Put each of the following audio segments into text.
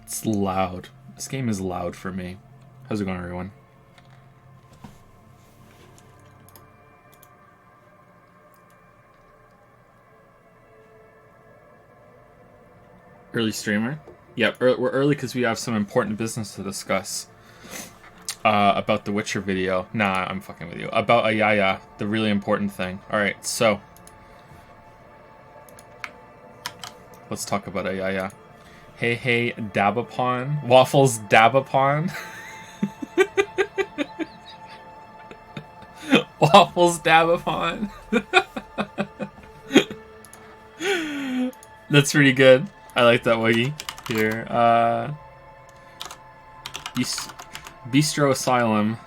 It's loud. This game is loud for me. How's it going, everyone? Early streamer? Yeah, we're early because we have some important business to discuss. About the Witcher video. Nah, I'm fucking with you. About Ayaya, the really important thing. Alright, so. Let's talk about Ayaya. Hey, hey, dab upon. Waffles dab upon. Waffles dab upon. That's pretty good. I like that, Wiggy. Here, Bistro Asylum.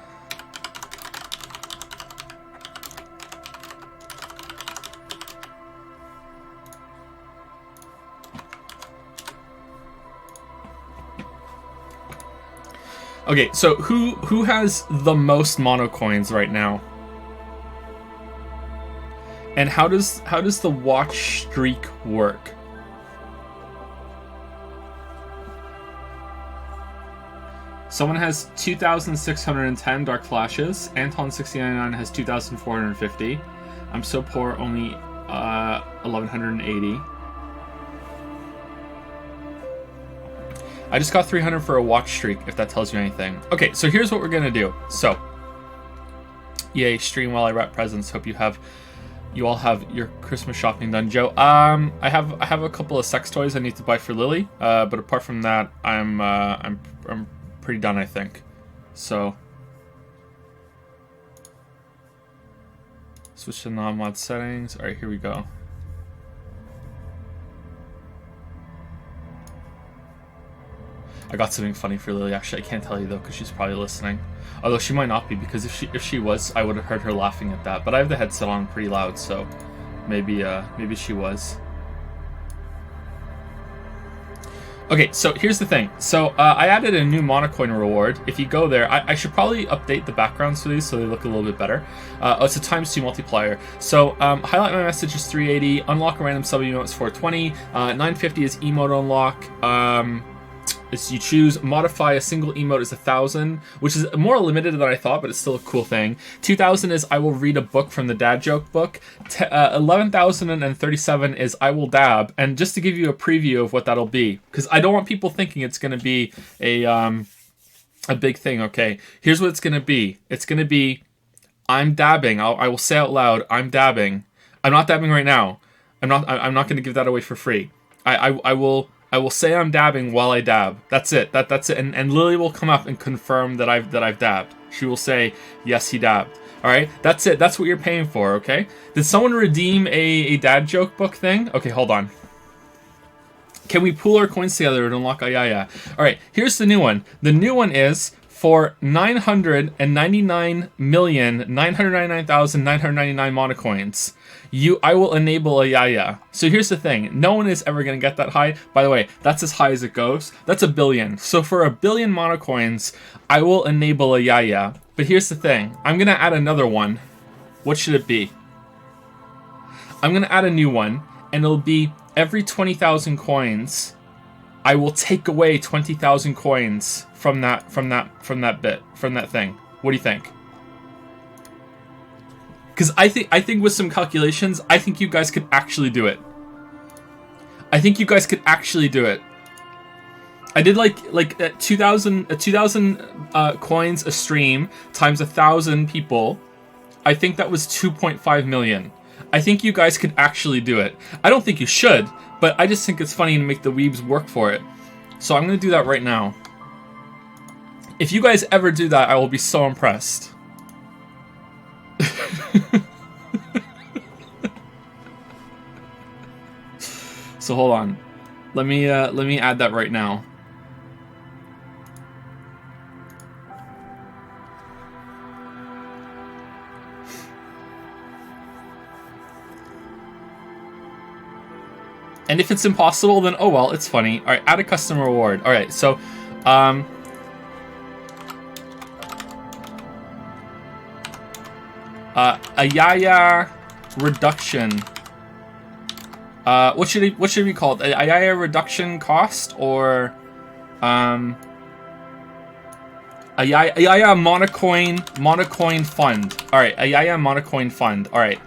Okay, so who has the most mono coins right now? And how does the watch streak work? Someone has 2,610 Dark Flashes. Anton6099 has 2,450. I'm so poor, only 1,180. I just got 300 for a watch streak, if that tells you anything. Okay, so here's what we're gonna do. So, yay, stream while I wrap presents. Hope you all have your Christmas shopping done, Joe. I have a couple of sex toys I need to buy for Lily. But apart from that, I'm pretty done, I think. So, switch to non-mod settings. All right, here we go. I got something funny for Lily. Actually, I can't tell you though, because she's probably listening. Although she might not be, because if she was, I would have heard her laughing at that. But I have the headset on pretty loud, so maybe she was. Okay, so here's the thing. So I added a new monocoin reward. If you go there, I should probably update the backgrounds for these so they look a little bit better. It's a ×2 multiplier. So highlight my message is 380. Unlock a random sub emote is 420. 950 is emote unlock. You choose. Modify a single emote is 1,000, which is more limited than I thought, but it's still a cool thing. 2,000 is I will read a book from the dad joke book. 11,037 is I will dab. And just to give you a preview of what that'll be, because I don't want people thinking it's going to be a big thing. Okay, here's what it's going to be. It's going to be I'm dabbing. I will say out loud, I'm dabbing. I'm not dabbing right now. I'm not going to give that away for free. I will say I'm dabbing while I dab. That's it. That's it. And Lily will come up and confirm that I've dabbed. She will say, yes, he dabbed. All right. That's it. That's what you're paying for. Okay. Did someone redeem a dad joke book thing? Okay, hold on. Can we pool our coins together to unlock Ayaya? All right. Here's the new one. The new one is for 999,999,999 monocoins. I will enable Ayaya. So here's the thing. No one is ever going to get that high. By the way, that's as high as it goes. That's 1 billion. So for 1 billion monocoins, I will enable Ayaya. But here's the thing. I'm going to add another one. What should it be? I'm going to add a new one. And it'll be every 20,000 coins, I will take away 20,000 coins from that thing. What do you think? Because I think with some calculations, I think you guys could actually do it. I did like 2,000 coins a stream times 1,000 people. I think that was 2.5 million. I think you guys could actually do it. I don't think you should, but I just think it's funny to make the weebs work for it. So I'm gonna do that right now. If you guys ever do that, I will be so impressed. So hold on, let me add that right now. And if it's impossible, then oh well, it's funny. All right, add a custom reward. All right, so Ayaya reduction. What should we call it? Ayaya reduction cost or Ayaya monocoin fund. All right, Ayaya monocoin fund. All right,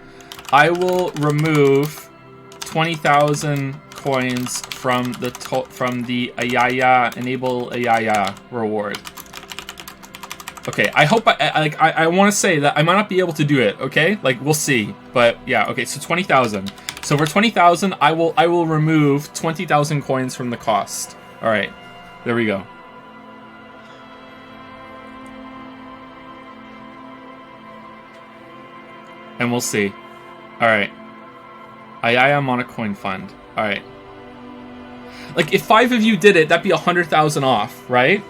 I will remove 20,000 coins from the Ayaya enable Ayaya reward. Okay, I hope I want to say that I might not be able to do it. Okay, like we'll see, but yeah. Okay, so 20,000. So for 20,000, I will remove 20,000 coins from the cost. All right, there we go. And we'll see. Alright. Ayaya monocoin fund. Alright. Like, if 5 of you did it, that'd be 100,000 off, right?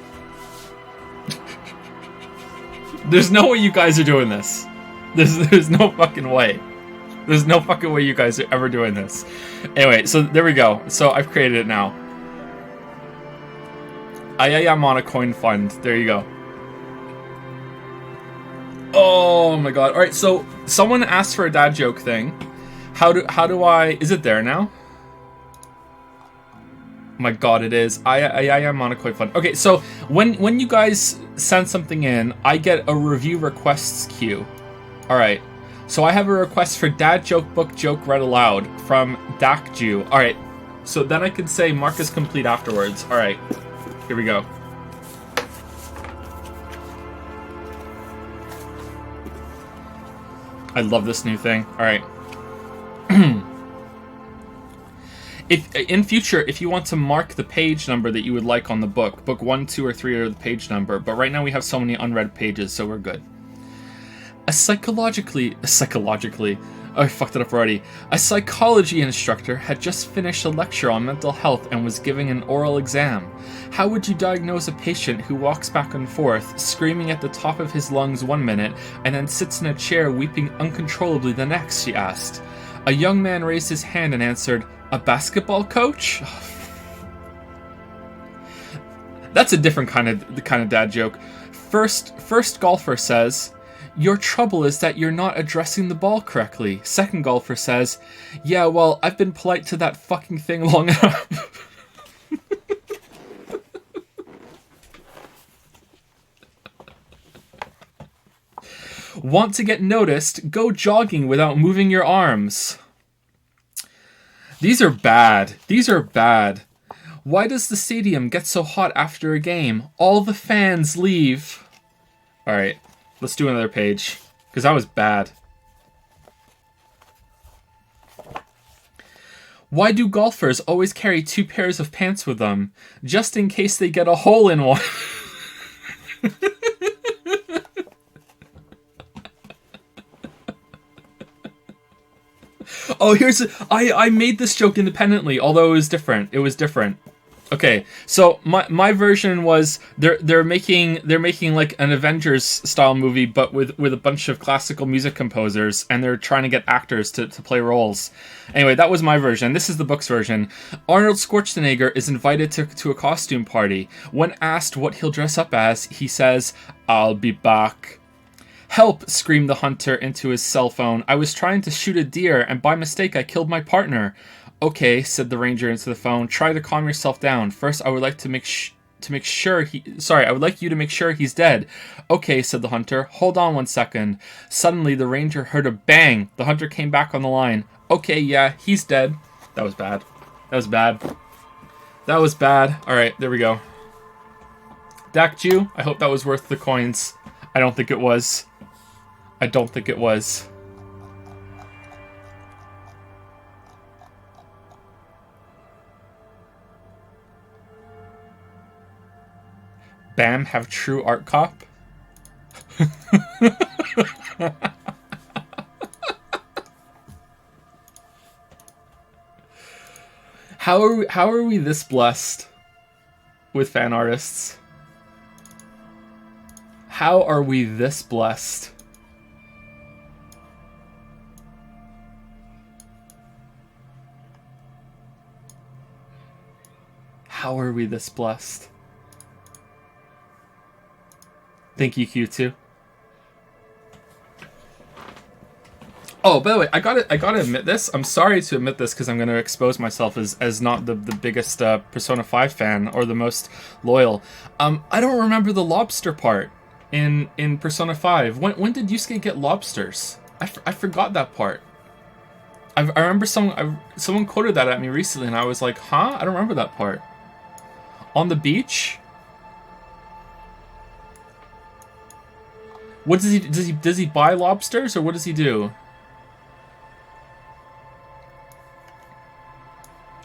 There's no way you guys are doing this. There's no fucking way. There's no fucking way you guys are ever doing this. Anyway, so there we go. So I've created it now. Ayaya monocoin fund. There you go. Oh my god. Alright, so someone asked for a dad joke thing. How do I... Is it there now? Oh my god, it is. Ayaya monocoin fund. Okay, so when you guys send something in, I get a review requests queue. Alright. So I have a request for dad joke book joke read aloud from Dakju. Alright. So then I can say mark as complete afterwards. Alright. Here we go. I love this new thing. All right. If in future, if you want to mark the page number that you would like on the book 1, 2, or 3 are the page number, but right now we have so many unread pages, so we're good. I fucked it up already. A psychology instructor had just finished a lecture on mental health and was giving an oral exam. How would you diagnose a patient who walks back and forth, screaming at the top of his lungs 1 minute, and then sits in a chair weeping uncontrollably the next, she asked. A young man raised his hand and answered, a basketball coach? That's a different kind of dad joke. First golfer says, your trouble is that you're not addressing the ball correctly. Second golfer says, yeah, well, I've been polite to that fucking thing long enough. Want to get noticed? Go jogging without moving your arms. These are bad. These are bad. Why does the stadium get so hot after a game? All the fans leave. All right. Let's do another page, because that was bad. Why do golfers always carry 2 pairs of pants with them? Just in case they get a hole in one. Oh, I made this joke independently, although it was different. It was different. Okay, so my version was they're making like an Avengers style movie, but with a bunch of classical music composers, and they're trying to get actors to play roles. Anyway, that was my version. This is the book's version. Arnold Schwarzenegger is invited to a costume party. When asked what he'll dress up as, he says, "I'll be back." Help! Screamed the hunter into his cell phone. I was trying to shoot a deer, and by mistake I killed my partner. Okay, said the ranger into the phone. Try to calm yourself down. First, I would like to make sure I would like you to make sure he's dead. Okay, said the hunter. Hold on 1 second. Suddenly, the ranger heard a bang. The hunter came back on the line. Okay, yeah, he's dead. That was bad. That was bad. That was bad. All right, there we go. Dakju, I hope that was worth the coins. I don't think it was. I don't think it was. Bam have true art cop? How are we this blessed with fan artists? How are we this blessed? How are we this blessed? Thank you, Q2. Oh, by the way, I gotta admit this. I'm sorry to admit this because I'm gonna expose myself as not the biggest Persona 5 fan or the most loyal. I don't remember the lobster part in Persona 5. When did Yusuke get lobsters? I forgot that part. I remember someone quoted that at me recently, and I was like, huh? I don't remember that part. On the beach? What does he buy lobsters, or what does he do?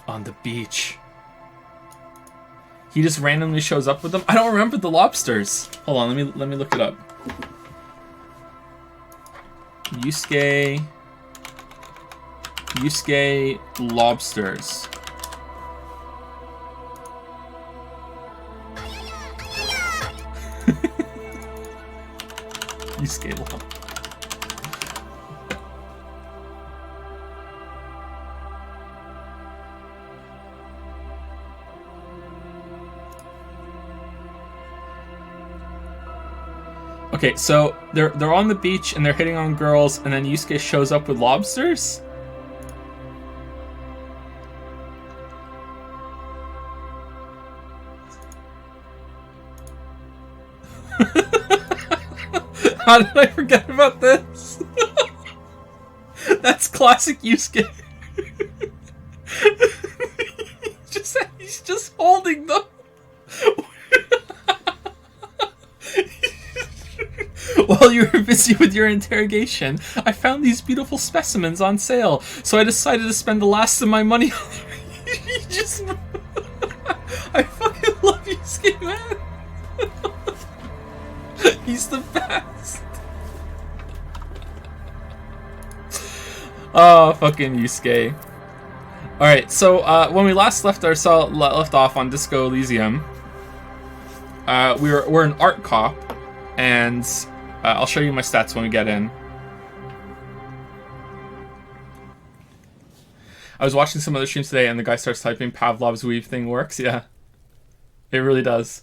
On the beach. He just randomly shows up with them. I don't remember the lobsters. Hold on, let me look it up. Yusuke lobsters. Yusuke lobsters. Okay, so they're on the beach and they're hitting on girls, and then Yusuke shows up with lobsters? How did I forget about this? That's classic Yusuke. He's just holding them. While you were busy with your interrogation, I found these beautiful specimens on sale, so I decided to spend the last of my money on them. I fucking love Yusuke, man. He's the best. Oh, fucking Yusuke. Alright, so when we last left off on Disco Elysium, we're an art cop, and I'll show you my stats when we get in. I was watching some other streams today, and the guy starts typing Pavlov's weave thing works. Yeah, it really does.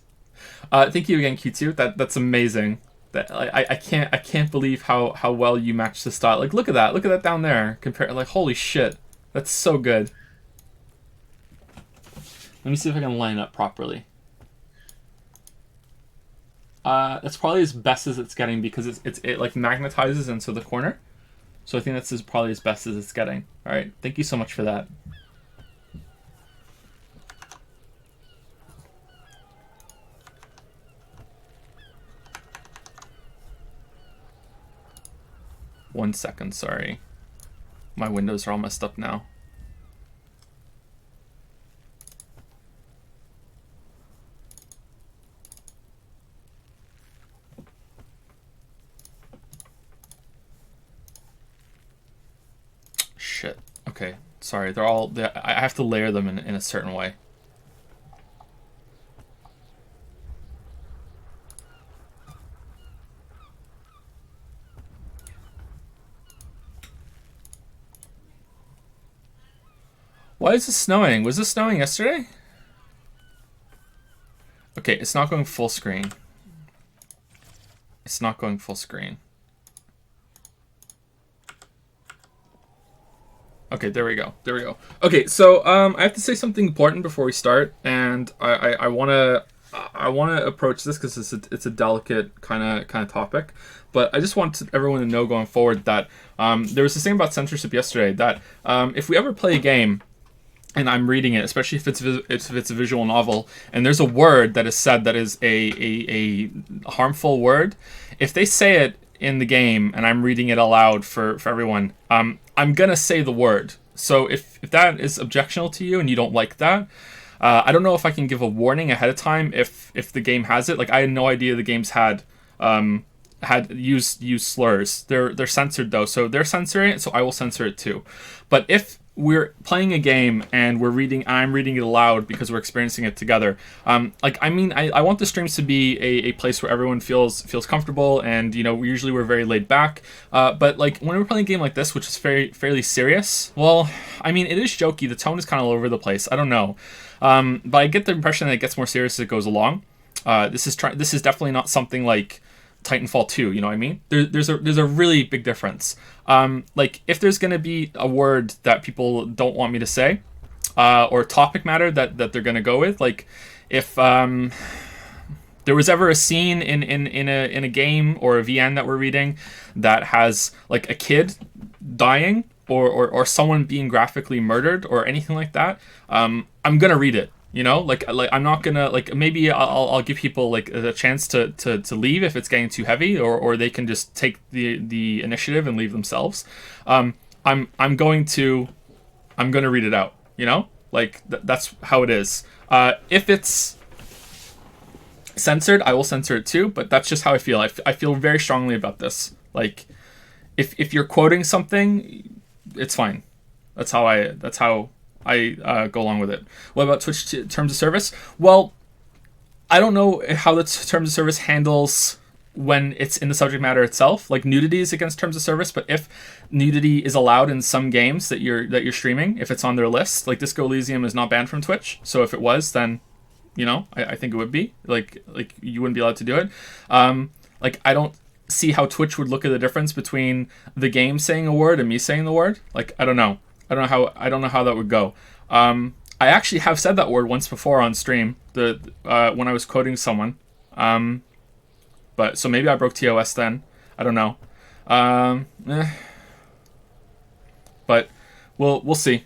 Thank you again, Q2. That's amazing. That I can't believe how well you match the style. Like, look at that down there. Like, holy shit, that's so good. Let me see if I can line it up properly. That's probably as best as it's getting because it like magnetizes into the corner. So I think that's probably as best as it's getting. All right, thank you so much for that. One second, sorry. My windows are all messed up now. Shit. Okay, sorry. I have to layer them in a certain way. Why is it snowing? Was it snowing yesterday? Okay, it's not going full screen. It's not going full screen. Okay, there we go. Okay, so I have to say something important before we start, and I wanna approach this because it's a delicate kind of topic, but I just want everyone to know going forward that there was this thing about censorship yesterday that if we ever play a game and I'm reading it, especially if it's a visual novel, and there's a word that is said that is a harmful word, if they say it in the game and I'm reading it aloud for everyone, I'm gonna say the word. So if that is objectionable to you and you don't like that, I don't know if I can give a warning ahead of time if the game has it. Like, I had no idea the games had used slurs. They're censored though, so they're censoring it, so I will censor it too. But if we're playing a game and I'm reading it aloud because we're experiencing it together. I want the streams to be a place where everyone feels comfortable, and we're very laid back. But like when we're playing a game like this, which is fairly serious, well, I mean, it is jokey. The tone is kind of all over the place. I don't know, but I get the impression that it gets more serious as it goes along. This is definitely not something like Titanfall 2, you know what I mean? There's a really big difference. Like, if there's going to be a word that people don't want me to say, or topic matter that they're going to go with, like, if there was ever a scene in a game or a VN that we're reading that has, like, a kid dying or someone being graphically murdered or anything like that, I'm going to read it. You know, like I'm not gonna, like, maybe I'll give people like a chance to leave if it's getting too heavy, or they can just take the initiative and leave themselves. I'm going to read it out. You know, like that's how it is. If it's censored, I will censor it too. But that's just how I feel. I feel very strongly about this. Like, if you're quoting something, it's fine. That's how I go along with it. What about Twitch terms of service? Well, I don't know how the terms of service handles when it's in the subject matter itself. Like, nudity is against terms of service, but if nudity is allowed in some games that you're streaming, if it's on their list, like Disco Elysium is not banned from Twitch. So if it was, then, you know, I think it would be. Like you wouldn't be allowed to do it. Like, I don't see how Twitch would look at the difference between the game saying a word and me saying the word. Like, I don't know how that would go. I actually have said that word once before on stream, when I was quoting someone. But so maybe I broke TOS then. I don't know. But we'll see.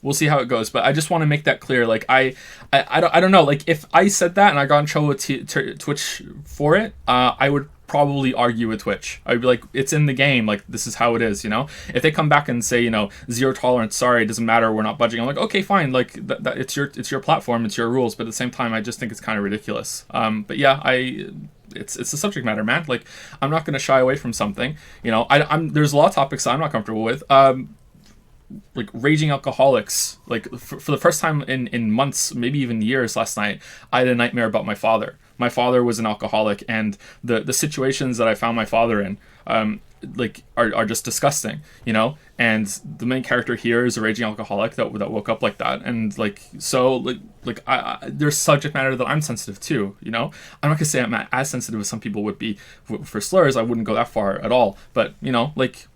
We'll see how it goes, but I just want to make that clear. Like, I don't know. Like, if I said that and I got in trouble with Twitch for it, I would probably argue with Twitch. I'd be like, it's in the game. Like, this is how it is, you know? If they come back and say, you know, zero tolerance, sorry, it doesn't matter, we're not budging. I'm like, okay, fine. Like, that it's your platform, it's your rules. But at the same time, I just think it's kind of ridiculous. But yeah, it's the subject matter, man. Like, I'm not going to shy away from something. You know, there's a lot of topics that I'm not comfortable with. Like, raging alcoholics. Like, for the first time in months, maybe even years, last night, I had a nightmare about my father. My father was an alcoholic, and the situations that I found my father in, like, are just disgusting, you know? And the main character here is a raging alcoholic that woke up like that. And, like, so, like there's subject matter that I'm sensitive to, you know? I'm not gonna say I'm as sensitive as some people would be for slurs. I wouldn't go that far at all. But, you know, like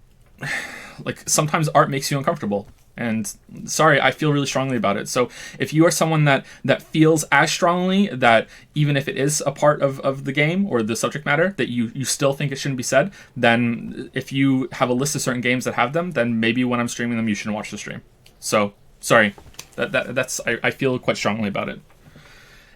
sometimes art makes you uncomfortable, and sorry, I feel really strongly about it. So if you are someone that feels as strongly that even if it is a part of the game or the subject matter that you still think it shouldn't be said, then if you have a list of certain games that have them, then maybe when I'm streaming them you shouldn't watch the stream. So sorry, that's I feel quite strongly about it.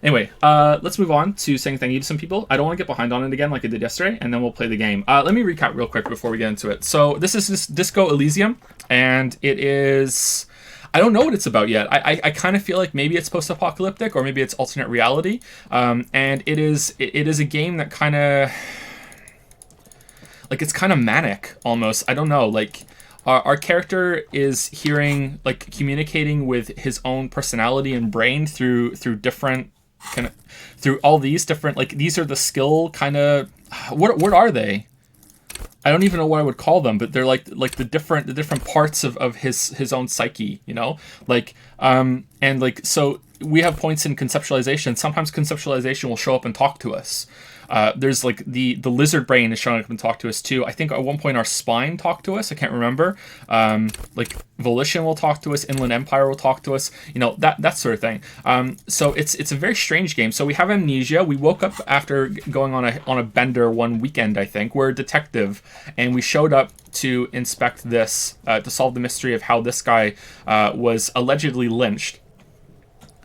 Anyway, let's move on to saying thank you to some people. I don't want to get behind on it again like I did yesterday, and then we'll play the game. Let me recap real quick before we get into it. So this is Disco Elysium, and it is... I don't know what it's about yet. I kind of feel like maybe it's post-apocalyptic, or maybe it's alternate reality. And it is a game that kind of... like, it's kind of manic, almost. I don't know, like... Our character is communicating with his own personality and brain through different... through all these different, like, these are the skill kind of, what are they? I don't even know what I would call them, but they're like the different parts of his own psyche, you know, like, and like, so we have points in conceptualization. Sometimes conceptualization will show up and talk to us. There's like the lizard brain is showing up and talk to us too. I think at one point our spine talked to us. I can't remember. Like Volition will talk to us. Inland Empire will talk to us. You know, that sort of thing. So it's a very strange game. So we have amnesia. We woke up after going on a bender one weekend. I think we're a detective, and we showed up to inspect this to solve the mystery of how this guy was allegedly lynched.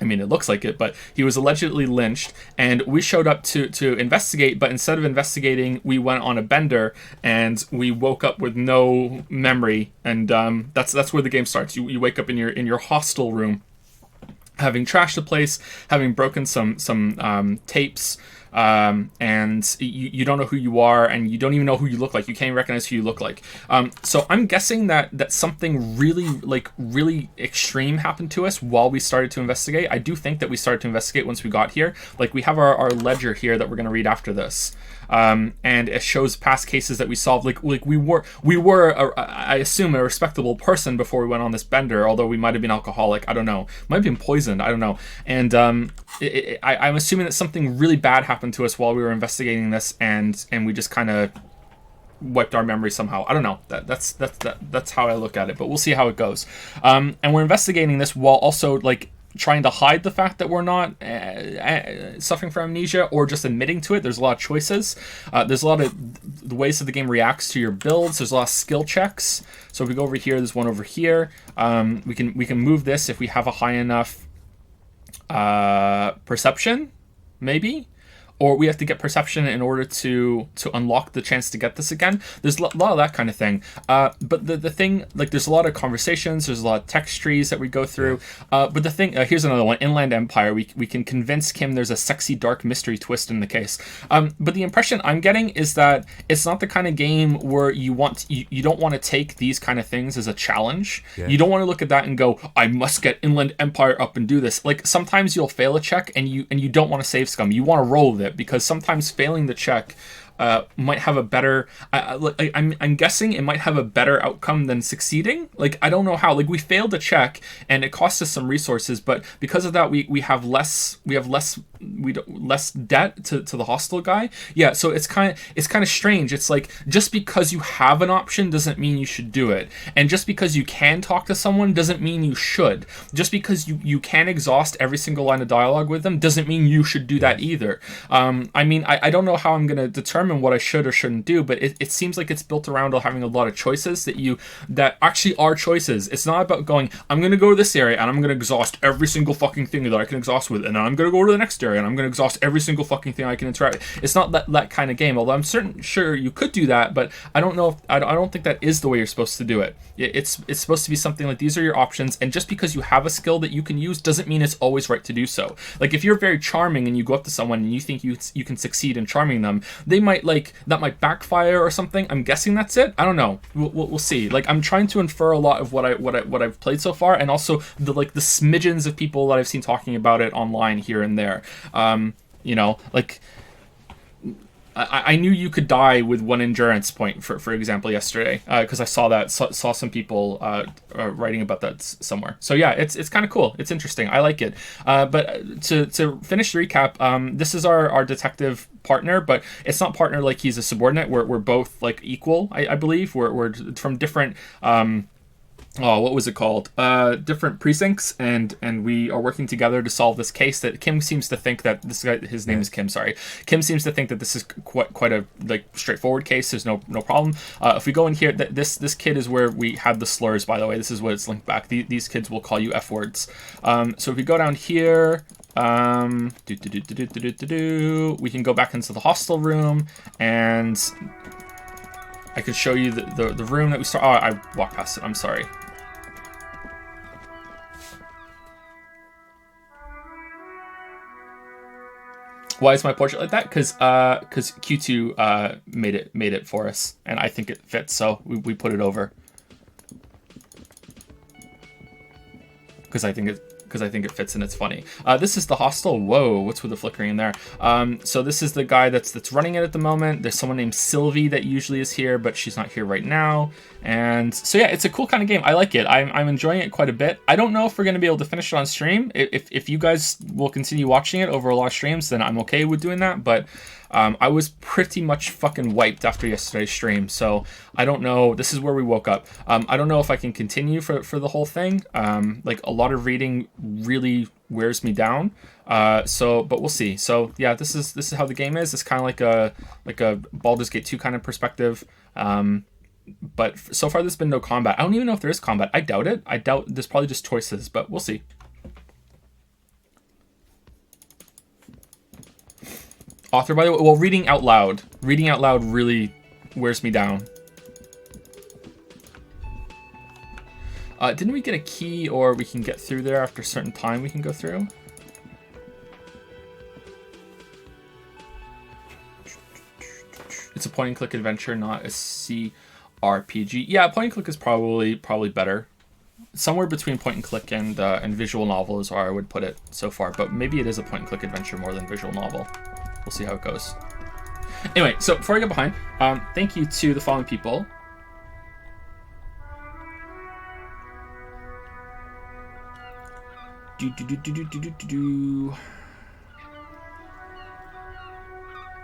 I mean, it looks like it, but he was allegedly lynched, and we showed up to investigate, but instead of investigating, we went on a bender, and we woke up with no memory, and that's where the game starts. You wake up in your hostel room, having trashed the place, having broken some tapes, and you don't know who you are, and you don't even know who you look like. You can't even recognize who you look like. So I'm guessing that something really extreme happened to us while we started to investigate. I do think that we started to investigate once we got here. Like, we have our ledger here that we're going to read after this. and it shows past cases that we solved. Like we were I assume a respectable person before we went on this bender, although we might have been alcoholic. I don't know. Might have been poisoned. I don't know. And I'm assuming that something really bad happened to us while we were investigating this, and we just kind of wiped our memory somehow. I don't know. That's how I look at it, but we'll see how it goes. And we're investigating this while also like trying to hide the fact that we're not suffering from amnesia, or just admitting to it. There's a lot of choices. There's a lot of the ways that the game reacts to your builds. There's a lot of skill checks. So if we go over here, there's one over here. We can move this if we have a high enough perception, maybe. Or we have to get perception in order to unlock the chance to get this again. There's a lot of that kind of thing. But the thing, like, there's a lot of conversations. There's a lot of text trees that we go through. But the thing, here's another one. Inland Empire. We can convince Kim there's a sexy, dark mystery twist in the case. But the impression I'm getting is that it's not the kind of game where you don't want to take these kind of things as a challenge. Yeah. You don't want to look at that and go, I must get Inland Empire up and do this. Like, sometimes you'll fail a check and you don't want to save scum. You want to roll with it, because sometimes failing the check might have a better I'm guessing it might have a better outcome than succeeding. Like, I don't know how. Like, we failed a check and it cost us some resources, but because of that we have less debt to the hostile guy. Yeah, so it's kind of strange. It's like, just because you have an option doesn't mean you should do it, and just because you can talk to someone doesn't mean you should. Just because you can exhaust every single line of dialogue with them doesn't mean you should do that either. I mean, I don't know how I'm gonna determine what I should or shouldn't do, but it seems like it's built around having a lot of choices that actually are choices. It's not about going, I'm gonna go to this area and I'm gonna exhaust every single fucking thing that I can exhaust with, and then I'm gonna go to the next area and I'm gonna exhaust every single fucking thing I can interact with. It's not that kind of game, although I'm sure you could do that, but I don't know I don't think that is the way you're supposed to do it. It's supposed to be something like, these are your options, and just because you have a skill that you can use doesn't mean it's always right to do so. Like, if you're very charming and you go up to someone and you think you can succeed in charming them, that might backfire or something. I'm guessing that's it. I don't know. We'll see. Like, I'm trying to infer a lot of what I've played so far, and also the smidgens of people that I've seen talking about it online here and there. Like, I knew you could die with one endurance point, for example, yesterday, because I saw some people writing about that somewhere. So yeah, it's kind of cool. It's interesting. I like it. But to finish the recap, this is our detective partner, but it's not partner like he's a subordinate. We're both like equal, I believe. We're from different what was it called? Different precincts, and we are working together to solve this case that Kim seems to think that this guy, his name is Kim, sorry. Kim seems to think that this is quite a straightforward case. There's no problem. If we go in here, this kid is where we had the slurs, by the way. This is what it's linked back. These kids will call you F words. So if we go down here, we can go back into the hostel room, and I could show you the room that we start. Oh, I walked past it. I'm sorry. Why is my portrait like that? Because Q2 made it for us, and I think it fits, so we put it over. Because I think it fits and it's funny. This is the hostel. Whoa, what's with the flickering in there? So this is the guy that's running it at the moment. There's someone named Sylvie that usually is here, but she's not here right now. And so yeah, it's a cool kind of game. I like it. I'm enjoying it quite a bit. I don't know if we're going to be able to finish it on stream. If you guys will continue watching it over a lot of streams, then I'm okay with doing that. But I was pretty much fucking wiped after yesterday's stream, so I don't know. This is where we woke up. I don't know if I can continue for the whole thing. Like, a lot of reading really wears me down. But we'll see. So yeah, this is how the game is. It's kind of like a Baldur's Gate 2 kind of perspective. But so far there's been no combat. I don't even know if there is combat. I doubt it. I doubt there's probably just choices, but we'll see. Author, by the way, well, reading out loud really wears me down. Didn't we get a key, or we can get through there after a certain time we can go through? It's a point and click adventure, not a CRPG. Yeah, point and click is probably better. Somewhere between point and click and visual novel is where I would put it so far, but maybe it is a point and click adventure more than visual novel. We'll see how it goes. Anyway, so before I get behind, thank you to the following people.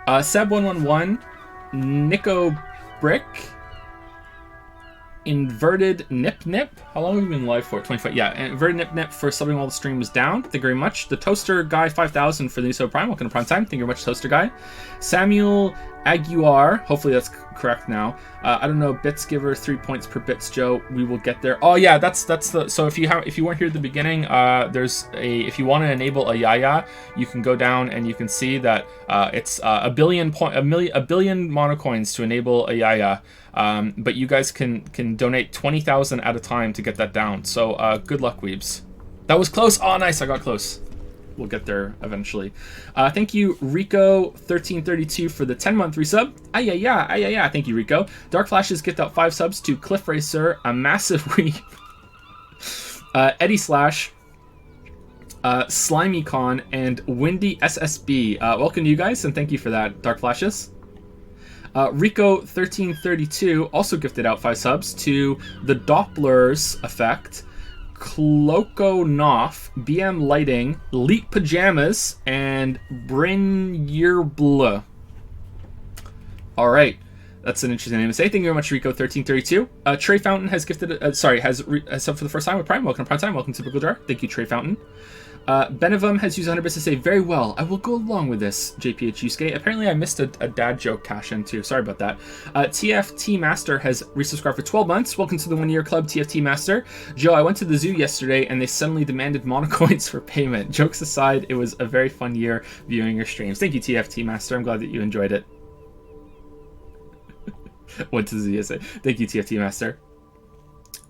Seb111, Nico Brick, Inverted Nip Nip. How long have we been live for? 25. Yeah, Inverted Nip Nip for subbing while the stream was down. Thank you very much. The Toaster Guy 5000 for the new sub Prime. Welcome to Prime Time. Thank you very much, Toaster Guy. Samuel Aguiar. Hopefully that's correct now. I don't know. Bits Giver 3 points per bits, Joe. We will get there. Oh yeah, that's the. So if you weren't here at the beginning, if you want to enable a Yaya, you can go down and you can see that it's a billion monocoins to enable a Yaya. But you guys can donate 20,000 at a time to get that down. So good luck, weebs. That was close. Oh, nice. I got close. We'll get there eventually. Thank you, Rico1332 for the 10-month resub. Yeah. Thank you, Rico. Dark Flashes gift out 5 subs to Cliff Racer, a massive weep. Eddie Slash, Slimy Con, and Windy SSB. Welcome to you guys, and thank you for that, Dark Flashes. Rico1332 also gifted out 5 subs to the Doppler's Effect, Cloco Knopf, BM Lighting, Leap Pajamas, and Bryn Yearbla. Alright, that's an interesting name to say. Thank you very much, Rico1332. Trey Fountain has gifted, has subbed for the first time with Prime. Welcome to Prime Time. Welcome to Pickle Jar. Thank you, Trey Fountain. Benevum has used 100 bits to say, very well, I will go along with this, JPH Yusuke. Apparently I missed a dad joke cash-in too. Sorry about that. TFT Master has resubscribed for 12 months. Welcome to the 1 year club, TFT Master. Joe, I went to the zoo yesterday and they suddenly demanded monocoins for payment. Jokes aside, it was a very fun year viewing your streams. Thank you, TFT Master. I'm glad that you enjoyed it. Went to the zoo yesterday. Thank you, TFT Master.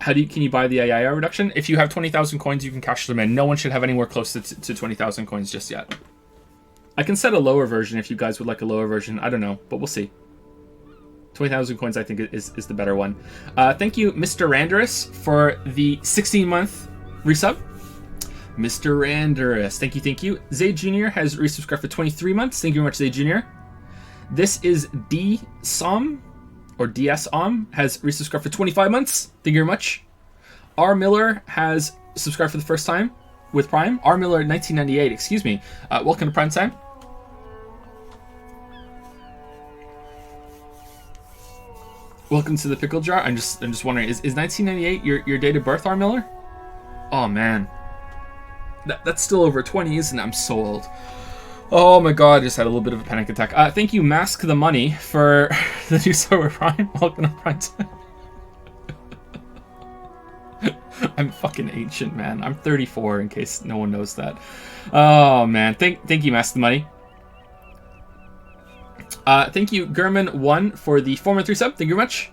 Can you buy the AIR reduction? If you have 20,000 coins, you can cash them in. No one should have anywhere close to 20,000 coins just yet. I can set a lower version if you guys would like a lower version. I don't know, but we'll see. 20,000 coins, I think, is the better one. Thank you, Mr. Randerus, for the 16-month resub. Mr. Randerus, thank you. Zay Jr. has resubscribed for 23 months. Thank you very much, Zay Jr. This is D-Som. Or DS-OM has resubscribed for 25 months. Thank you very much. R. Miller has subscribed for the first time with Prime. R. Miller 1998, excuse me. Welcome to Prime Time. Welcome to the Pickle Jar. I'm just wondering, is 1998 your date of birth, R. Miller? Oh man. That's still over 20, isn't it? I'm so old. Oh my god, I just had a little bit of a panic attack. Thank you, Mask the Money, for the new Sober Prime. Welcome to Prime Time. I'm fucking ancient, man. I'm 34, in case no one knows that. Oh man, thank you, Mask the Money. Thank you, Gurman1, for the 4-month resub. Thank you very much.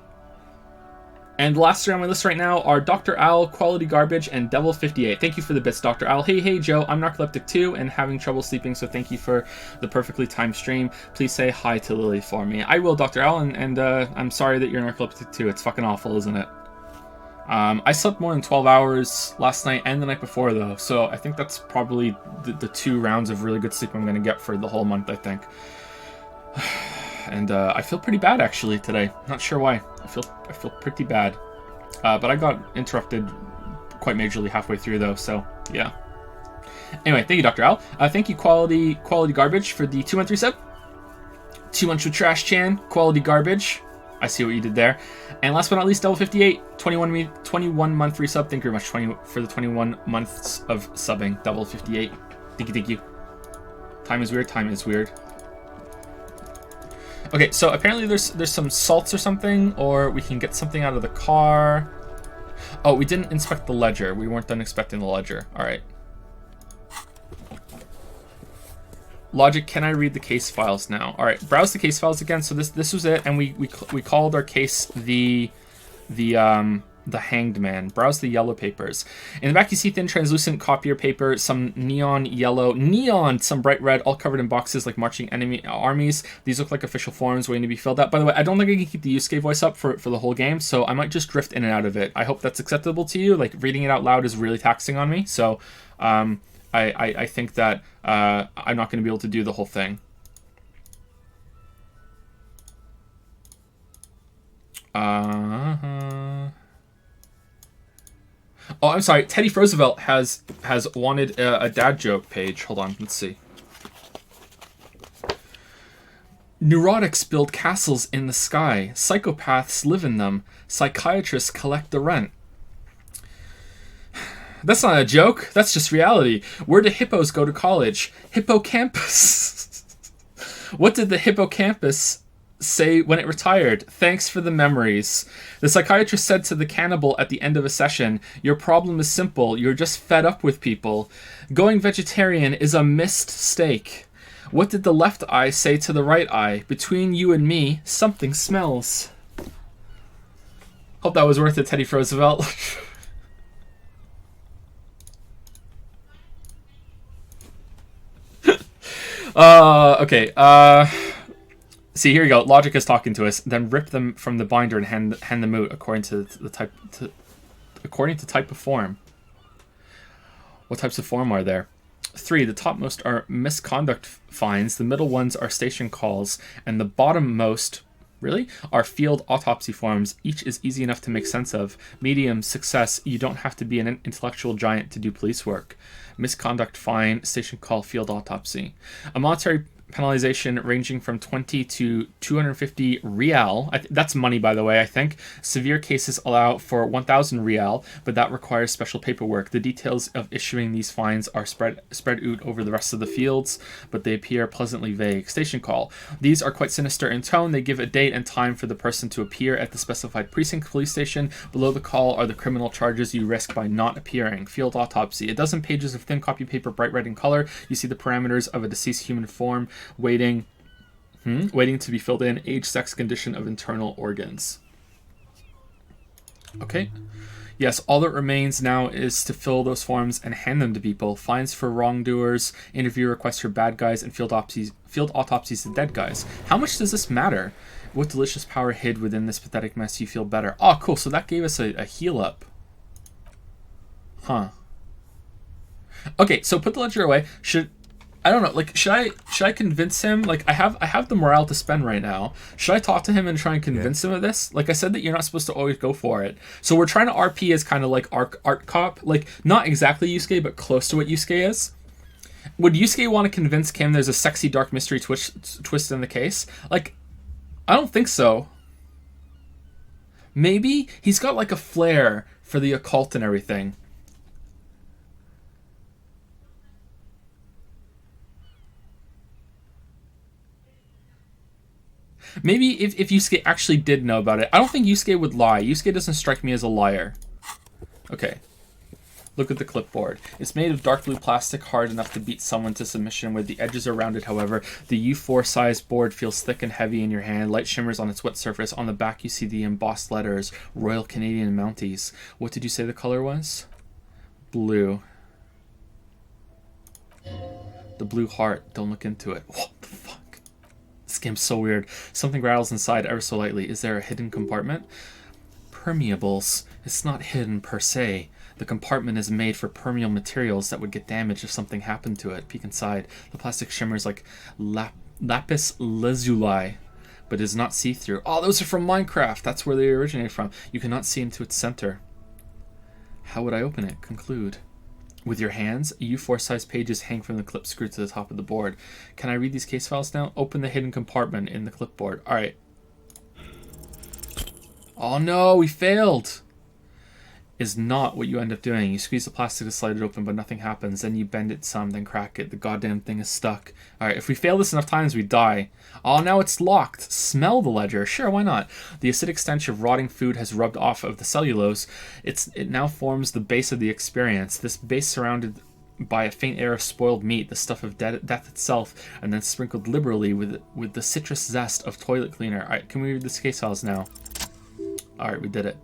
And the last three on my list right now are Dr. Owl, Quality Garbage, and Devil58. Thank you for the bits, Dr. Owl. Hey, Joe, I'm narcoleptic too and having trouble sleeping, so thank you for the perfectly timed stream. Please say hi to Lily for me. I will, Dr. Owl, and I'm sorry that you're narcoleptic too. It's fucking awful, isn't it? I slept more than 12 hours last night and the night before, though, so I think that's probably the 2 rounds of really good sleep I'm going to get for the whole month, I think. And I feel pretty bad actually today. Not sure why. I feel pretty bad. But I got interrupted quite majorly halfway through though, so yeah. Anyway, thank you, Dr. Al. Thank you, Quality Garbage, for the 2-month resub. 2 months with Trash Chan, Quality Garbage. I see what you did there. And last but not least, Double58, 21-month resub. Thank you very much for the 21 months of subbing, Double58. Thank you. Time is weird. Okay, so apparently there's some salts or something, or we can get something out of the car. Oh, we didn't inspect the ledger. We weren't done inspecting the ledger. All right. Logic, can I read the case files now? All right, browse the case files again. So this was it, and we called our case the Hanged Man. Browse the yellow papers. In the back you see thin translucent copier paper, some neon yellow, some bright red, all covered in boxes like marching enemy armies. These look like official forms waiting to be filled out. By the way, I don't think I can keep the Yusuke voice up for the whole game, so I might just drift in and out of it. I hope that's acceptable to you. Like, reading it out loud is really taxing on me, so I think that I'm not going to be able to do the whole thing. Oh, I'm sorry. Teddy Roosevelt has wanted a dad joke page. Hold on, let's see. Neurotics build castles in the sky. Psychopaths live in them. Psychiatrists collect the rent. That's not a joke. That's just reality. Where do hippos go to college? Hippocampus. What did the hippocampus say when it retired? Thanks for the memories. The psychiatrist said to the cannibal at the end of a session, your problem is simple. You're just fed up with people. Going vegetarian is a missed steak. What did the left eye say to the right eye? Between you and me, something smells. Hope that was worth it, Teddy Roosevelt. Okay. See, here you go. Logic is talking to us. Then rip them from the binder and hand them out according to the type type of form. What types of form are there? 3. The topmost are misconduct fines. The middle ones are station calls, and the bottommost, really, are field autopsy forms. Each is easy enough to make sense of. Medium, success. You don't have to be an intellectual giant to do police work. Misconduct fine, station call, field autopsy. A monetary penalization ranging from 20 to 250 real. That's money, by the way, I think. Severe cases allow for 1,000 real, but that requires special paperwork. The details of issuing these fines are spread out over the rest of the fields, but they appear pleasantly vague. Station call. These are quite sinister in tone. They give a date and time for the person to appear at the specified precinct police station. Below the call are the criminal charges you risk by not appearing. Field autopsy. A dozen pages of thin copy paper, bright red in color. You see the parameters of a deceased human form. Waiting to be filled in. Age, sex, condition of internal organs. Okay. Yes, all that remains now is to fill those forms and hand them to people. Fines for wrongdoers, interview requests for bad guys, and field autopsies to dead guys. How much does this matter? What delicious power hid within this pathetic mess? You feel better. Oh, cool. So that gave us a heal up. Huh. Okay, so put the ledger away. I don't know, like, should I convince him? Like, I have the morale to spend right now. Should I talk to him and try and convince him of this? Like I said, that you're not supposed to always go for it. So we're trying to RP as kind of like art cop, like not exactly Yusuke, but close to what Yusuke is. Would Yusuke want to convince Kim there's a sexy dark mystery twist in the case? Like, I don't think so. Maybe he's got like a flair for the occult and everything. Maybe if Yusuke actually did know about it. I don't think Yusuke would lie. Yusuke doesn't strike me as a liar. Okay. Look at the clipboard. It's made of dark blue plastic, hard enough to beat someone to submission with the edges are rounded, however. The U4 size board feels thick and heavy in your hand. Light shimmers on its wet surface. On the back you see the embossed letters, Royal Canadian Mounties. What did you say the color was? Blue. The blue heart. Don't look into it. What the fuck? This game's so weird. Something rattles inside ever so lightly. Is there a hidden compartment? Permeables. It's not hidden per se. The compartment is made for permeable materials that would get damaged if something happened to it. Peek inside. The plastic shimmers like lapis lazuli, but is not see-through. Oh, those are from Minecraft. That's where they originate from. You cannot see into its center. How would I open it? Conclude. With your hands, U4 size pages hang from the clip screwed to the top of the board. Can I read these case files now? Open the hidden compartment in the clipboard. Alright. Oh no, we failed! Is not what you end up doing. You squeeze the plastic to slide it open, but nothing happens. Then you bend it some, then crack it. The goddamn thing is stuck. Alright, if we fail this enough times, we die. Oh, now it's locked. Smell the ledger. Sure, why not? The acidic stench of rotting food has rubbed off of the cellulose. It now forms the base of the experience. This base surrounded by a faint air of spoiled meat, the stuff of death itself, and then sprinkled liberally with the citrus zest of toilet cleaner. Alright, can we read the case files now? Alright, we did it.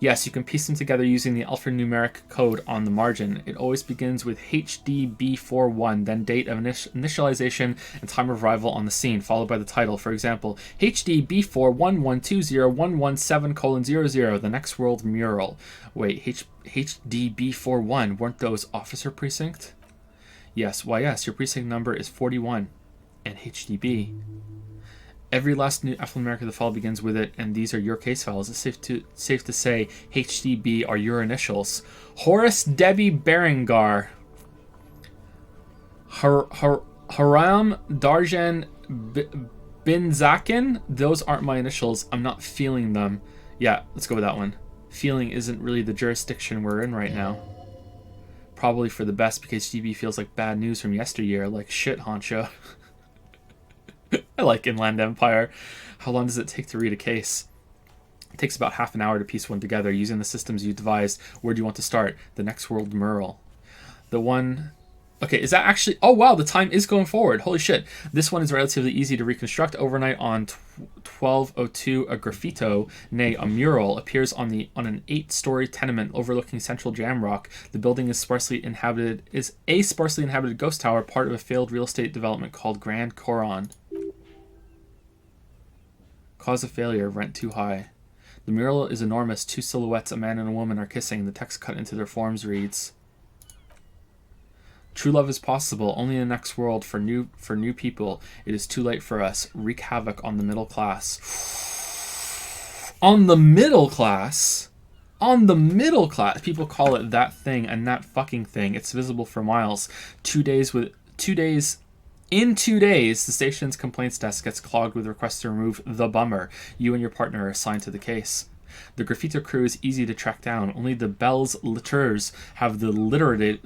Yes, you can piece them together using the alphanumeric code on the margin. It always begins with HDB41, then date of initialization and time of arrival on the scene, followed by the title. For example, HDB41120117:00, the next world mural. Wait, HDB41, weren't those officer precinct? Yes, why yes, your precinct number is 41. And HDB. Every last new Affluent America the fall begins with it, and these are your case files. It's safe to say HDB are your initials. Horace Debbie Berengar. Haram Darjan Binzakin. Those aren't my initials. I'm not feeling them. Yeah, let's go with that one. Feeling isn't really the jurisdiction we're in right now. Probably for the best, because HDB feels like bad news from yesteryear. Like shit, Honcho. I like Inland Empire. How long does it take to read a case? It takes about half an hour to piece one together using the systems you devised. Where do you want to start? The next world mural. The one... Okay, is that actually... Oh, wow, the time is going forward. Holy shit. This one is relatively easy to reconstruct. Overnight on 1202, a graffito, nay, a mural, appears on an 8-story tenement overlooking central Jamrock. The building is a sparsely inhabited ghost tower, part of a failed real estate development called Grand Coron. Cause of failure, rent too high. The mural is enormous. 2 silhouettes, a man and a woman, are kissing. The text cut into their forms reads... True love is possible, only in the next world for new people. It is too late for us. Wreak havoc on the middle class. On the middle class? On the middle class. People call it that thing and that fucking thing. It's visible for miles. In 2 days, the station's complaints desk gets clogged with requests to remove the bummer. You and your partner are assigned to the case. The graffito crew is easy to track down. Only the Belles Litters have the litterage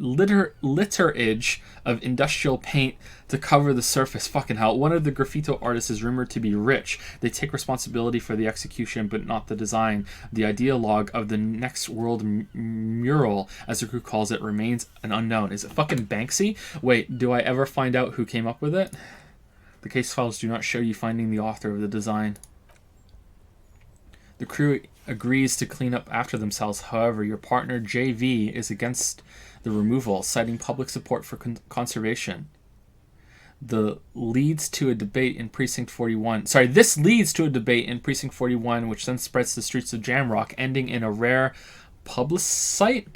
of industrial paint to cover the surface. Fucking hell. One of the graffito artists is rumored to be rich. They take responsibility for the execution, but not the design. The ideologue of the next world mural, as the crew calls it, remains an unknown. Is it fucking Banksy? Wait, do I ever find out who came up with it? The case files do not show you finding the author of the design. The crew agrees to clean up after themselves. However, your partner, JV, is against the removal, citing public support for conservation. This leads to a debate in Precinct 41, which then spreads to the streets of Jamrock, ending in a rare plebiscite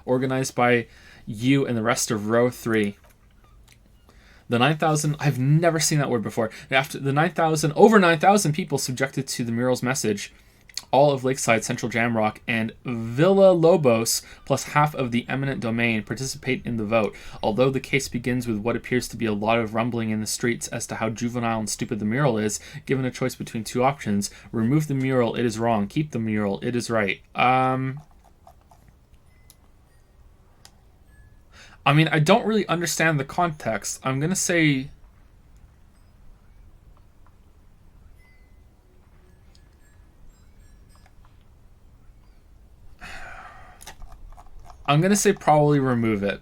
organized by you and the rest of Row 3. The 9,000, I've never seen that word before. After the over 9,000 people subjected to the mural's message, all of Lakeside, Central Jamrock, and Villa Lobos, plus half of the eminent domain, participate in the vote. Although the case begins with what appears to be a lot of rumbling in the streets as to how juvenile and stupid the mural is, given a choice between 2 options: remove the mural, it is wrong; keep the mural, it is right. I mean, I don't really understand the context. I'm going to say... probably remove it.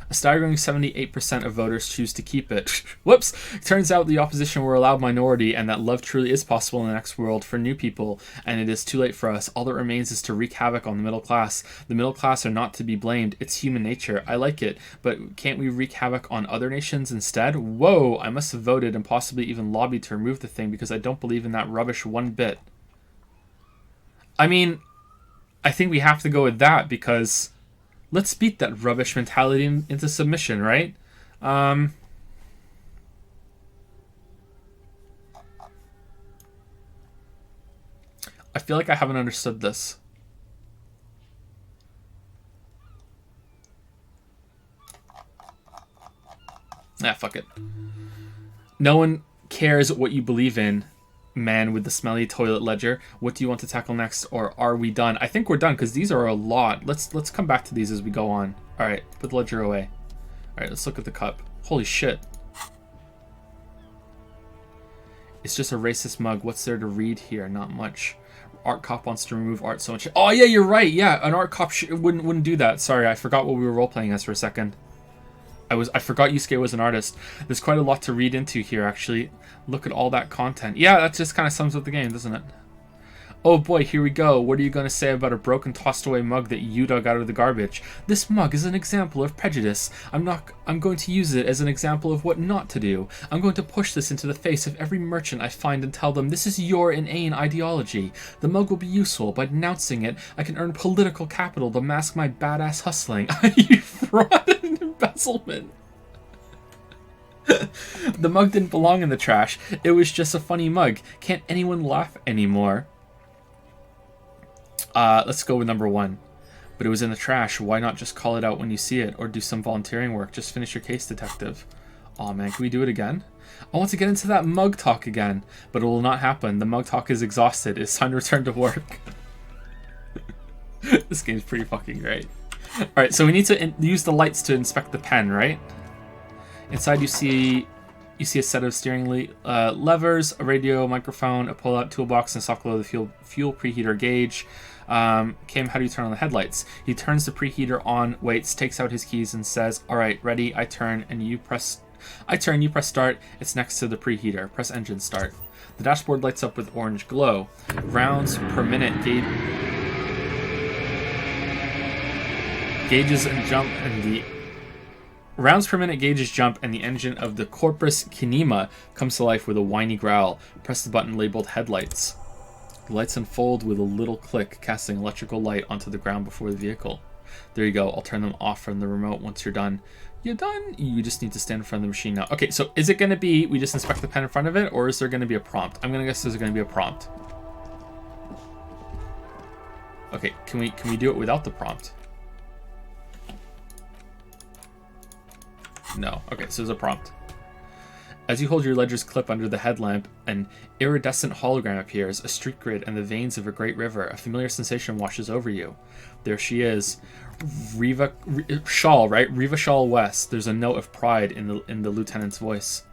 A staggering 78% of voters choose to keep it. Whoops! It turns out the opposition were a loud minority, and that love truly is possible in the next world for new people, and it is too late for us. All that remains is to wreak havoc on the middle class. The middle class are not to be blamed. It's human nature. I like it, but can't we wreak havoc on other nations instead? Whoa! I must have voted and possibly even lobbied to remove the thing because I don't believe in that rubbish one bit. I mean, I think we have to go with that because... let's beat that rubbish mentality into submission, right? I feel like I haven't understood this. Ah, fuck it. No one cares what you believe in, man with the smelly toilet ledger. What do you want to tackle next, or are we done? I think we're done because these are a lot. Let's come back to these as we go on. All right, put the ledger away. All right, let's look at the cup. Holy shit. It's just a racist mug. What's there to read here? Not much. Art cop wants to remove art so much. Oh yeah, you're right. Yeah, an art cop wouldn't do that. Sorry, I forgot what we were role playing as for a second. I forgot Yusuke was an artist. There's quite a lot to read into here, actually. Look at all that content. Yeah, that just kind of sums up the game, doesn't it? Oh boy, here we go. What are you going to say about a broken, tossed away mug that you dug out of the garbage? This mug is an example of prejudice. I'm going to use it as an example of what not to do. I'm going to push this into the face of every merchant I find and tell them this is your inane ideology. The mug will be useful. By denouncing it, I can earn political capital to mask my badass hustling. You fraud and embezzlement. The mug didn't belong in the trash. It was just a funny mug. Can't anyone laugh anymore? Let's go with number 1. But it was in the trash. Why not just call it out when you see it, or do some volunteering work? Just finish your case, detective. Aw, man, can we do it again? I want to get into that mug talk again, but it will not happen. The mug talk is exhausted. It's time to return to work. This game's pretty fucking great. Alright, so we need to use the lights to inspect the pen, right? Inside you see a set of steering levers, a radio, microphone, a pull-out toolbox, and soft glow, the fuel preheater gauge. Kim, how do you turn on the headlights? He turns the preheater on, waits, takes out his keys, and says, "Alright, ready, I turn, you press start. It's next to the preheater. Press engine start." The dashboard lights up with orange glow. Rounds per minute gauges jump, and the engine of the Corpus Kinema comes to life with a whiny growl. Press the button labeled headlights. The lights unfold with a little click, casting electrical light onto the ground before the vehicle. There you go. I'll turn them off from the remote once you're done. You're done? You just need to stand in front of the machine now. Okay, so is it going to be we just inspect the pen in front of it, or is there going to be a prompt? I'm going to guess there's going to be a prompt. Okay, can we do it without the prompt? No. Okay, so there's a prompt. As you hold your ledger's clip under the headlamp, an iridescent hologram appears, a street grid and the veins of a great river. A familiar sensation washes over you. There she is. Riva Shawl, right? Riva Shawl West. There's a note of pride in the lieutenant's voice.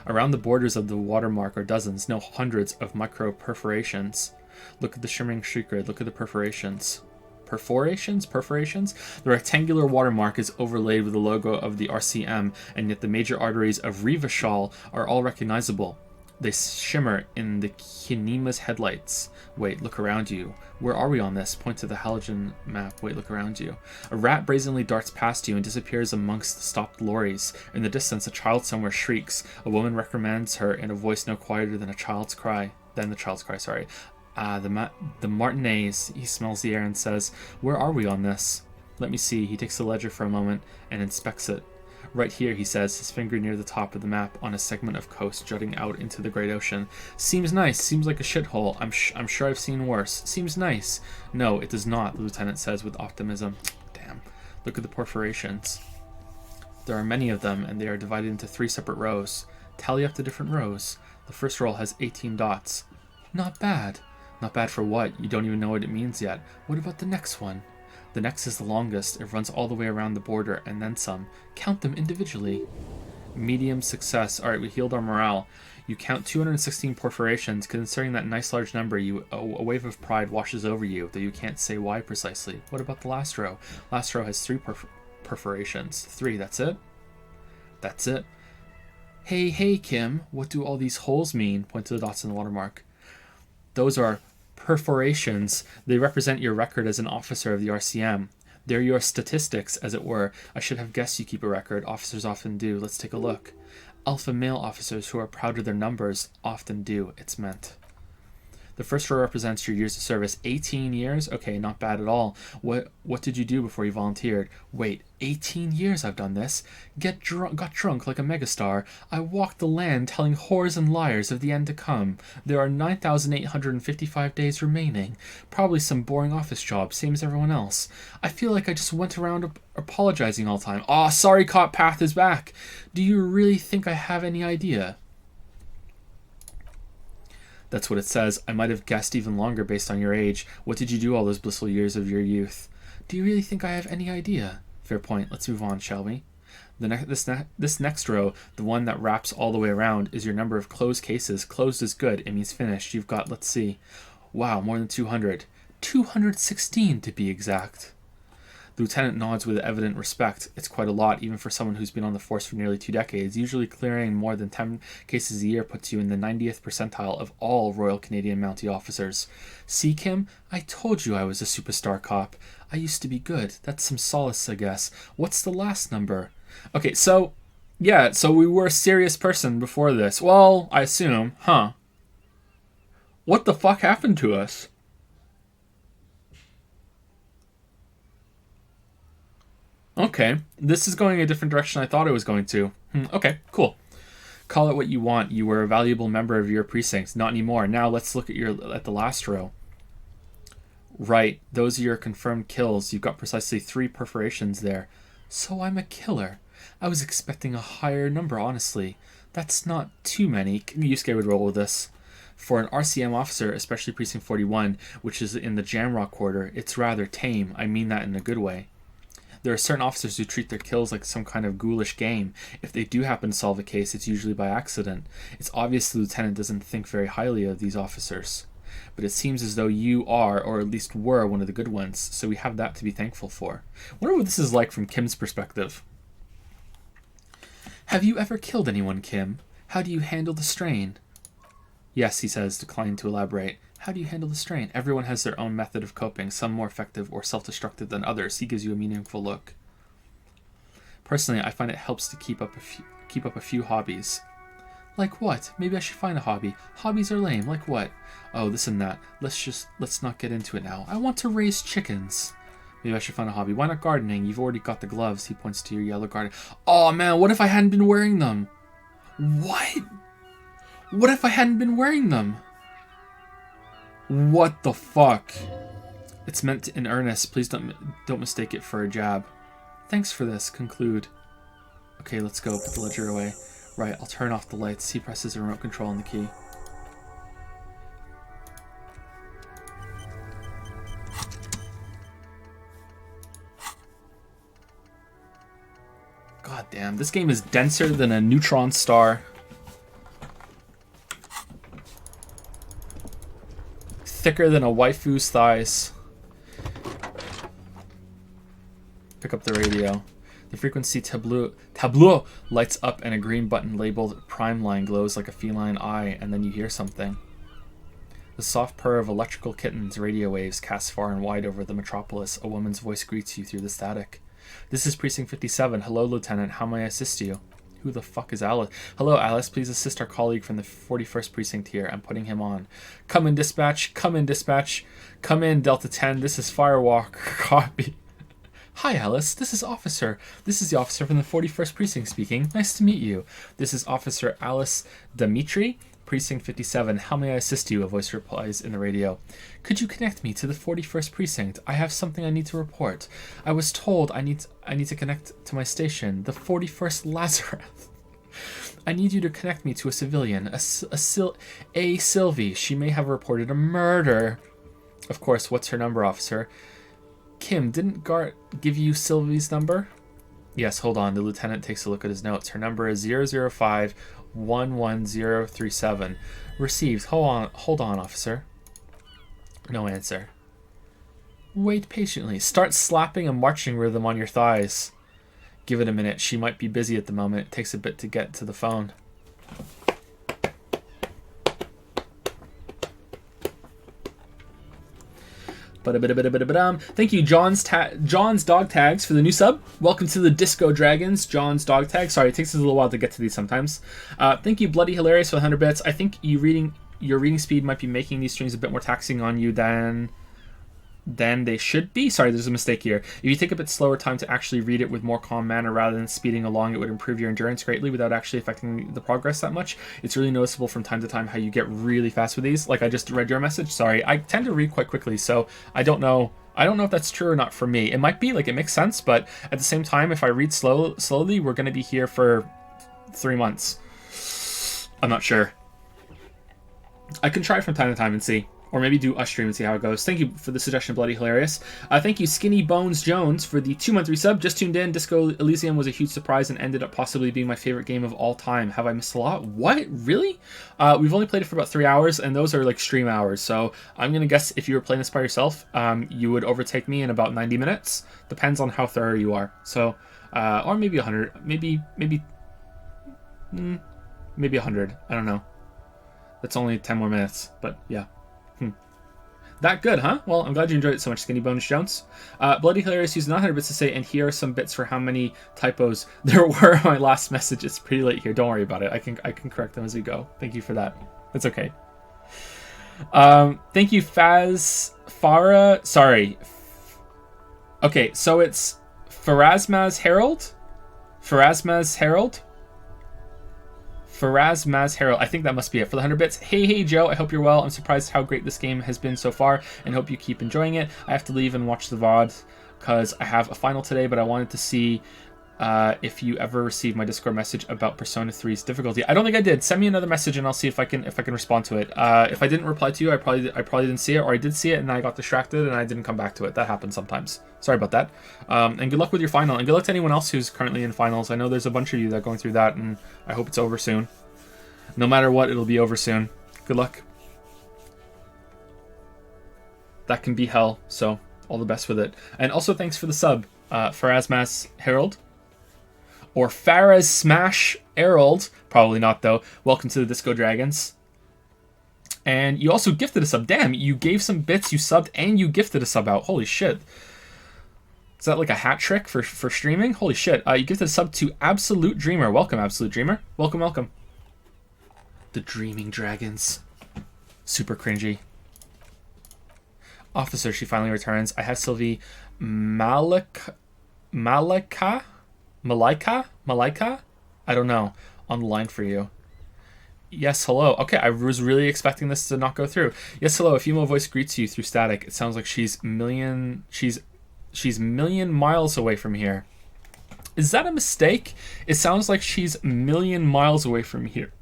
Around the borders of the watermark are dozens, no hundreds of micro perforations. Look at the shimmering street grid. Look at the perforations. Perforations? The rectangular watermark is overlaid with the logo of the RCM, and yet the major arteries of Riva Shawl are all recognizable. They shimmer in the Kinema's headlights. Wait, look around you. Where are we on this? Point to the halogen map. Wait, look around you. A rat brazenly darts past you and disappears amongst the stopped lorries. In the distance, a child somewhere shrieks. A woman reprimands her in a voice no quieter than the child's cry. The Martinez, he smells the air and says, "Where are we on this?" Let me see. He takes the ledger for a moment and inspects it. Right here, he says, his finger near the top of the map on a segment of coast jutting out into the great ocean. Seems nice. Seems like a shithole. I'm sure I've seen worse. Seems nice. No, it does not, the lieutenant says with optimism. Damn. Look at the perforations. There are many of them, and they are divided into 3 separate rows. Tally up the different rows. The first row has 18 dots. Not bad. Not bad for what? You don't even know what it means yet. What about the next one? The next is the longest. It runs all the way around the border and then some. Count them individually. Medium success. Alright, we healed our morale. You count 216 perforations. Considering that nice large number, a wave of pride washes over you, though you can't say why precisely. What about the last row? Last row has 3 perforations. 3, that's it? That's it. Hey, Kim, what do all these holes mean? Point to the dots in the watermark. Those are perforations. They represent your record as an officer of the RCM. They're your statistics, as it were. I should have guessed you keep a record. Officers often do. Let's take a look. Alpha male officers who are proud of their numbers often do, it's meant. The first row represents your years of service. 18 years? Okay, not bad at all. What did you do before you volunteered? Wait, 18 years I've done this. Got drunk like a megastar. I walked the land telling whores and liars of the end to come. There are 9,855 days remaining. Probably some boring office job, same as everyone else. I feel like I just went around apologizing all the time. Aw, sorry cop path is back. Do you really think I have any idea? That's what it says. I might have guessed even longer based on your age. What did you do all those blissful years of your youth? Do you really think I have any idea? Fair point. Let's move on, shall we? This next row, the one that wraps all the way around, is your number of closed cases. Closed is good. It means finished. You've got, let's see. Wow, more than 200. 216 to be exact. The lieutenant nods with evident respect. It's quite a lot, even for someone who's been on the force for nearly 2 decades. Usually clearing more than 10 cases a year puts you in the 90th percentile of all Royal Canadian Mountie officers. See, Kim? I told you I was a superstar cop. I used to be good. That's some solace, I guess. What's the last number? Okay, so we were a serious person before this. Well, I assume, huh? What the fuck happened to us? Okay, this is going a different direction I thought it was going to. Okay, cool. Call it what you want. You were a valuable member of your precinct. Not anymore. Now let's look at the last row. Right, those are your confirmed kills. You've got precisely 3 perforations there. So I'm a killer. I was expecting a higher number, honestly. That's not too many. Yusuke would roll with this. For an RCM officer, especially Precinct 41, which is in the Jamrock quarter, it's rather tame. I mean that in a good way. There are certain officers who treat their kills like some kind of ghoulish game. If they do happen to solve a case, it's usually by accident. It's obvious the lieutenant doesn't think very highly of these officers. But it seems as though you are, or at least were, one of the good ones, so we have that to be thankful for. I wonder what this is like from Kim's perspective. Have you ever killed anyone, Kim? How do you handle the strain? Yes, he says, declining to elaborate. How do you handle the strain? Everyone has their own method of coping, some more effective or self-destructive than others. He gives you a meaningful look. Personally, I find it helps to keep up a few hobbies. Like what? Maybe I should find a hobby. Hobbies are lame. Like what? Oh, this and that. Let's not get into it now. I want to raise chickens. Maybe I should find a hobby. Why not gardening? You've already got the gloves. He points to your yellow garden. Oh man, what if I hadn't been wearing them? What? What if I hadn't been wearing them? What the fuck? It's meant in earnest. Please don't mistake it for a jab. Thanks for this. Conclude. Okay, let's go. Put the ledger away. Right, I'll turn off the lights. He presses the remote control on the key. God damn, this game is denser than a neutron star. Thicker than a waifu's thighs. Pick up the radio. The frequency tableau lights up and a green button labeled Prime Line glows like a feline eye, and then you hear something. The soft purr of electrical kittens' radio waves cast far and wide over the metropolis. A woman's voice greets you through the static. This is Precinct 57. Hello, Lieutenant. How may I assist you? Who the fuck is Alice? Hello, Alice. Please assist our colleague from the 41st Precinct here. I'm putting him on. Come in, dispatch. Come in, dispatch. Come in, Delta 10. This is Firewalker. Copy. Hi, Alice. This is the officer from the 41st Precinct speaking. Nice to meet you. This is Officer Alice Dimitri, Precinct 57. How may I assist you? A voice replies in the radio. Could you connect me to the 41st Precinct? I have something I need to report. I was told I need to connect to my station, the 41st Lazarus. I need you to connect me to a civilian, a Sylvie. She may have reported a murder. Of course, what's her number, officer? Kim, didn't Gart give you Sylvie's number? Yes, hold on. The lieutenant takes a look at his notes. Her number is 005-11037. Received. Hold on, officer. No answer. Wait patiently. Start slapping a marching rhythm on your thighs. Give it a minute. She might be busy at the moment. It takes a bit to get to the phone. Thank you, John's Dog Tags, for the new sub. Welcome to the Disco Dragons, John's Dog Tags. Sorry, it takes us a little while to get to these sometimes. Thank you, Bloody Hilarious, for the 100 bits. I think your reading speed might be making these streams a bit more taxing on you than they should be. Sorry, there's a mistake here. If you take a bit slower time to actually read it with more calm manner rather than speeding along, it would improve your endurance greatly without actually affecting the progress that much. It's really noticeable from time to time how you get really fast with these. Like I just read your message. Sorry, I tend to read quite quickly, so I don't know if that's true or not for me. It might be, like, it makes sense, but at the same time, if I read slowly, we're going to be here for 3 months. I'm not sure. I can try from time to time and see. Or maybe do a stream and see how it goes. Thank you for the suggestion, Bloody Hilarious. Thank you, Skinny Bones Jones, for the 2-month resub. Just tuned in. Disco Elysium was a huge surprise and ended up possibly being my favorite game of all time. Have I missed a lot? What? Really? We've only played it for about 3 hours, and those are like stream hours. So I'm going to guess if you were playing this by yourself, you would overtake me in about 90 minutes. Depends on how thorough you are. So, or maybe 100. Maybe 100. I don't know. That's only 10 more minutes, but yeah. That good, huh? Well, I'm glad you enjoyed it so much, Skinny Bones Jones. Bloody Hilarious used 900 bits to say, and here are some bits for how many typos there were on my last message. It's pretty late here. Don't worry about it. I can correct them as we go. Thank you for that. That's okay. Thank you, Farah. Sorry. Okay, so it's Pharasma's Herald? Pharasma's Herald? Faraz Maz Harold. I think that must be it for the 100 bits. Hey Joe, I hope you're well. I'm surprised how great this game has been so far and hope you keep enjoying it. I have to leave and watch the VOD because I have a final today, but I wanted to see if you ever received my Discord message about Persona 3's difficulty. I don't think I did. Send me another message and I'll see if I can respond to it. If I didn't reply to you, I probably didn't see it, or I did see it and I got distracted and I didn't come back to it. That happens sometimes. Sorry about that. And good luck with your final, and good luck to anyone else who's currently in finals. I know there's a bunch of you that are going through that, and I hope it's over soon. No matter what, it'll be over soon. Good luck. That can be hell, so all the best with it. And also thanks for the sub, Farazmas Harold. Or Faraz Smash Harold. Probably not, though. Welcome to the Disco Dragons. And you also gifted a sub. Damn, you gave some bits, you subbed, and you gifted a sub out. Holy shit. Is that like a hat trick for streaming? Holy shit. You gifted a sub to Absolute Dreamer. Welcome, Absolute Dreamer. Welcome, welcome. The Dreaming Dragons. Super cringy. Officer, she finally returns. I have Sylvie Malika? I don't know. On the line for you. Yes, hello. Okay, I was really expecting this to not go through. Yes, hello. A female voice greets you through static. It sounds like she's million miles away from here. Is that a mistake? It sounds like she's million miles away from here.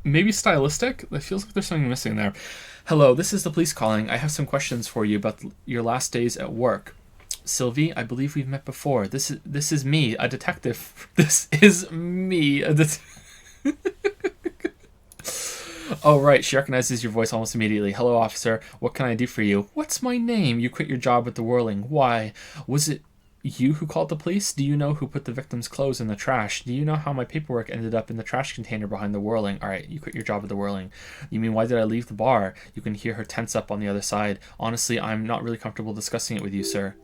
Maybe stylistic? It feels like there's something missing there. Hello, this is the police calling. I have some questions for you about your last days at work. Sylvie, I believe we've met before. This is me, a detective. This is me, a detective. Oh, right. She recognizes your voice almost immediately. Hello, officer. What can I do for you? What's my name? You quit your job at the Whirling. Why? Was it you who called the police? Do you know who put the victim's clothes in the trash? Do you know how my paperwork ended up in the trash container behind the Whirling? All right, you quit your job at the Whirling. You mean, why did I leave the bar? You can hear her tense up on the other side. Honestly, I'm not really comfortable discussing it with you, sir.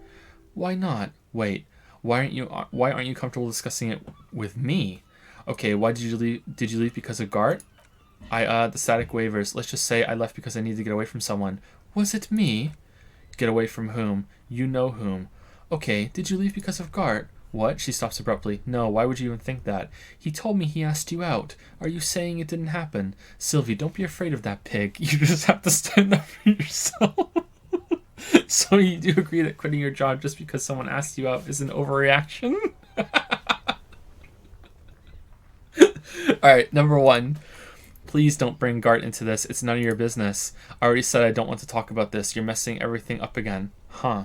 Why not? Wait, why aren't you comfortable discussing it with me? Okay, why did you leave? Did you leave because of Gart? The static wavers. Let's just say I left because I needed to get away from someone. Was it me? Get away from whom? You know whom. Okay, did you leave because of Gart? What? She stops abruptly. No, why would you even think that? He told me he asked you out. Are you saying it didn't happen? Sylvie, don't be afraid of that pig. You just have to stand up for yourself. So you do agree that quitting your job just because someone asked you out is an overreaction? Alright, number 1. Please don't bring Gart into this. It's none of your business. I already said I don't want to talk about this. You're messing everything up again. Huh.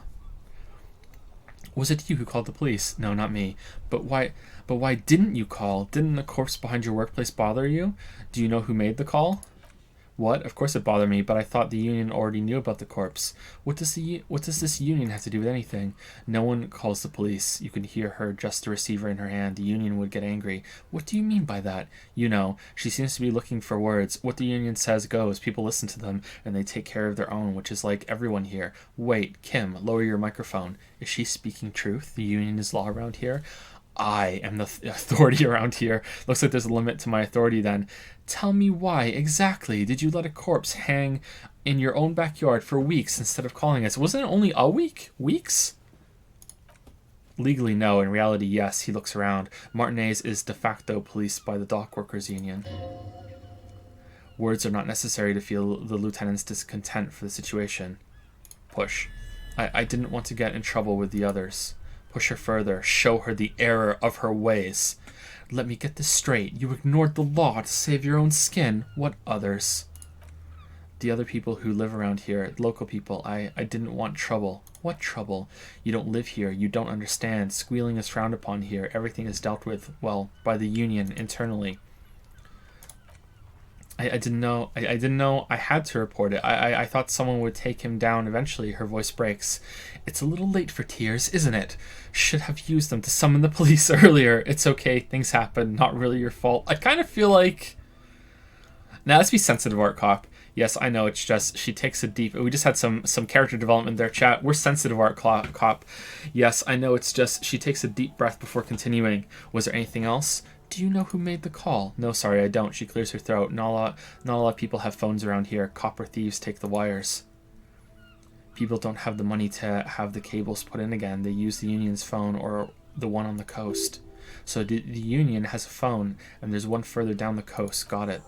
Was it you who called the police? No, not me. But why didn't you call? Didn't the corpse behind your workplace bother you? Do you know who made the call? What? Of course it bothered me, but I thought the union already knew about the corpse. What does this union have to do with anything? No one calls the police. You can hear her adjust the receiver in her hand. The union would get angry. What do you mean by that? You know, she seems to be looking for words. What the union says goes. People listen to them, and they take care of their own, which is like everyone here. Wait, Kim, lower your microphone. Is she speaking truth? The union is law around here? I am the authority around here. Looks like there's a limit to my authority then. Tell me why, exactly, did you let a corpse hang in your own backyard for weeks instead of calling us? Wasn't it only a week? Weeks? Legally, no. In reality, yes. He looks around. Martinez is de facto policed by the dock workers union. Words are not necessary to feel the lieutenant's discontent for the situation. Push. I didn't want to get in trouble with the others. Push her further. Show her the error of her ways. Let me get this straight. You ignored the law to save your own skin. What others? The other people who live around here. Local people. I didn't want trouble. What trouble? You don't live here. You don't understand. Squealing is frowned upon here. Everything is dealt with, well, by the union internally. I didn't know. I didn't know I had to report it. I thought someone would take him down eventually. Her voice breaks. It's a little late for tears, isn't it? Should have used them to summon the police earlier. It's okay. Things happen. Not really your fault. I kind of feel like... Now, let's be sensitive, Art Cop. Yes, I know. It's just she takes a deep... We just had some character development there, chat. We're sensitive, Art Cop. Yes, I know. It's just she takes a deep breath before continuing. Was there anything else? Do you know who made the call? No, sorry, I don't. She clears her throat. Not a lot of people have phones around here. Copper thieves take the wires. People don't have the money to have the cables put in again. They use the union's phone or the one on the coast. So the Union has a phone, and there's one further down the coast. Got it.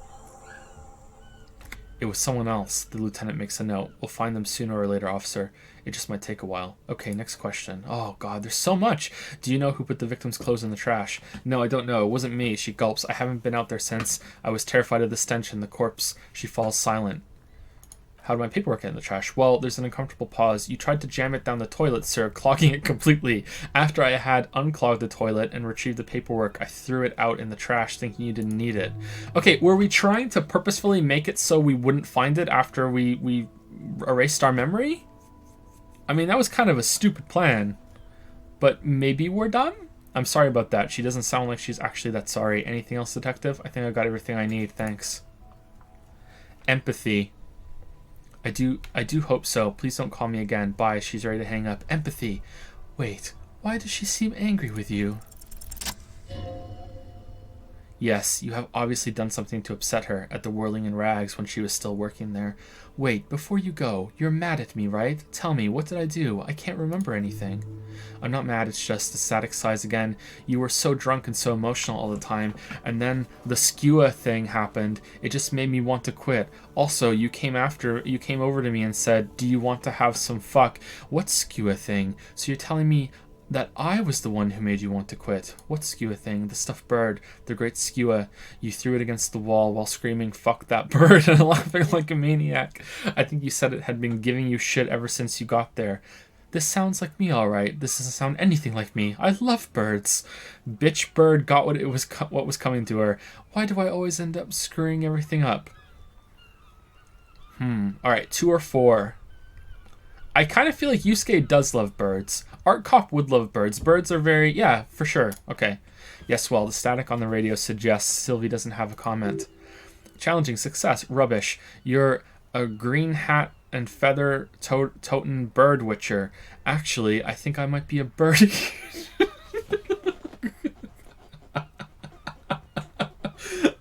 It was someone else. The lieutenant makes a note. We'll find them sooner or later, officer. It just might take a while. Okay, next question. Oh, God, there's so much. Do you know who put the victim's clothes in the trash? No, I don't know. It wasn't me. She gulps. I haven't been out there since. I was terrified of the stench and the corpse. She falls silent. How did my paperwork get in the trash? Well, there's an uncomfortable pause. You tried to jam it down the toilet, sir, clogging it completely. After I had unclogged the toilet and retrieved the paperwork, I threw it out in the trash thinking you didn't need it. Okay, were we trying to purposefully make it so we wouldn't find it after we erased our memory? I mean, that was kind of a stupid plan. But maybe we're done? I'm sorry about that. She doesn't sound like she's actually that sorry. Anything else, detective? I think I got everything I need, thanks. Empathy. I do hope so. Please don't call me again. Bye. She's ready to hang up. Empathy. Wait, why does she seem angry with you? Yes, you have obviously done something to upset her at the Whirling in Rags when she was still working there. Wait, before you go, you're mad at me, right? Tell me, what did I do? I can't remember anything. I'm not mad, it's just the static sighs again. You were so drunk and so emotional all the time, and then the skewer thing happened. It just made me want to quit. Also, you came over to me and said, do you want to have some fuck? What skewer thing? So you're telling me that I was the one who made you want to quit. What skewer thing? The stuffed bird. The great skewer. You threw it against the wall while screaming, fuck that bird, and laughing like a maniac. I think you said it had been giving you shit ever since you got there. This sounds like me, all right. This doesn't sound anything like me. I love birds. Bitch bird got what was coming to her. Why do I always end up screwing everything up? All right, 2 or 4. I kind of feel like Yusuke does love birds. Art Cop would love birds. Birds are very... Yeah, for sure. Okay. Yes, well, the static on the radio suggests Sylvie doesn't have a comment. Challenging success. Rubbish. You're a green hat and feather totin' bird witcher. Actually, I think I might be a bird...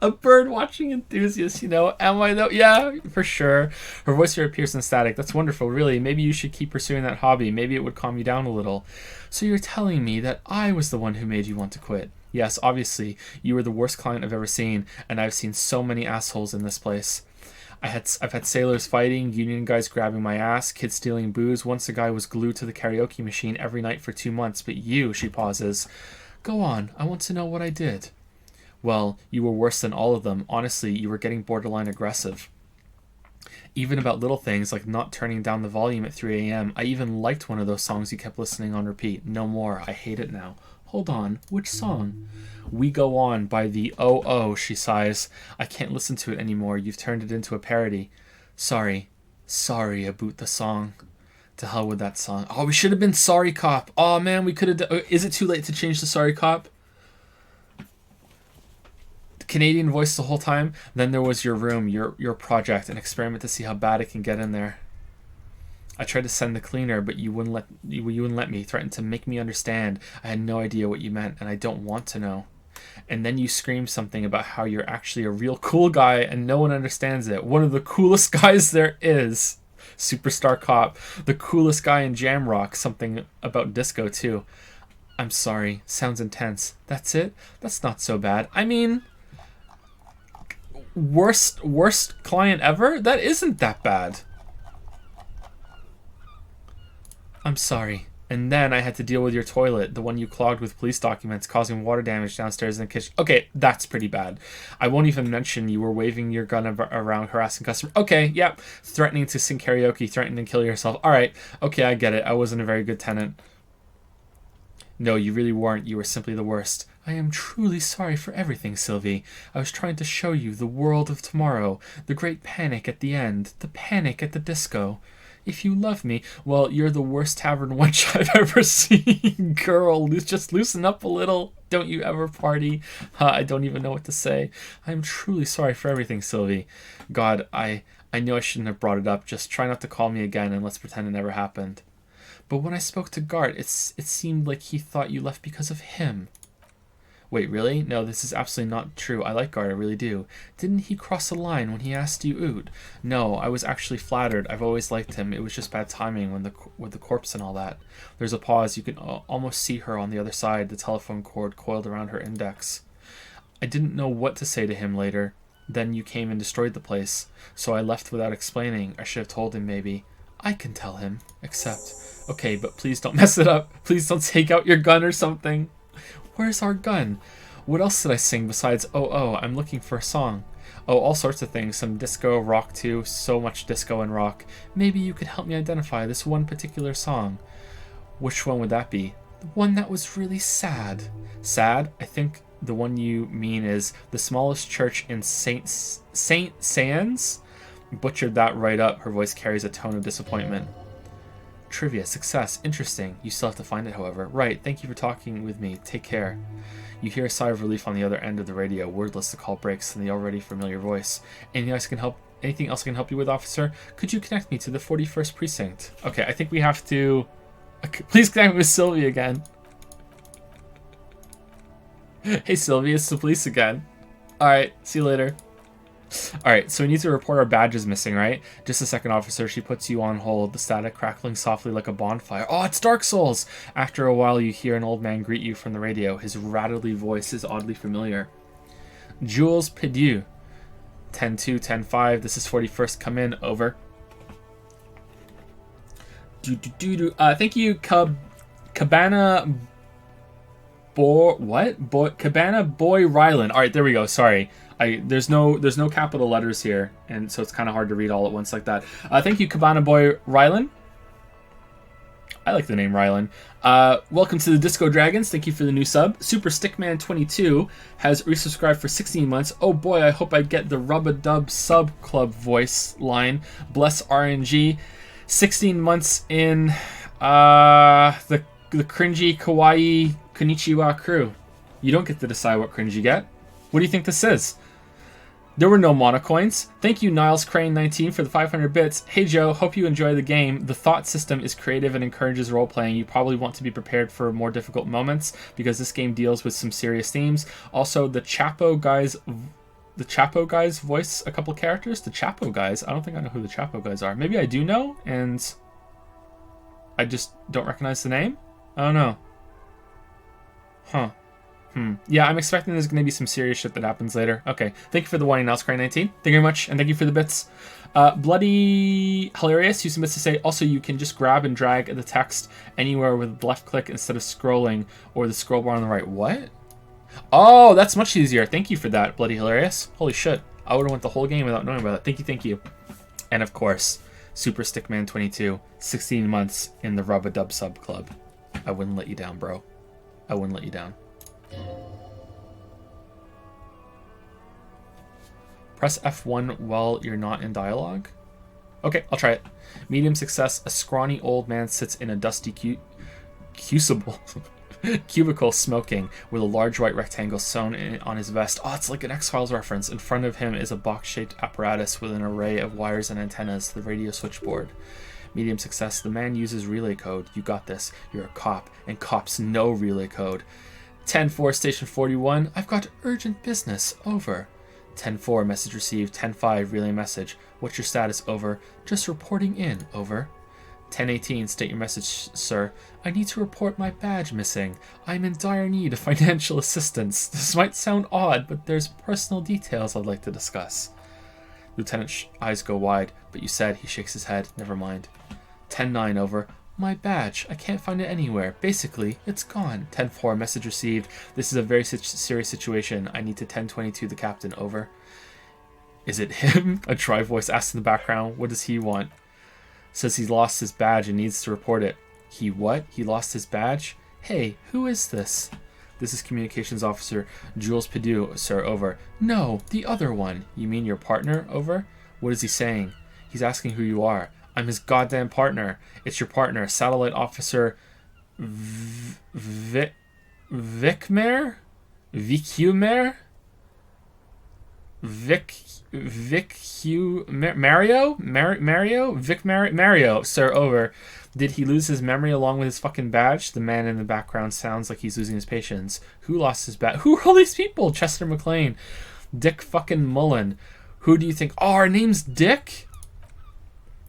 A bird watching enthusiast, you know. Am I though? Yeah, for sure. Her voice reappears in static. That's wonderful, really. Maybe you should keep pursuing that hobby. Maybe it would calm you down a little. So you're telling me that I was the one who made you want to quit? Yes, obviously. You were the worst client I've ever seen, and I've seen so many assholes in this place. I've had sailors fighting, union guys grabbing my ass, kids stealing booze. Once a guy was glued to the karaoke machine every night for 2 months. But you, she pauses. Go on. I want to know what I did. Well, you were worse than all of them. Honestly, you were getting borderline aggressive. Even about little things like not turning down the volume at 3 a.m. I even liked one of those songs you kept listening on repeat. No more. I hate it now. Hold on. Which song? We Go On by the Oh, she sighs. I can't listen to it anymore. You've turned it into a parody. Sorry about the song. To hell with that song. Oh, we should have been Sorry Cop. Oh, man, we could have... Is it too late to change to Sorry Cop? Canadian voice the whole time. Then there was your room, your project, an experiment to see how bad it can get in there. I tried to send the cleaner, but you wouldn't let me. Threatened to make me understand. I had no idea what you meant, and I don't want to know. And then you screamed something about how you're actually a real cool guy, and no one understands it. One of the coolest guys there is. Superstar Cop, the coolest guy in jam rock. Something about disco too. I'm sorry. Sounds intense. That's it? That's not so bad. I mean... Worst client ever? That isn't that bad. I'm sorry. And then I had to deal with your toilet, the one you clogged with police documents, causing water damage downstairs in the kitchen. Okay, that's pretty bad. I won't even mention you were waving your gun around harassing customers. Okay, yeah. Threatening to sing karaoke, threatening to kill yourself. Alright, okay, I get it. I wasn't a very good tenant. No, you really weren't. You were simply the worst. I am truly sorry for everything, Sylvie. I was trying to show you the world of tomorrow, the great panic at the end, the panic at the disco. If you love me, well, you're the worst tavern wench I've ever seen. Girl, just loosen up a little. Don't you ever party? I don't even know what to say. I am truly sorry for everything, Sylvie. God, I know I shouldn't have brought it up. Just try not to call me again and let's pretend it never happened. But when I spoke to Gart, it seemed like he thought you left because of him. Wait, really? No, this is absolutely not true. I like Guard, I really do. Didn't he cross a line when he asked you oot? No, I was actually flattered. I've always liked him. It was just bad timing with the corpse and all that. There's a pause. You can almost see her on the other side, the telephone cord coiled around her index. I didn't know what to say to him later. Then you came and destroyed the place. So I left without explaining. I should have told him, maybe. I can tell him. Except... Okay, but please don't mess it up. Please don't take out your gun or something. Where's our gun? What else did I sing besides oh, I'm looking for a song. Oh, all sorts of things. Some disco, rock too. So much disco and rock. Maybe you could help me identify this one particular song. Which one would that be? The one that was really sad. Sad? I think the one you mean is The Smallest Church in Saint Sands? Butchered that right up. Her voice carries a tone of disappointment. Trivia, success, interesting. You still have to find it, however. Right, thank you for talking with me. Take care. You hear a sigh of relief on the other end of the radio. Wordless, the call breaks in the already familiar voice. Anything else I can help you with, officer? Could you connect me to the 41st precinct? Okay, I think we have to... Please connect me with Sylvie again. Hey, Sylvie, it's the police again. Alright, see you later. Alright, so we need to report our badges missing, right? Just a second, officer. She puts you on hold, the static crackling softly like a bonfire. Oh, it's Dark Souls! After a while, you hear an old man greet you from the radio. His rattly voice is oddly familiar. Jules Pidieu. 10-2, 10-5. This is 41st. Come in. Over. Thank you, Cabana... Cabana Boy Rylan. Alright, there we go. Sorry. There's no capital letters here, and so it's kind of hard to read all at once like that. Thank you, Cabana Boy Rylan. I like the name Rylan. Welcome to the Disco Dragons. Thank you for the new sub. Super Stickman 22 has resubscribed for 16 months. Oh boy, I hope I get the Rub-a-Dub Sub Club voice line. Bless RNG. 16 months in the cringy kawaii konnichiwa crew. You don't get to decide what cringe you get. What do you think this is? There were no monocoins. Thank you, Niles Crane 19 for the 500 bits. Hey Joe, hope you enjoy the game. The thought system is creative and encourages role-playing. You probably want to be prepared for more difficult moments because this game deals with some serious themes. Also, the Chapo guys voice a couple characters. The Chapo guys. I don't think I know who the Chapo guys are. Maybe I do know, and I just don't recognize the name? I don't know. Huh. Yeah, I'm expecting there's going to be some serious shit that happens later. Okay. Thank you for the warning, Nelscry 19. Thank you very much, and thank you for the bits. Bloody Hilarious used some bits to say, also, you can just grab and drag the text anywhere with left click instead of scrolling or the scroll bar on the right. What? Oh, that's much easier. Thank you for that, Bloody Hilarious. Holy shit. I would have went the whole game without knowing about that. Thank you. And of course, Super Stickman 22, 16 months in the Rub-a-Dub Sub Club. I wouldn't let you down, bro. I wouldn't let you down. Press F1 while you're not in dialogue. Okay, I'll try it. Medium success. A scrawny old man sits in a dusty cubicle smoking with a large white rectangle sewn on his vest. Oh, it's like an X-Files reference. In front of him is a box-shaped apparatus with an array of wires and antennas, the radio switchboard. Medium success. The man uses relay code. You got this. You're a cop, and cops know relay code. 10-4, station 41. I've got urgent business. Over. 10-4, message received. 10-5, relay message. What's your status? Over. Just reporting in. Over. 10-18, state your message, sir. I need to report my badge missing. I'm in dire need of financial assistance. This might sound odd, but there's personal details I'd like to discuss. Lieutenant's eyes go wide, but you said. He shakes his head. Never mind. 10-9, over. My badge. I can't find it anywhere. Basically, it's gone. 10-4, message received. This is a very serious situation. I need to 10-22 the captain. Over. Is it him? A dry voice asks in the background. What does he want? Says he's lost his badge and needs to report it. He what? He lost his badge? Hey, who is this? This is communications officer Jules Pidieu, sir. Over. No, the other one. You mean your partner? Over. What is he saying? He's asking who you are. I'm his goddamn partner. It's your partner, satellite officer Vicmer? Mario, sir, over. Did he lose his memory along with his fucking badge? The man in the background sounds like he's losing his patience. Who lost his badge? Who are all these people? Chester McLean. Dick fucking Mullen. Who do you think? Oh, our name's Dick?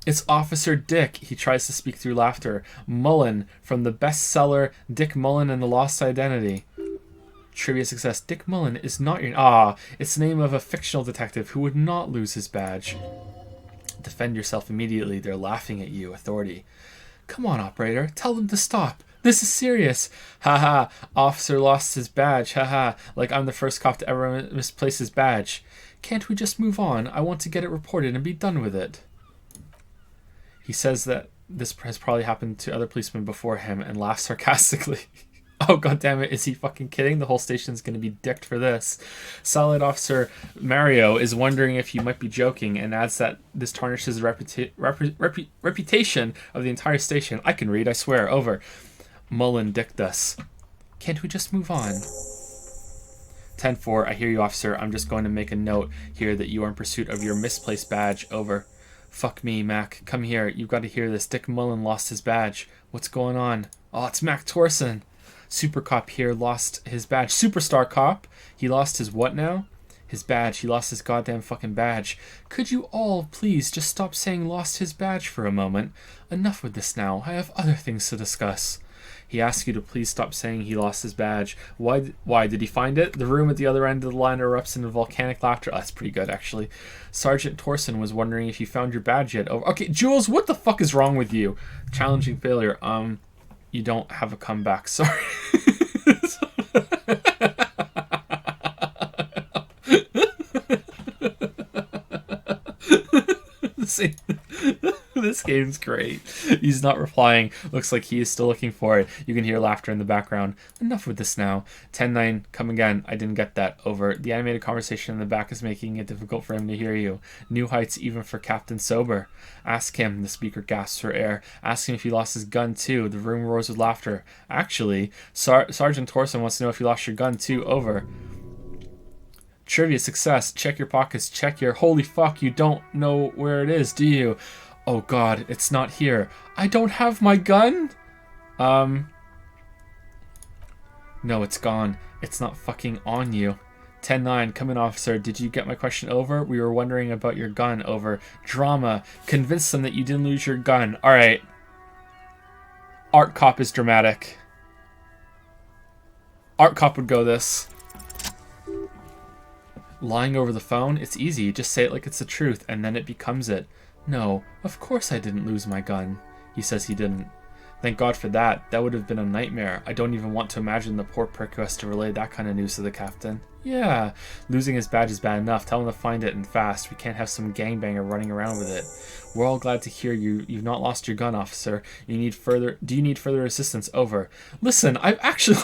It's Officer Dick. He tries to speak through laughter. Mullen, from the bestseller Dick Mullen and the Lost Identity. Trivia success. Dick Mullen is not your... it's the name of a fictional detective who would not lose his badge. Defend yourself immediately. They're laughing at you. Authority. Come on, operator. Tell them to stop. This is serious. Haha. Officer lost his badge. Haha. Like I'm the first cop to ever misplace his badge. Can't we just move on? I want to get it reported and be done with it. He says that this has probably happened to other policemen before him and laughs sarcastically. Oh, goddammit, is he fucking kidding? The whole station's going to be dicked for this. Solid Officer Mario is wondering if you might be joking and adds that this tarnishes the reputation of the entire station. I can read, I swear. Over. Mullen dicked us. Can't we just move on? 10-4, I hear you, officer. I'm just going to make a note here that you are in pursuit of your misplaced badge. Over. Fuck me, Mac. Come here. You've got to hear this. Dick Mullen lost his badge. What's going on? Oh, it's Mac Torson. Super Cop here lost his badge. Superstar Cop. He lost his what now? His badge. He lost his goddamn fucking badge. Could you all please just stop saying lost his badge for a moment? Enough with this now. I have other things to discuss. He asks you to please stop saying he lost his badge. Why? Did he find it? The room at the other end of the line erupts into volcanic laughter. Oh, that's pretty good, actually. Sergeant Torson was wondering if you found your badge yet. Over. Okay, Jules, what the fuck is wrong with you? Challenging failure. You don't have a comeback. Sorry. This game's great. He's not replying. Looks like he is still looking for it. You can hear laughter in the background. Enough with this now. 10-9, come again. I didn't get that. Over. The animated conversation in the back is making it difficult for him to hear you. New heights even for Captain Sober. Ask him. The speaker gasps for air. Ask him if he lost his gun too. The room roars with laughter. Actually, Sergeant Torson wants to know if you lost your gun too. Over. Trivia success. Check your pockets. Check your... Holy fuck, you don't know where it is, do you? Oh god, it's not here. I don't have my gun? No, it's gone. It's not fucking on you. 10-9, come in, officer. Did you get my question? Over? We were wondering about your gun. Over. Drama. Convince them that you didn't lose your gun. Alright. Art Cop is dramatic. Art Cop would go this. Lying over the phone? It's easy. Just say it like it's the truth, and then it becomes it. No, of course I didn't lose my gun. He says he didn't. Thank God for that. That would have been a nightmare. I don't even want to imagine the poor prick who has to relay that kind of news to the captain. Yeah, losing his badge is bad enough. Tell him to find it and fast. We can't have some gangbanger running around with it. We're all glad to hear you've not lost your gun, officer. Do you need further assistance? Over. Listen, I've actually...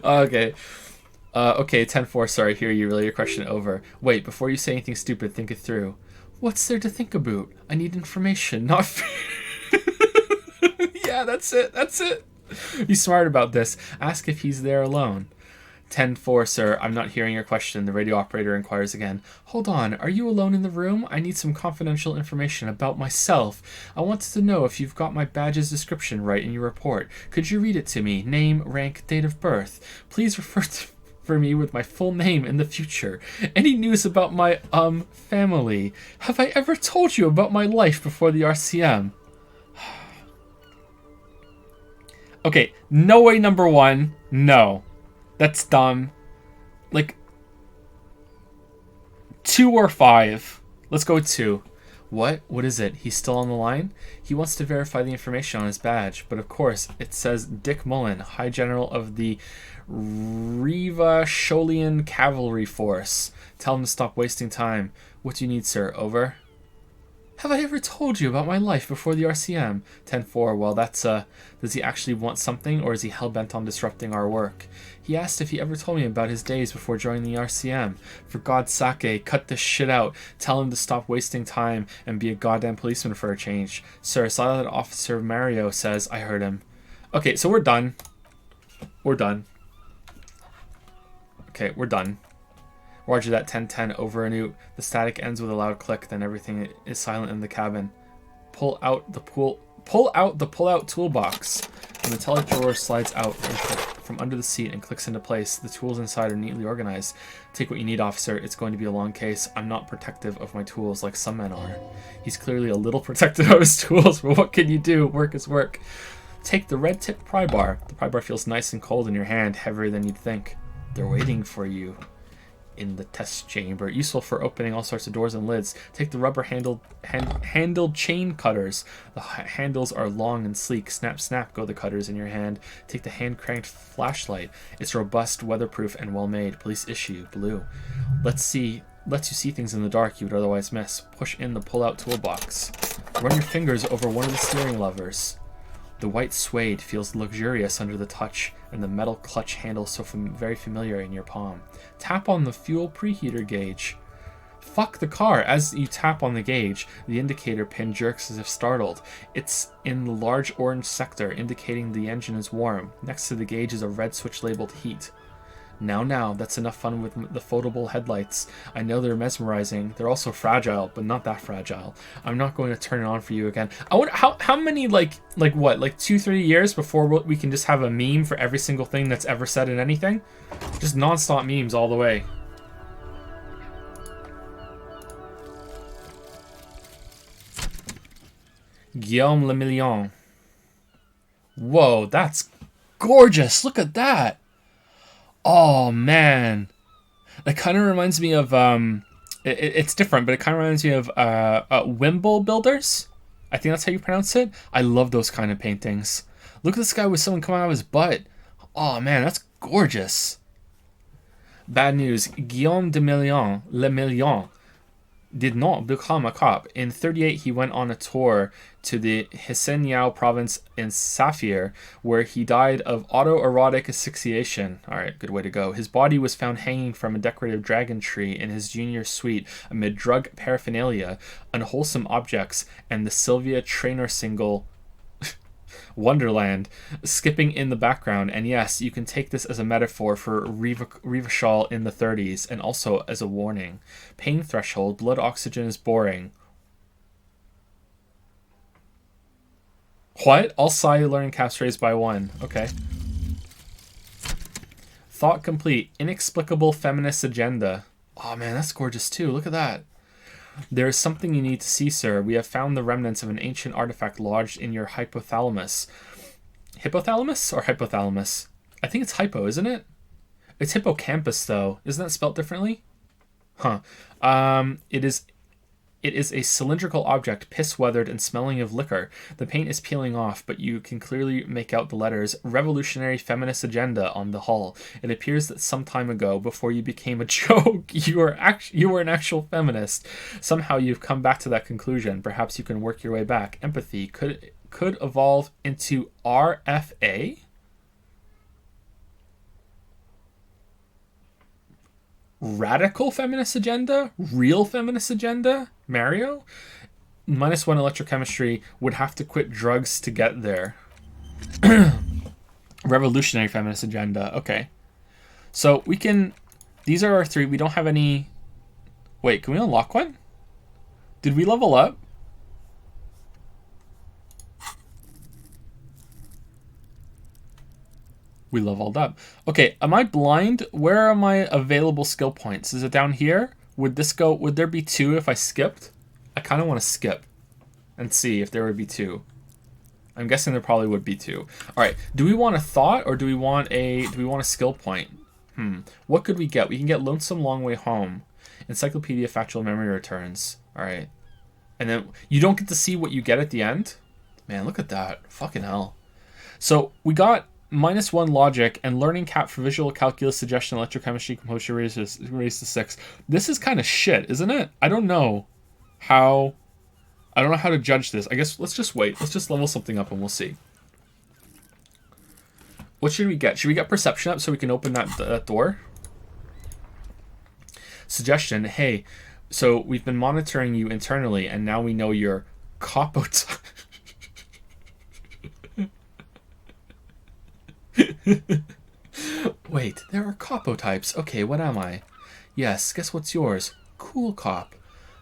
Okay. Okay, 10-4, sorry, hear you, relay your question. Over. Wait, before you say anything stupid, think it through. What's there to think about? I need information, not fear. Yeah, that's it. Be smart about this. Ask if he's there alone. 10-4, sir, I'm not hearing your question. The radio operator inquires again. Hold on, are you alone in the room? I need some confidential information about myself. I wanted to know if you've got my badge's description right in your report. Could you read it to me? Name, rank, date of birth. Please refer for me with my full name in the future. Any news about my, family? Have I ever told you about my life before the RCM? Okay, no way, number one. No. That's dumb. Like, 2 or 5. Let's go with 2. What? What is it? He's still on the line? He wants to verify the information on his badge, but of course, it says Dick Mullen, High General of the Riva Sholian Cavalry Force. Tell him to stop wasting time. What do you need, sir? Over. Have I ever told you about my life before the RCM? 10-4. Well, does he actually want something, or is he hell-bent on disrupting our work? He asked if he ever told me about his days before joining the RCM. For God's sake, cut this shit out. Tell him to stop wasting time and be a goddamn policeman for a change. Sir, Silent Officer Mario says I heard him. Okay, so we're done. We're done. Okay, we're done. Roger that. 10-10. Over and out. The static ends with a loud click, then everything is silent in the cabin. Pull out the pull-out toolbox. The metallic drawer slides out from under the seat and clicks into place. The tools inside are neatly organized. Take what you need, officer. It's going to be a long case. I'm not protective of my tools like some men are. He's clearly a little protective of his tools, but what can you do? Work is work. Take the red-tip pry bar. The pry bar feels nice and cold in your hand, heavier than you'd think. They're waiting for you in the test chamber, useful for opening all sorts of doors and lids. Take the rubber handled chain cutters. The handles are long and sleek. Snap, snap go the cutters in your hand. Take the hand cranked flashlight. It's robust, weatherproof, and well made. Police issue, blue. Lets you see things in the dark you would otherwise miss. Push in the pull-out toolbox. Run your fingers over one of the steering levers. The white suede feels luxurious under the touch, and the metal clutch handle so very familiar in your palm. Tap on the fuel preheater gauge. Fuck the car. As you tap on the gauge, the indicator pin jerks as if startled. It's in the large orange sector, indicating the engine is warm. Next to the gauge is a red switch labeled heat. Now, that's enough fun with the foldable headlights. I know they're mesmerizing. They're also fragile, but not that fragile. I'm not going to turn it on for you again. I wonder how many, like 2-3 years before we can just have a meme for every single thing that's ever said in anything? Just non-stop memes all the way. Guillaume Le Million. Whoa, that's gorgeous. Look at that. Oh, man. That kind of reminds me of, it's different, but it kind of reminds me of Wimble Builders. I think that's how you pronounce it. I love those kind of paintings. Look at this guy with someone coming out of his butt. Oh, man, that's gorgeous. Bad news. Guillaume de Million, Le Million, did not become a cop. In 1938, he went on a tour to the Hsien-Yao province in Saphir, where he died of autoerotic asphyxiation. All right, good way to go. His body was found hanging from a decorative dragon tree in his junior suite amid drug paraphernalia, unwholesome objects, and the Sylvia Traynor single Wonderland skipping in the background. And yes, you can take this as a metaphor for Revachol in the 30s, and also as a warning. Pain threshold, blood oxygen is boring. What? All cellular and caps raised by 1. Okay. Thought complete. Inexplicable feminist agenda. Oh man, that's gorgeous too. Look at that. There is something you need to see, sir. We have found the remnants of an ancient artifact lodged in your hypothalamus. Hypothalamus or hypothalamus? I think it's hypo, isn't it? It's hippocampus, though. Isn't that spelled differently? Huh. It is a cylindrical object, piss-weathered and smelling of liquor. The paint is peeling off, but you can clearly make out the letters Revolutionary Feminist Agenda on the hull. It appears that some time ago, before you became a joke, you were an actual feminist. Somehow you've come back to that conclusion. Perhaps you can work your way back. Empathy could evolve into RFA? Radical feminist agenda? Real feminist agenda? Mario? -1 electrochemistry, would have to quit drugs to get there. Revolutionary feminist agenda. Okay. So we can... These are our 3. We don't have any... Wait, can we unlock one? Did we level up? We leveled up. Okay, am I blind? Where are my available skill points? Is it down here? Would there be 2 if I skipped? I kind of want to skip and see if there would be 2. I'm guessing there probably would be 2. All right, do we want a thought or do we want a skill point? What could we get? We can get Lonesome Long Way Home. Encyclopedia Factual Memory Returns. All right. And then you don't get to see what you get at the end? Man, look at that. Fucking hell. So we got -1 logic and learning cap for visual calculus, suggestion, electrochemistry, composure raised to 6. This is kind of shit, isn't it? I don't know how I don't know how to judge this. I guess let's just wait. Let's just level something up and we'll see. What should we get? Should we get perception up so we can open that door? Suggestion, hey, so we've been monitoring you internally and now we know you're copotype. Wait, there are copotypes. Okay, what am I? Yes, guess what's yours? Cool cop.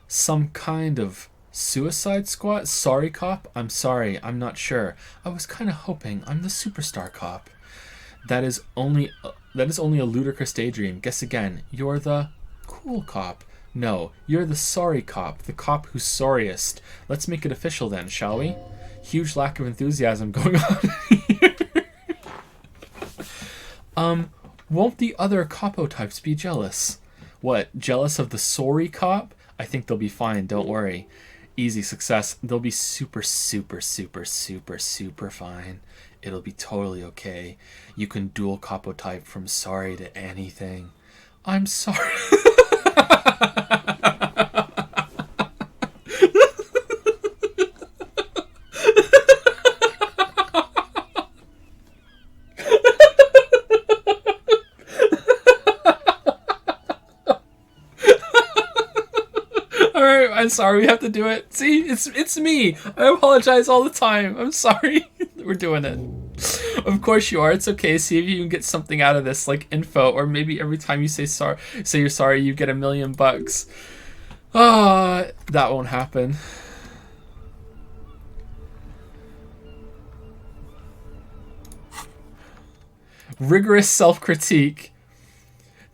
Some kind of suicide squad? Sorry cop? I'm sorry, I'm not sure. I was kind of hoping I'm the superstar cop. That is only a ludicrous daydream. Guess again. You're the cool cop. No, you're the sorry cop, the cop who's sorriest. Let's make it official then, shall we? Huge lack of enthusiasm going on here. Won't the other copotypes be jealous? What, jealous of the sorry cop? I think they'll be fine, don't worry. Easy success. They'll be super, super, super, super, super fine. It'll be totally okay. You can dual copotype from sorry to anything. I'm sorry. Alright, I'm sorry, we have to do it. See, it's me. I apologize all the time. I'm sorry. We're doing it. Of course you are. It's okay. See if you can get something out of this, like info, or maybe every time you say you're sorry, you get $1 million. Ah, that won't happen. Rigorous self-critique.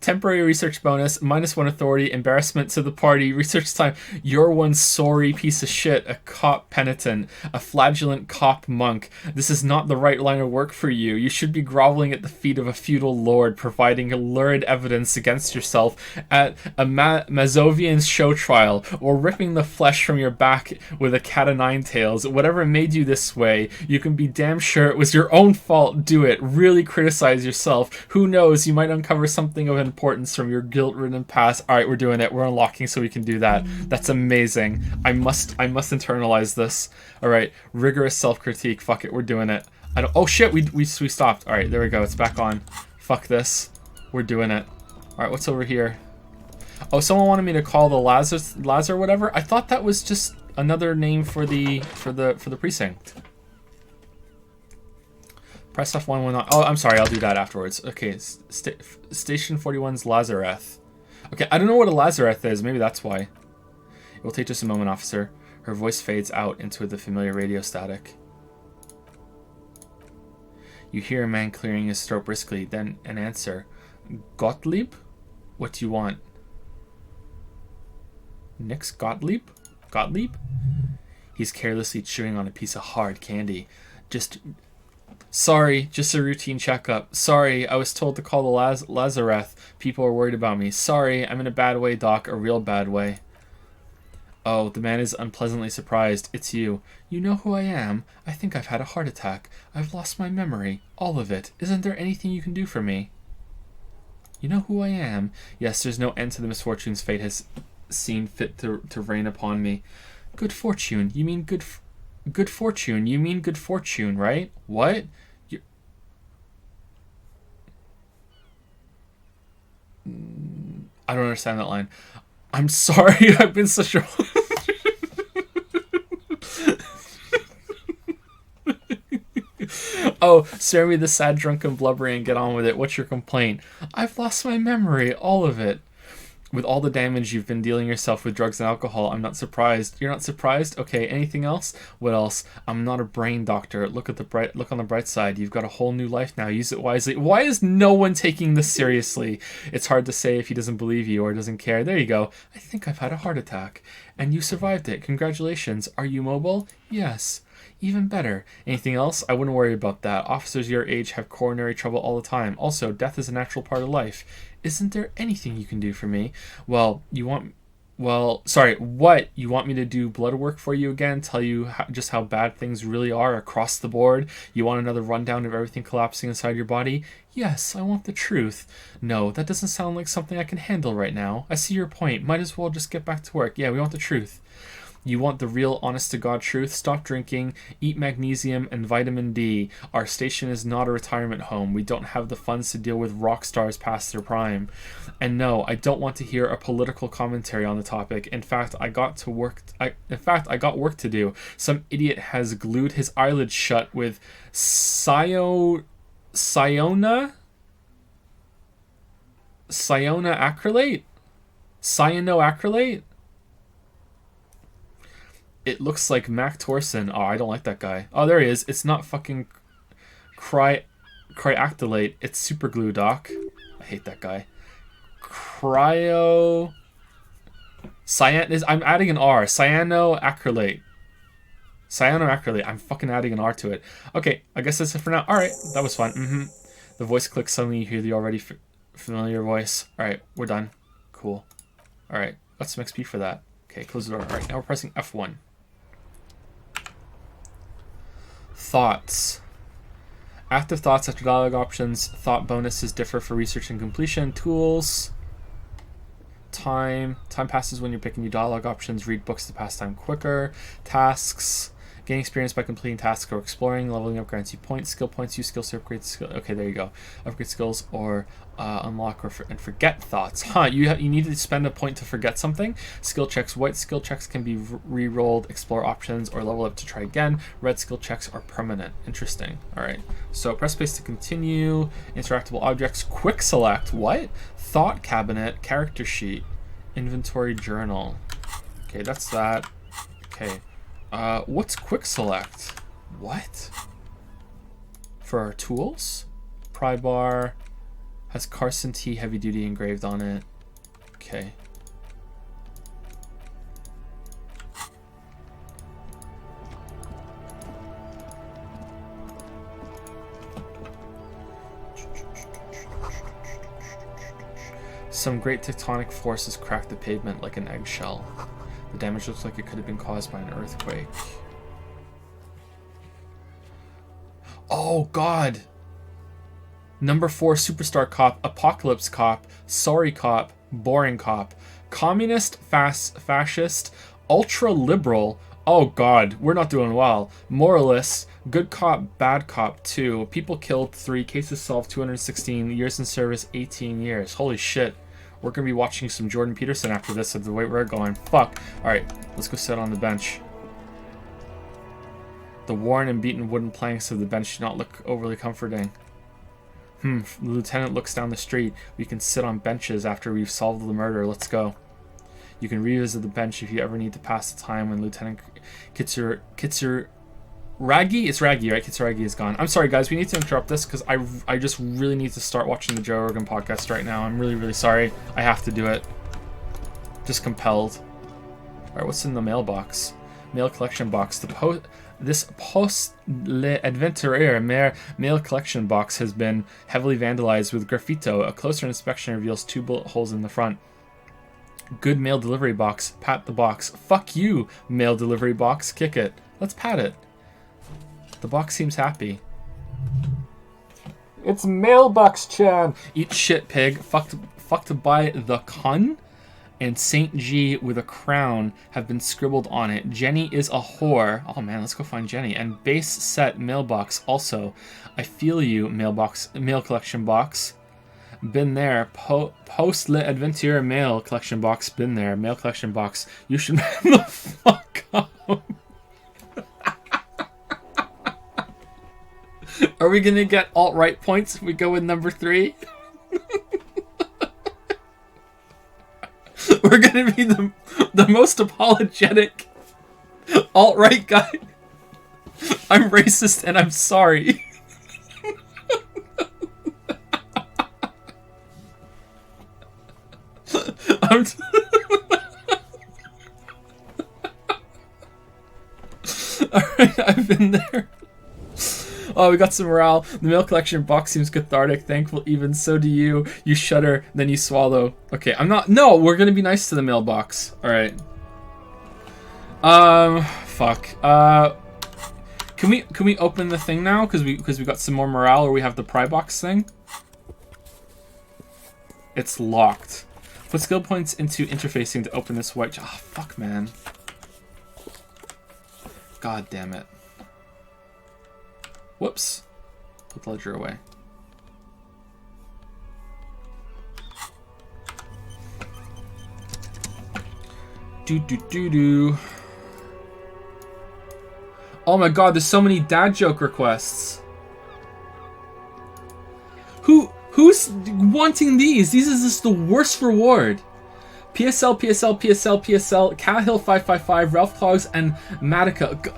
Temporary research bonus, -1 authority, embarrassment to the party, research time. You're one sorry piece of shit, a cop penitent, a flagellant cop monk. This is not the right line of work for you. You should be groveling at the feet of a feudal lord, providing lurid evidence against yourself at a Mazovian show trial, or ripping the flesh from your back with a cat o' nine tails. Whatever made you this way, you can be damn sure it was your own fault. Do it. Really criticize yourself. Who knows, you might uncover something of importance from your guilt-ridden past. All right, we're doing it. We're unlocking so we can do that. That's amazing. I must internalize this. All right, rigorous self-critique. Fuck it, we're doing it. I don't. Oh shit, we stopped. All right, there we go. It's back on. Fuck this. We're doing it. All right, what's over here? Oh, someone wanted me to call the Lazar whatever. I thought that was just another name for the precinct. Press F1 when not. Oh, I'm sorry. I'll do that afterwards. Okay, Station 41's Lazareth. Okay, I don't know what a Lazareth is. Maybe that's why. It will take just a moment, officer. Her voice fades out into the familiar radio static. You hear a man clearing his throat briskly, then an answer. Gottlieb? What do you want? Nix Gottlieb? Gottlieb? He's carelessly chewing on a piece of hard candy. Sorry, just a routine checkup. Sorry, I was told to call the Lazareth. People are worried about me. Sorry, I'm in a bad way, Doc, a real bad way. Oh, the man is unpleasantly surprised. It's you. You know who I am? I think I've had a heart attack. I've lost my memory. All of it. Isn't there anything you can do for me? You know who I am? Yes, there's no end to the misfortunes fate has seen fit to rain upon me. Good fortune. You mean good fortune. You mean good fortune, right? What? I don't understand that line. I'm sorry. I've been such a... Oh, spare me the sad, drunken blubbering and get on with it. What's your complaint? I've lost my memory. All of it. With all the damage you've been dealing yourself with drugs and alcohol, I'm not surprised. You're not surprised? Okay, anything else? What else? I'm not a brain doctor. Look on the bright side. You've got a whole new life now. Use it wisely. Why is no one taking this seriously? It's hard to say if he doesn't believe you or doesn't care. There you go. I think I've had a heart attack. And you survived it. Congratulations. Are you mobile? Yes. Even better. Anything else? I wouldn't worry about that. Officers your age have coronary trouble all the time. Also, death is a natural part of life. Isn't there anything you can do for me? What? You want me to do blood work for you again? Tell you just how bad things really are across the board? You want another rundown of everything collapsing inside your body? Yes, I want the truth. No, that doesn't sound like something I can handle right now. I see your point. Might as well just get back to work. Yeah, we want the truth. You want the real honest-to-God truth? Stop drinking, eat magnesium and vitamin D. Our station is not a retirement home. We don't have the funds to deal with rock stars past their prime. And no, I don't want to hear a political commentary on the topic. In fact, I got work to do. Some idiot has glued his eyelids shut with cyanoacrylate? Cyanoacrylate? It looks like Mac Torson. Oh, I don't like that guy. Oh, there he is. It's not fucking cryactylate. It's super glue, doc. I hate that guy. I'm adding an R. Cyanoacrylate. I'm fucking adding an R to it. Okay, I guess that's it for now. Alright, that was fun. The voice clicks, suddenly you hear the already familiar voice. Alright, we're done. Cool. Alright, got some XP for that. Okay, close the door. Alright, now we're pressing F1. Thoughts. Active thoughts after dialogue options. Thought bonuses differ for research and completion. Tools. Time passes when you're picking new dialogue options. Read books to pass time quicker. Tasks. Gain experience by completing tasks or exploring. Leveling up grants you points. Skill points. Use skills to upgrade skill. Okay, there you go. Upgrade skills or unlock and forget thoughts. You need to spend a point to forget something. Skill checks. White skill checks can be re-rolled. Explore options or level up to try again. Red skill checks are permanent. Interesting. All right. So press space to continue. Interactable objects. Quick select. What? Thought cabinet. Character sheet. Inventory journal. Okay, that's that. Okay. What's quick select? What? For our tools? Pry bar has Carson T heavy duty engraved on it. Okay. Some great tectonic forces cracked the pavement like an eggshell. The damage looks like it could have been caused by an earthquake. Oh, God. Number 4 Superstar Cop, Apocalypse Cop, Sorry Cop, Boring Cop, Communist, Fascist, Ultra Liberal. Oh, God. We're not doing well. Moralist, Good Cop, Bad Cop 2. People killed 3. Cases solved 216. Years in service 18 years. Holy shit. We're going to be watching some Jordan Peterson after this at the way we're going. Fuck. Alright, let's go sit on the bench. The worn and beaten wooden planks of the bench do not look overly comforting. The lieutenant looks down the street. We can sit on benches after we've solved the murder. Let's go. You can revisit the bench if you ever need to pass the time when Lieutenant Kitsuragi? It's Raggy, right? Kitsuragi is gone. I'm sorry, guys. We need to interrupt this because I just really need to start watching the Joe Rogan podcast right now. I'm really, really sorry. I have to do it. Just compelled. Alright, what's in the mailbox? Mail collection box. This Post l'Adventure mail collection box has been heavily vandalized with graffito. A closer inspection reveals 2 bullet holes in the front. Good mail delivery box. Pat the box. Fuck you, mail delivery box. Kick it. Let's pat it. The box seems happy. It's Mailbox Chan. Eat shit, pig. Fucked by the Kun and Saint G with a crown have been scribbled on it. Jenny is a whore. Oh man, let's go find Jenny. And base set mailbox also. I feel you, mail collection box. Been there. Post l'Adventure mail collection box. Been there. Mail collection box. You should man the fuck up. Are we gonna get alt-right points if we go with number 3? We're gonna be the most apologetic alt-right guy. I'm racist and I'm sorry. Alright, I've been there. Oh, we got some morale. The mail collection box seems cathartic. Thankful even. So do you. You shudder, then you swallow. Okay, I'm not... No, we're gonna be nice to the mailbox. Alright. Fuck. Can we open the thing now? Because we got some more morale, or we have the pry box thing? It's locked. Put skill points into interfacing to open this white... Oh, fuck, man. God damn it. Whoops. Put the ledger away. Do. Oh my god, there's so many dad joke requests. Who's wanting these? These is just the worst reward. PSL, Cahill 555, Ralph Clogs, and Matica.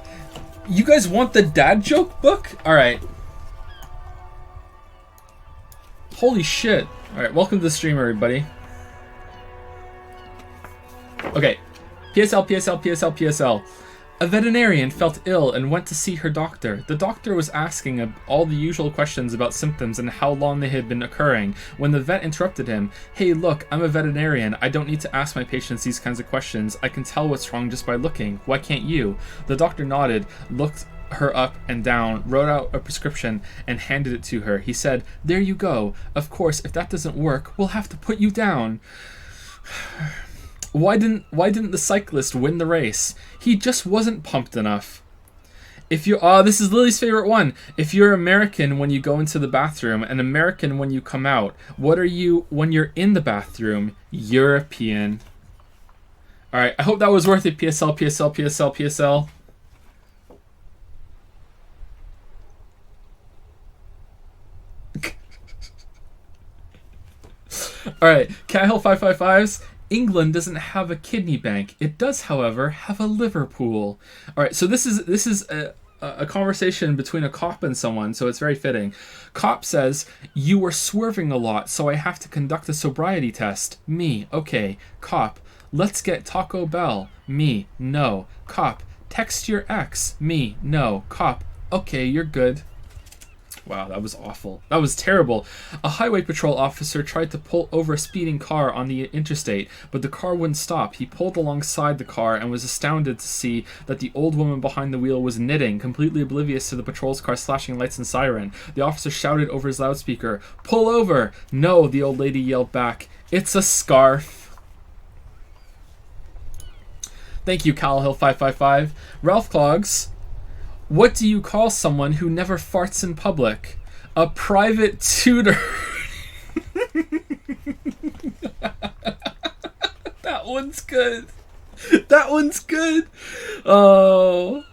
You guys want the dad joke book? Alright. Holy shit. Alright, welcome to the stream, everybody. Okay. PSL. A veterinarian felt ill and went to see her doctor. The doctor was asking all the usual questions about symptoms and how long they had been occurring, when the vet interrupted him. Hey, look, I'm a veterinarian. I don't need to ask my patients these kinds of questions. I can tell what's wrong just by looking. Why can't you? The doctor nodded, looked her up and down, wrote out a prescription, and handed it to her. He said, there you go. Of course, if that doesn't work, we'll have to put you down. Why didn't the cyclist win the race? He just wasn't pumped enough. If you this is Lily's favorite one. If you're American when you go into the bathroom and American when you come out, what are you when you're in the bathroom? European. All right, I hope that was worth it. PSL. All right, Cahill 555's. England doesn't have a kidney bank. It does, however, have a Liverpool. All right, so this is a conversation between a cop and someone, so it's very fitting. Cop says, you were swerving a lot, so I have to conduct a sobriety test. Me, okay. Cop, let's get Taco Bell. Me, no. Cop, text your ex. Me, no. Cop, okay, you're good. Wow, that was awful. That was terrible. A highway patrol officer tried to pull over a speeding car on the interstate, but the car wouldn't stop. He pulled alongside the car and was astounded to see that the old woman behind the wheel was knitting, completely oblivious to the patrol's car's flashing lights and siren. The officer shouted over his loudspeaker, "Pull over!" "No," the old lady yelled back. "It's a scarf." Thank you, Calhill 555. Ralph Clogs. What do you call someone who never farts in public? A private tutor. That one's good. That one's good. Oh.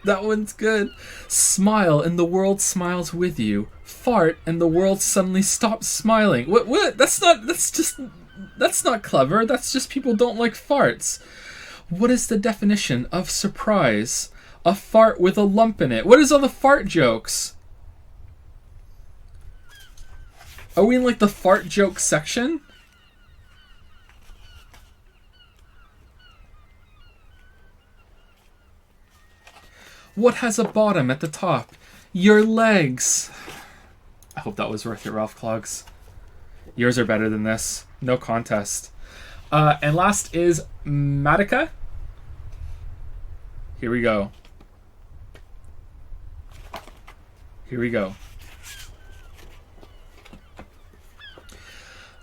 That one's good. Smile and the world smiles with you. Fart and the world suddenly stops smiling. What? That's not clever. That's just people don't like farts. What is the definition of surprise? A fart with a lump in it. What is all the fart jokes? Are we in like the fart joke section? What has a bottom at the top? Your legs. I hope that was worth it, Ralph Clogs. Yours are better than this. No contest. And last is Matica. Here we go.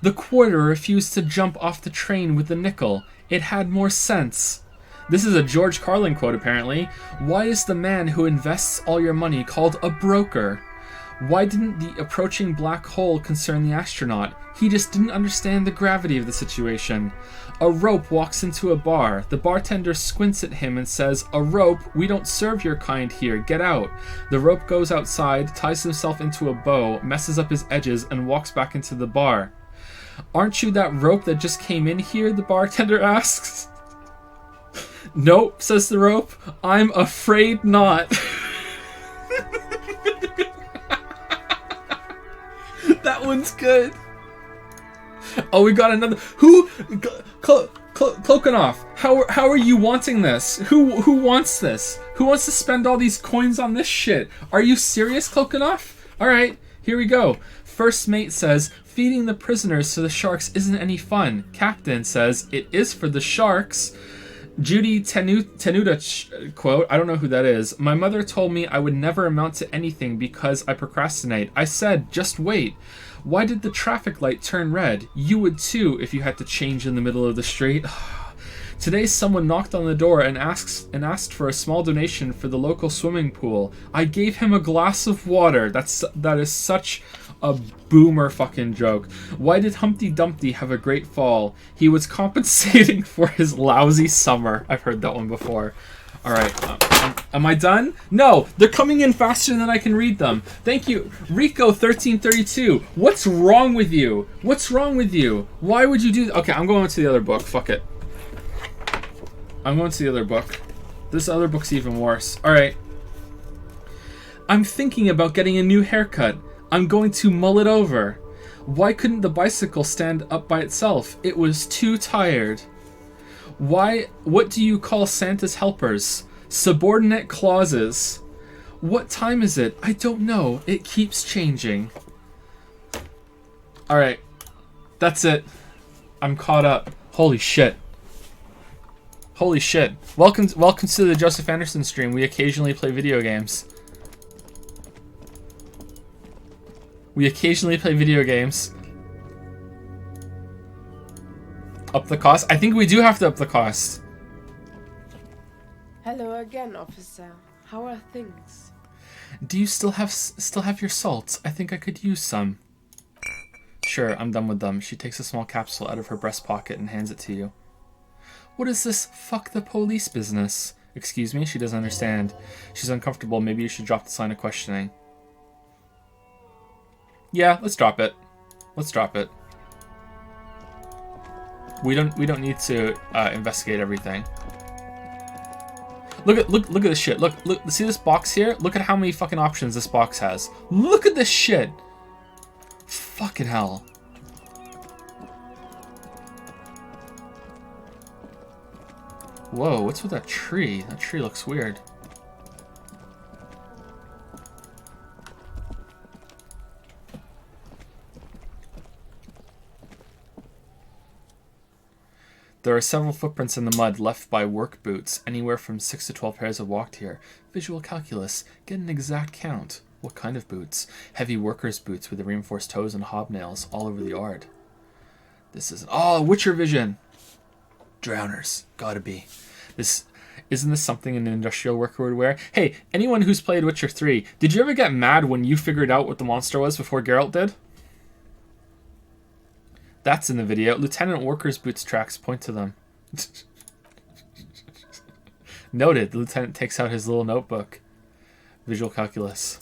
The quarter refused to jump off the train with the nickel. It had more sense. This is a George Carlin quote, apparently. Why is the man who invests all your money called a broker? Why didn't the approaching black hole concern the astronaut? He just didn't understand the gravity of the situation. A rope walks into a bar. The bartender squints at him and says, "A rope? We don't serve your kind here. Get out." The rope goes outside, ties himself into a bow, messes up his edges, and walks back into the bar. "Aren't you that rope that just came in here?" the bartender asks. "Nope," says the rope. "I'm afraid not." That one's good. Oh, we got another. Who? Cloakenoff. How are you wanting this? Who wants this? Who wants to spend all these coins on this shit? Are you serious, Cloakenoff? All right, here we go. First mate says, "Feeding the prisoners to the sharks isn't any fun." Captain says, "It is for the sharks." Judy Tenuta quote, I don't know who that is. "My mother told me I would never amount to anything because I procrastinate. I said, just wait. Why did the traffic light turn red? You would too if you had to change in the middle of the street." Today someone knocked on the door and asked for a small donation for the local swimming pool. I gave him a glass of water. That is such a boomer fucking joke. Why did Humpty Dumpty have a great fall? He was compensating for his lousy summer. I've heard that one before. All right, am I done? No, they're coming in faster than I can read them. Thank you, Rico1332. What's wrong with you? What's wrong with you? Why would you do that? Okay, I'm going to the other book. Fuck it. I'm going to the other book. This other book's even worse. All right. I'm thinking about getting a new haircut. I'm going to mull it over. Why couldn't the bicycle stand up by itself? It was too tired. What do you call Santa's helpers? Subordinate clauses. What time is it? I don't know. It keeps changing. Alright. That's it. I'm caught up. Holy shit. Holy shit. Welcome to the Joseph Anderson stream. We occasionally play video games. Up the cost? I think we do have to up the cost. Hello again, officer. How are things? Do you still have your salts? I think I could use some. Sure, I'm done with them. She takes a small capsule out of her breast pocket and hands it to you. What is this fuck the police business? Excuse me? She doesn't understand. She's uncomfortable. Maybe you should drop the sign of questioning. Yeah, let's drop it. Let's drop it. We don't need to investigate everything. Look at this shit. Look, see this box here? Look at how many fucking options this box has. Look at this shit. Fucking hell. Whoa, what's with that tree? That tree looks weird. There are several footprints in the mud left by work boots. Anywhere from 6 to 12 pairs have walked here. Visual calculus. Get an exact count. What kind of boots? Heavy workers' boots with the reinforced toes and hobnails all over the yard. This isn't... Oh, Witcher vision! Drowners. Gotta be. Isn't this something an industrial worker would wear? Hey, anyone who's played Witcher 3, did you ever get mad when you figured out what the monster was before Geralt did? That's in the video. Lieutenant Worker's boots tracks point to them. Noted. The lieutenant takes out his little notebook. Visual calculus.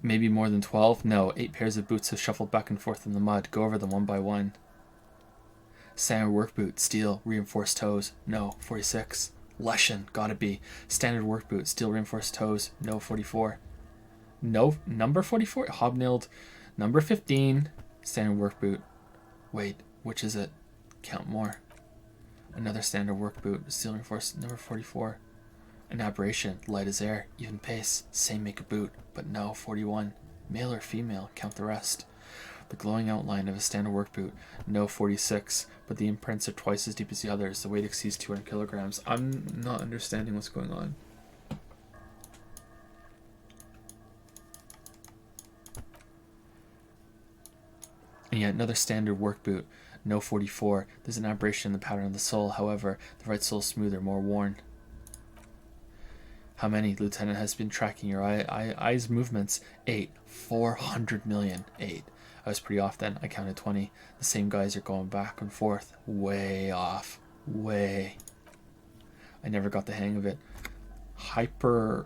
Maybe more than 12? No, 8 pairs of boots have shuffled back and forth in the mud. Go over them one by one. Standard work boot, steel, reinforced toes. No, 46. Leshen, gotta be. Standard work boot, steel, reinforced toes. No, 44. No, number 44? Hobnailed. Number 15. Standard work boot. Wait, which is it? Count more. Another standard work boot. Steel reinforced. Number 44. An aberration. Light as air. Even pace. Same make a boot. But no, 41. Male or female? Count the rest. The glowing outline of a standard work boot. No, 46. But the imprints are twice as deep as the others. The weight exceeds 200 kilograms. I'm not understanding what's going on. And yet another standard work boot. No, 44. There's an aberration in the pattern of the sole. However, the right sole is smoother, more worn. How many? Lieutenant has been tracking your eyes movements. 8. 400 million. 8. I was pretty off then. I counted 20. The same guys are going back and forth. Way off. Way. I never got the hang of it. Hyperopia?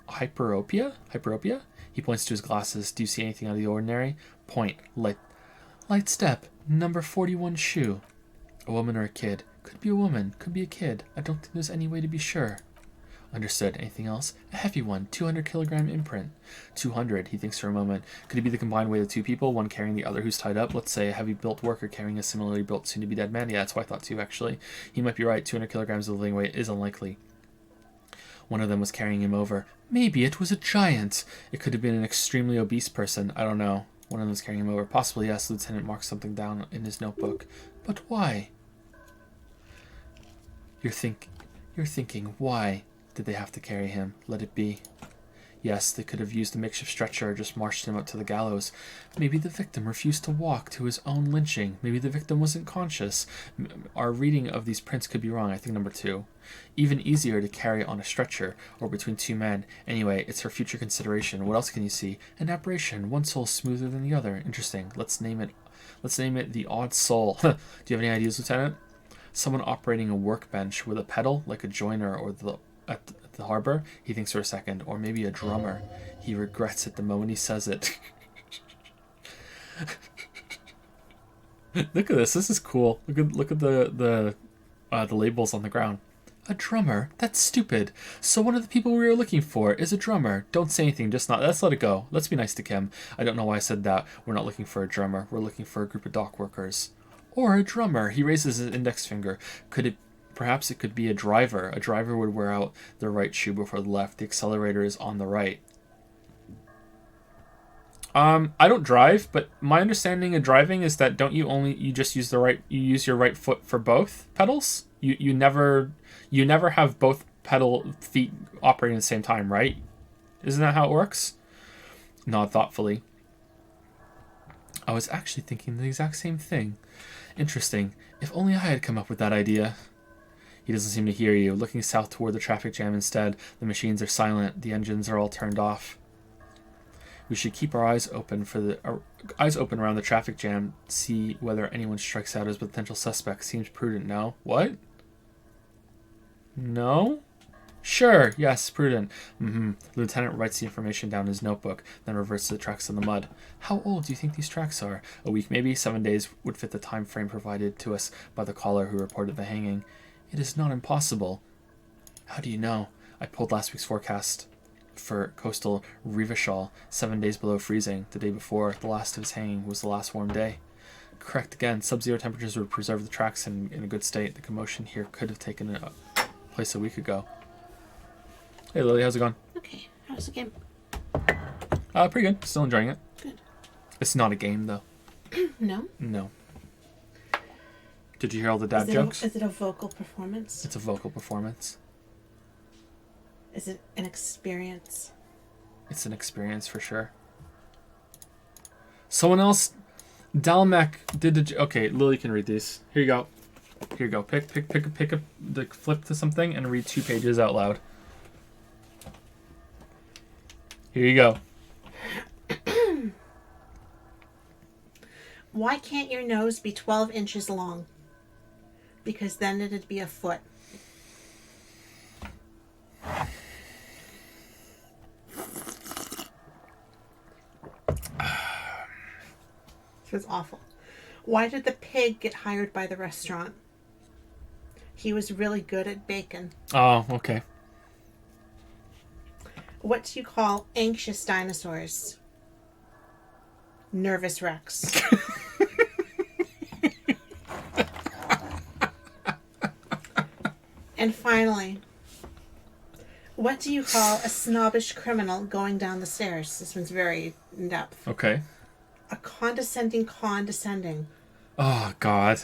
Hyperopia? He points to his glasses. Do you see anything out of the ordinary? Point. Light step. Number 41 shoe. A woman or a kid? Could be a woman. Could be a kid. I don't think there's any way to be sure. Understood. Anything else? A heavy one. 200 kilogram imprint. 200. He thinks for a moment. Could it be the combined weight of two people, one carrying the other who's tied up? Let's say a heavy built worker carrying a similarly built soon to be dead man. Yeah, that's what I thought too, actually. He might be right. 200 kilograms of living weight is unlikely. One of them was carrying him over. Maybe it was a giant. It could have been an extremely obese person. I don't know. One of them was carrying him over. Possibly, yes. Lieutenant marked something down in his notebook. But why? You're thinking, why did they have to carry him? Let it be. Yes, they could have used a makeshift stretcher or just marched him up to the gallows. Maybe the victim refused to walk to his own lynching. Maybe the victim wasn't conscious. Our reading of these prints could be wrong. I think number 2. Even easier to carry on a stretcher or between 2 men. Anyway, it's her future consideration. What else can you see? An aberration. One soul smoother than the other. Interesting. Let's name it the odd soul. Do you have any ideas, Lieutenant? Someone operating a workbench with a pedal, like a joiner or at the harbor. He thinks for a second. Or maybe a drummer. He regrets it the moment he says it. Look at this. This is cool. Look at the labels on the ground. A drummer? That's stupid. So one of the people we were looking for is a drummer. Don't say anything. Let's let it go. Let's be nice to Kim. I don't know why I said that. We're not looking for a drummer. We're looking for a group of dock workers. Or a drummer. He raises his index finger. Perhaps it could be a driver. A driver would wear out the right shoe before the left. The accelerator is on the right. I don't drive, but my understanding of driving is that you just use you use your right foot for both pedals? You never have both pedal feet operating at the same time, right? Isn't that how it works? Nod thoughtfully. I was actually thinking the exact same thing. Interesting. If only I had come up with that idea. He doesn't seem to hear you. Looking south toward the traffic jam instead. The machines are silent. The engines are all turned off. We should keep our eyes open around the traffic jam. See whether anyone strikes out as potential suspect. Seems prudent, no? What? No? Sure, yes, prudent. The lieutenant writes the information down in his notebook, then reverts to the tracks in the mud. How old do you think these tracks are? A week maybe? 7 days would fit the time frame provided to us by the caller who reported the hanging. It is not impossible. How do you know? I pulled last week's forecast for coastal Rivashal, 7 days below freezing. The day before, the last of his hanging, was the last warm day. Correct again. Sub-zero temperatures would preserve the tracks in a good state. The commotion here could have taken place a week ago. Hey Lily, how's it going? Okay, how's the game? Pretty good. Still enjoying it. Good. It's not a game though. No? No. Did you hear all the dad jokes? Is it a vocal performance? It's a vocal performance. Is it an experience? It's an experience for sure. Someone else, Dalmec did okay, Lily can read these. Here you go. Here you go. Pick up the flip to something and read 2 pages out loud. Here you go. Why can't your nose be 12 inches long? Because then it'd be a foot. This was awful. Why did the pig get hired by the restaurant? He was really good at bacon. Oh, okay. What do you call anxious dinosaurs? Nervous wrecks. And finally, what do you call a snobbish criminal going down the stairs? This one's very in-depth. Okay. A condescending. Oh, God.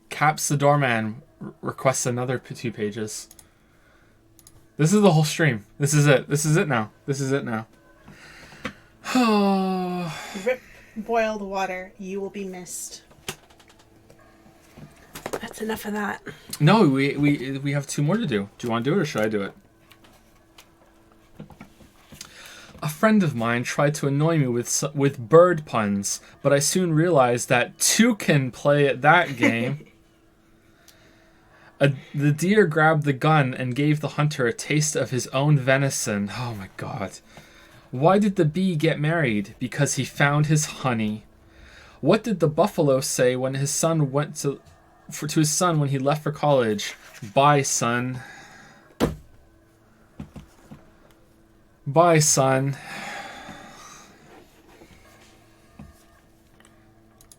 Caps the doorman requests another 2 pages. This is the whole stream. This is it. This is it now. This is it now. Rip boiled water. You will be missed. That's enough of that. No, we have 2 more to do. Do you want to do it or should I do it? A friend of mine tried to annoy me with bird puns, but I soon realized that 2 can play at that game. The deer grabbed the gun and gave the hunter a taste of his own venison. Oh my God. Why did the bee get married? Because he found his honey. What did the buffalo say when his son went to his son when he left for college? Bye, son. Bye, son.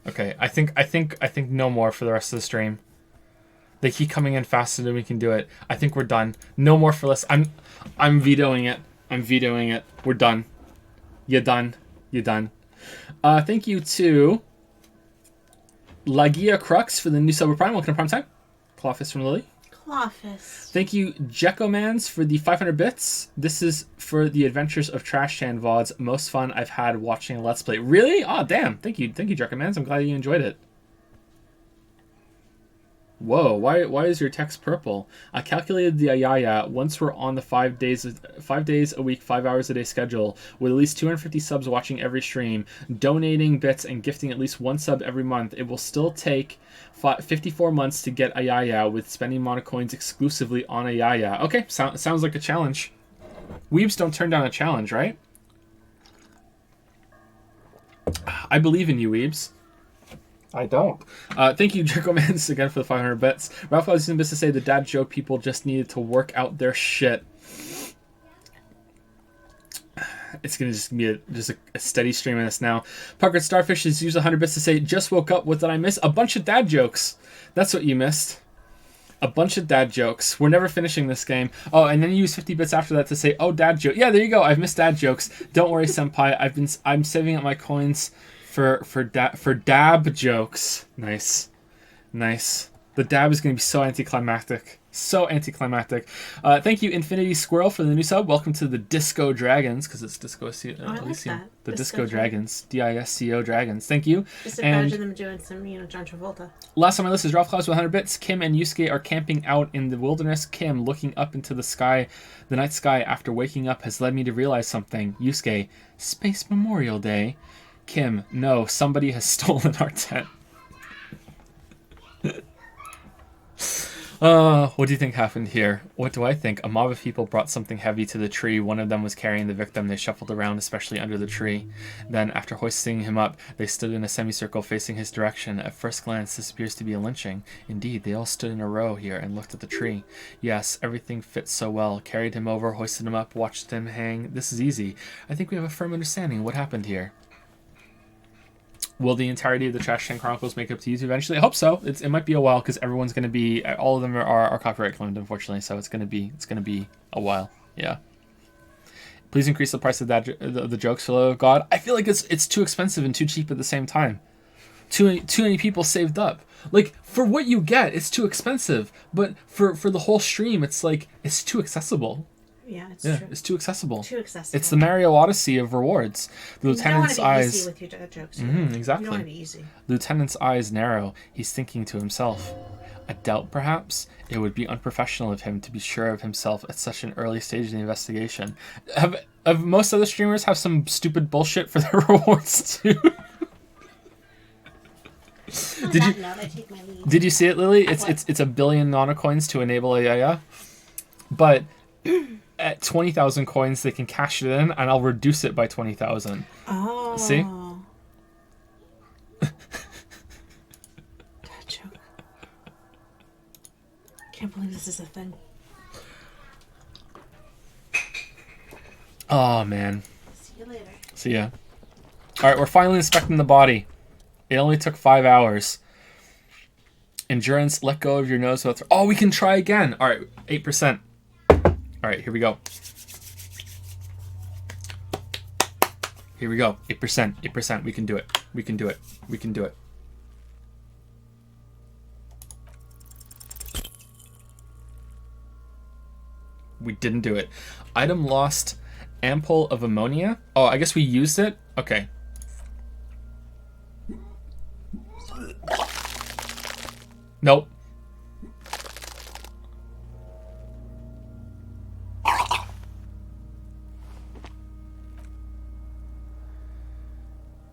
Okay, I think no more for the rest of the stream. They keep coming in faster than we can do it. I think we're done. No more for this. I'm vetoing it. I'm vetoing it. We're done. You're done. You're done. Thank you to Lagia Crux for the new Silver Prime. Welcome to Prime Time. Clawfist from Lily. Clawfist. Thank you, Jekkomans, for the 500 bits. This is for the Adventures of Trash Can VODs. Most fun I've had watching a Let's Play. Really? Oh, damn. Thank you, Jekkomans. I'm glad you enjoyed it. Whoa, why is your text purple? I calculated the Ayaya. Once we're on the 5 days a week, 5 hours a day schedule, with at least 250 subs watching every stream, donating bits and gifting at least one sub every month, it will still take 54 months to get Ayaya with spending monocoins exclusively on Ayaya. Okay, sounds like a challenge. Weebs don't turn down a challenge, right? I believe in you, Weebs. I don't. Thank you, Jekkomans, again for the 500 bits. Ralph was using this to say the dad joke people just needed to work out their shit. It's going to just be a steady stream of this now. Puckered Starfish has used 100 bits to say, just woke up, what did I miss? A bunch of dad jokes. That's what you missed. A bunch of dad jokes. We're never finishing this game. Oh, and then you use 50 bits after that to say, oh, dad joke. Yeah, there you go. I've missed dad jokes. Don't worry, senpai. I'm saving up my coins for dab jokes. Nice. The dab is going to be so anticlimactic. Thank you, Infinity Squirrel, for the new sub. Welcome to the Disco Dragons, because it's Disco Elysium. Like that. The Disco Dragons. Disco Dragons. Thank you. Just imagine them doing some, John Travolta. Last on my list is Ralph Claus with 100 bits. Kim and Yusuke are camping out in the wilderness. Kim, looking up into the night sky after waking up, has led me to realize something. Yusuke, Space Memorial Day. Kim, no, somebody has stolen our tent. What do you think happened here? What do I think? A mob of people brought something heavy to the tree. One of them was carrying the victim. They shuffled around, especially under the tree. Then, after hoisting him up, they stood in a semicircle facing his direction. At first glance, this appears to be a lynching. Indeed, they all stood in a row here and looked at the tree. Yes, everything fits so well. Carried him over, hoisted him up, watched him hang. This is easy. I think we have a firm understanding of what happened here. Will the entirety of the Trash Can Chronicles make up to YouTube eventually? I hope so. It might be a while because everyone's going to be, all of them are copyright claimed, unfortunately. So it's going to be a while. Yeah. Please increase the price of the jokes for the love of God. I feel like it's too expensive and too cheap at the same time. Too many people saved up. Like, for what you get, it's too expensive. But for the whole stream, it's like it's too accessible. Yeah, it's true. It's too accessible. It's the Mario Odyssey of rewards. The lieutenant's eyes. You don't want to be easy with your jokes. Exactly. You don't want to be easy. Lieutenant's eyes narrow. He's thinking to himself. A doubt, perhaps? It would be unprofessional of him to be sure of himself at such an early stage in the investigation. Have most other streamers have some stupid bullshit for their rewards too? Did you see it, Lily? It's 1 billion nanocoins to enable Ayaya, but at 20,000 coins they can cash it in, and I'll reduce it by 20,000. Oh. See? That joke. Can't believe this is a thing. Oh man. See you later. See ya. Alright, we're finally inspecting the body. It only took 5 hours. Endurance, let go of your nose. Oh, we can try again. Alright, 8%. Alright, here we go. 8%. 8%. We can do it. We can do it. We didn't do it. Item lost. Ampoule of ammonia. Oh, I guess we used it? Okay. Nope.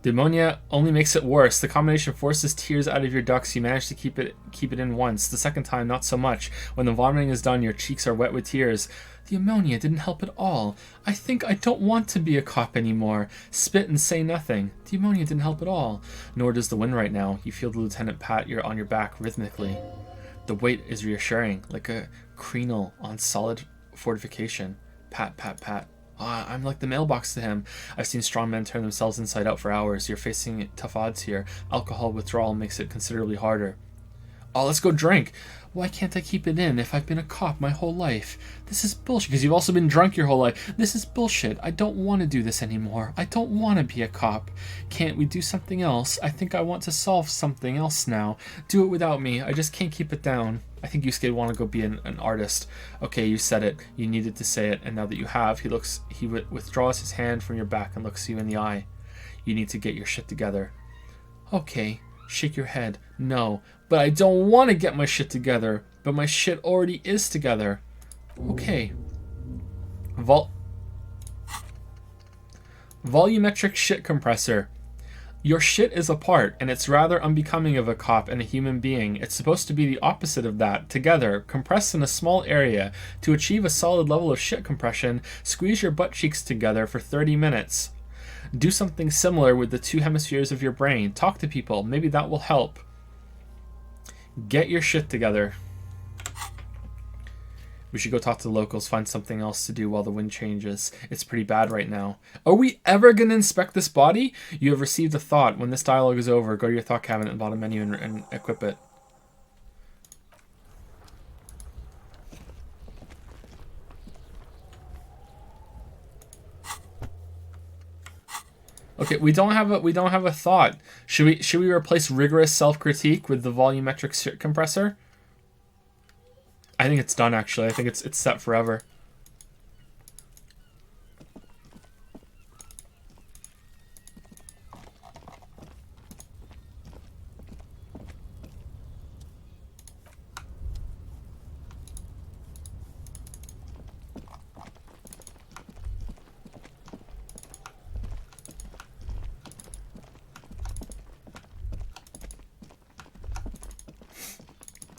The ammonia only makes it worse. The combination forces tears out of your ducts. You manage to keep it in once. The second time, not so much. When the vomiting is done, your cheeks are wet with tears. The ammonia didn't help at all. I think I don't want to be a cop anymore. Spit and say nothing. The ammonia didn't help at all. Nor does the wind right now. You feel the lieutenant pat on your back rhythmically. The weight is reassuring, like a crenel on solid fortification. Pat, pat, pat. I'm like the mailbox to him. I've seen strong men turn themselves inside out for hours. You're facing tough odds here. Alcohol withdrawal makes it considerably harder. Oh, let's go drink. Why can't I keep it in if I've been a cop my whole life? This is bullshit, because you've also been drunk your whole life. This is bullshit. I don't want to do this anymore. I don't want to be a cop. Can't we do something else? I think I want to solve something else now. Do it without me. I just can't keep it down. I think Yusuke want to go be an artist. Okay, you said it. You needed to say it, and now that you have, he withdraws his hand from your back and looks you in the eye. You need to get your shit together. Okay, shake your head. No, but I don't want to get my shit together. But my shit already is together. Okay. Volumetric shit compressor. Your shit is apart, and it's rather unbecoming of a cop and a human being. It's supposed to be the opposite of that. Together, compressed in a small area. To achieve a solid level of shit compression, squeeze your butt cheeks together for 30 minutes. Do something similar with the two hemispheres of your brain. Talk to people. Maybe that will help. Get your shit together. We should go talk to the locals, find something else to do while the wind changes. It's pretty bad right now. Are we ever going to inspect this body? You have received a thought. When this dialogue is over, go to your thought cabinet and bottom menu and equip it. Okay, we don't have a thought. Should we replace rigorous self-critique with the volumetric shit compressor? I think it's done, actually. I think it's set forever.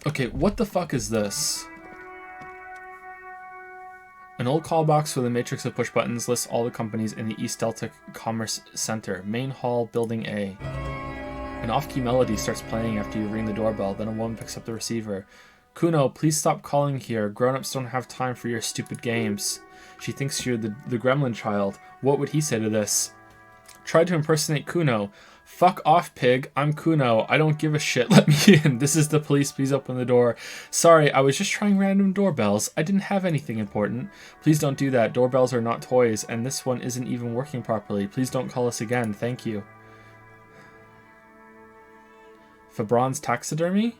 Okay, what the fuck is this? An old call box with a matrix of push buttons lists all the companies in the East Delta Commerce Center. Main hall, building A. An off-key melody starts playing after you ring the doorbell, then a woman picks up the receiver. Kuno, please stop calling here. Grown-ups don't have time for your stupid games. She thinks you're the gremlin child. What would he say to this? Try to impersonate Kuno. Fuck off, pig. I'm Kuno. I don't give a shit. Let me in. This is the police. Please open the door. Sorry, I was just trying random doorbells. I didn't have anything important. Please don't do that. Doorbells are not toys, and this one isn't even working properly. Please don't call us again. Thank you. Fabron's taxidermy?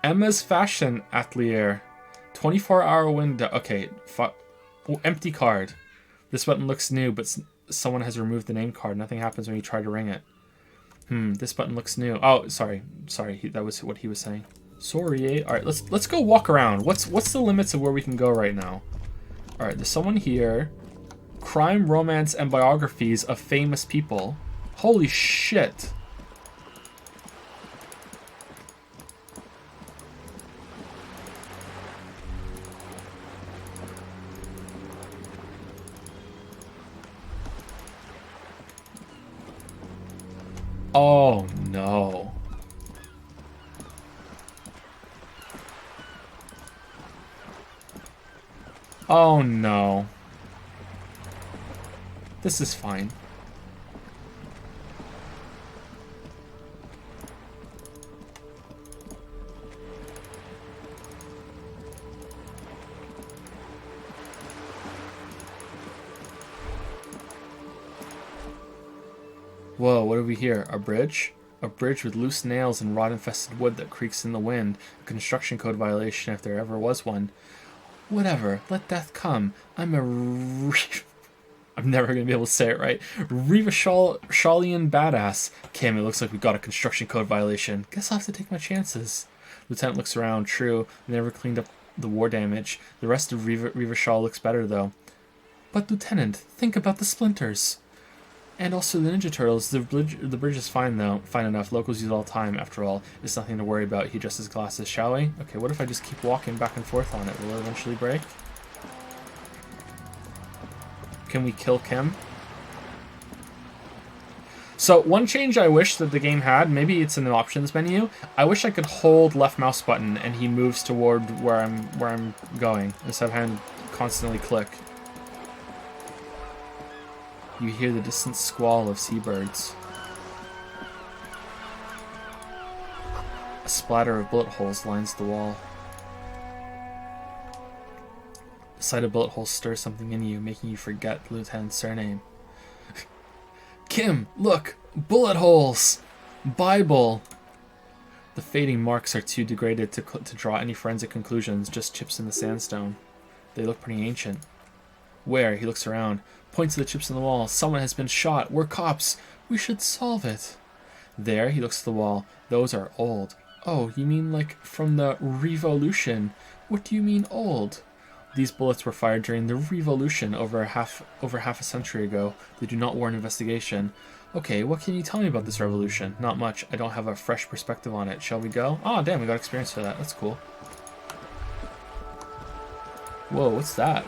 Emma's fashion atelier. 24-hour window. Okay, empty card. This button looks new, but someone has removed the name card. Nothing happens when you try to ring it. This button looks new. Oh, sorry. That was what he was saying. Sorry. All right, let's go walk around. What's the limits of where we can go right now? All right, there's someone here. Crime, romance, and biographies of famous people. Holy shit. Oh, no. Oh, no. This is fine. Whoa, what do we hear? A bridge? A bridge with loose nails and rot-infested wood that creaks in the wind. A construction code violation if there ever was one. Whatever, let death come. I'm never going to be able to say it right. Revachalian badass. Cam, it looks like we got a construction code violation. Guess I'll have to take my chances. Lieutenant looks around. True, they never cleaned up the war damage. The rest of Revachal looks better, though. But, Lieutenant, think about the splinters. And also the Ninja Turtles. The bridge is fine, though. Fine enough. Locals use it all the time, after all. It's nothing to worry about. He adjusts his glasses, shall we? Okay, what if I just keep walking back and forth on it? Will it eventually break? Can we kill Kim? So, one change I wish that the game had, maybe it's in the options menu, I wish I could hold left mouse button and he moves toward where I'm going, instead of having to constantly click. You hear the distant squall of seabirds. A splatter of bullet holes lines the wall. The sight of bullet holes stirs something in you, making you forget the lieutenant's surname. Kim, look! Bullet holes! Bible! The fading marks are too degraded to draw any forensic conclusions, just chips in the sandstone. They look pretty ancient. Where? He looks around. Points to the chips in the wall. Someone has been shot. We're cops. We should solve it. There, he looks at the wall. Those are old. Oh, you mean like from the Revolution? What do you mean old? These bullets were fired during the Revolution over half a century ago. They do not warrant investigation. Okay, what can you tell me about this revolution? Not much. I don't have a fresh perspective on it. Shall we go? Oh, damn, we got experience for that. That's cool. Whoa, what's that?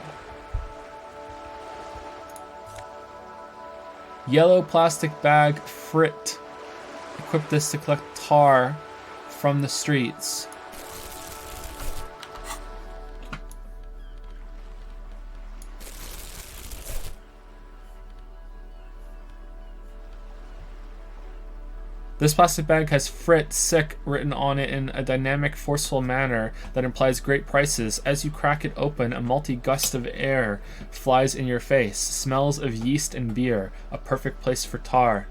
Yellow plastic bag frit. Equip this to collect tar from the streets. This plastic bag has frit sick written on it in a dynamic, forceful manner that implies great prices. As you crack it open, a multi-gust of air flies in your face. Smells of yeast and beer. A perfect place for tar.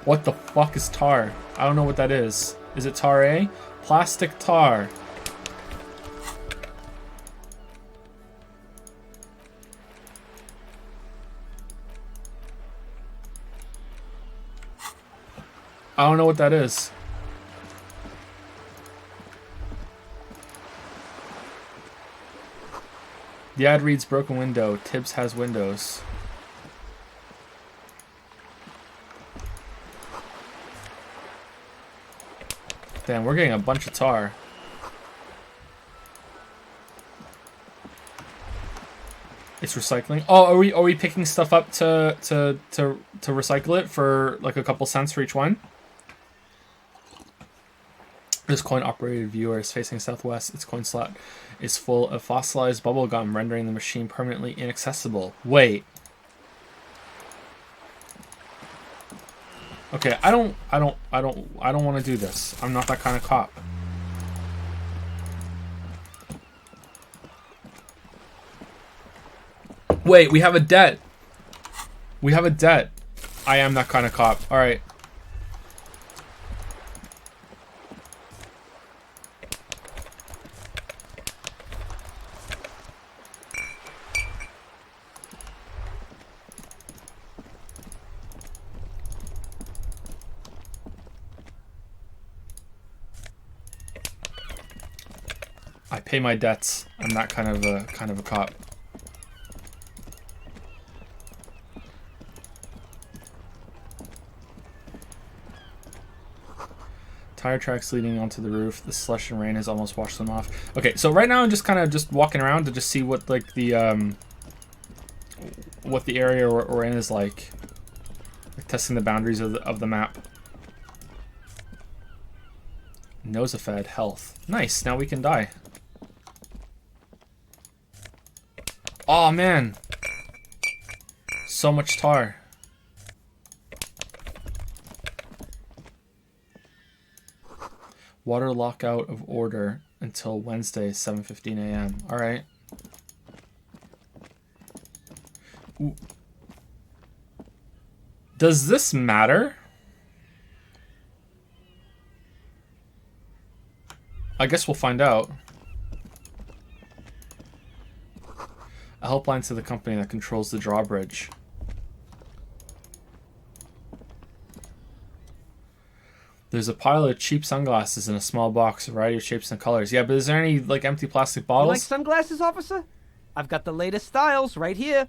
What the fuck is tar? I don't know what that is. Is it tar A? Plastic tar. I don't know what that is. The ad reads broken window. Tibbs has windows. Damn, we're getting a bunch of tar. It's recycling. Oh, are we picking stuff up to recycle it for like a couple cents for each one? This coin-operated viewer is facing southwest. Its coin slot is full of fossilized bubble gum, rendering the machine permanently inaccessible. Wait. Okay, I don't want to do this. I'm not that kind of cop. Wait, we have a debt. We have a debt. I am that kind of cop. All right. I pay my debts. I'm that kind of a cop. Tire tracks leading onto the roof. The slush and rain has almost washed them off. Okay, so right now I'm just kind of just walking around to just see what like the area we're in is like testing the boundaries of the map. Nosafed health. Nice. Now we can die. Oh man, so much tar. Water lockout of order until Wednesday, 7:15 a.m. All right. Ooh. Does this matter? I guess we'll find out. A helpline to the company that controls the drawbridge. There's a pile of cheap sunglasses in a small box, a variety of shapes and colors. Yeah, but is there any like empty plastic bottles? You like sunglasses, officer? I've got the latest styles right here.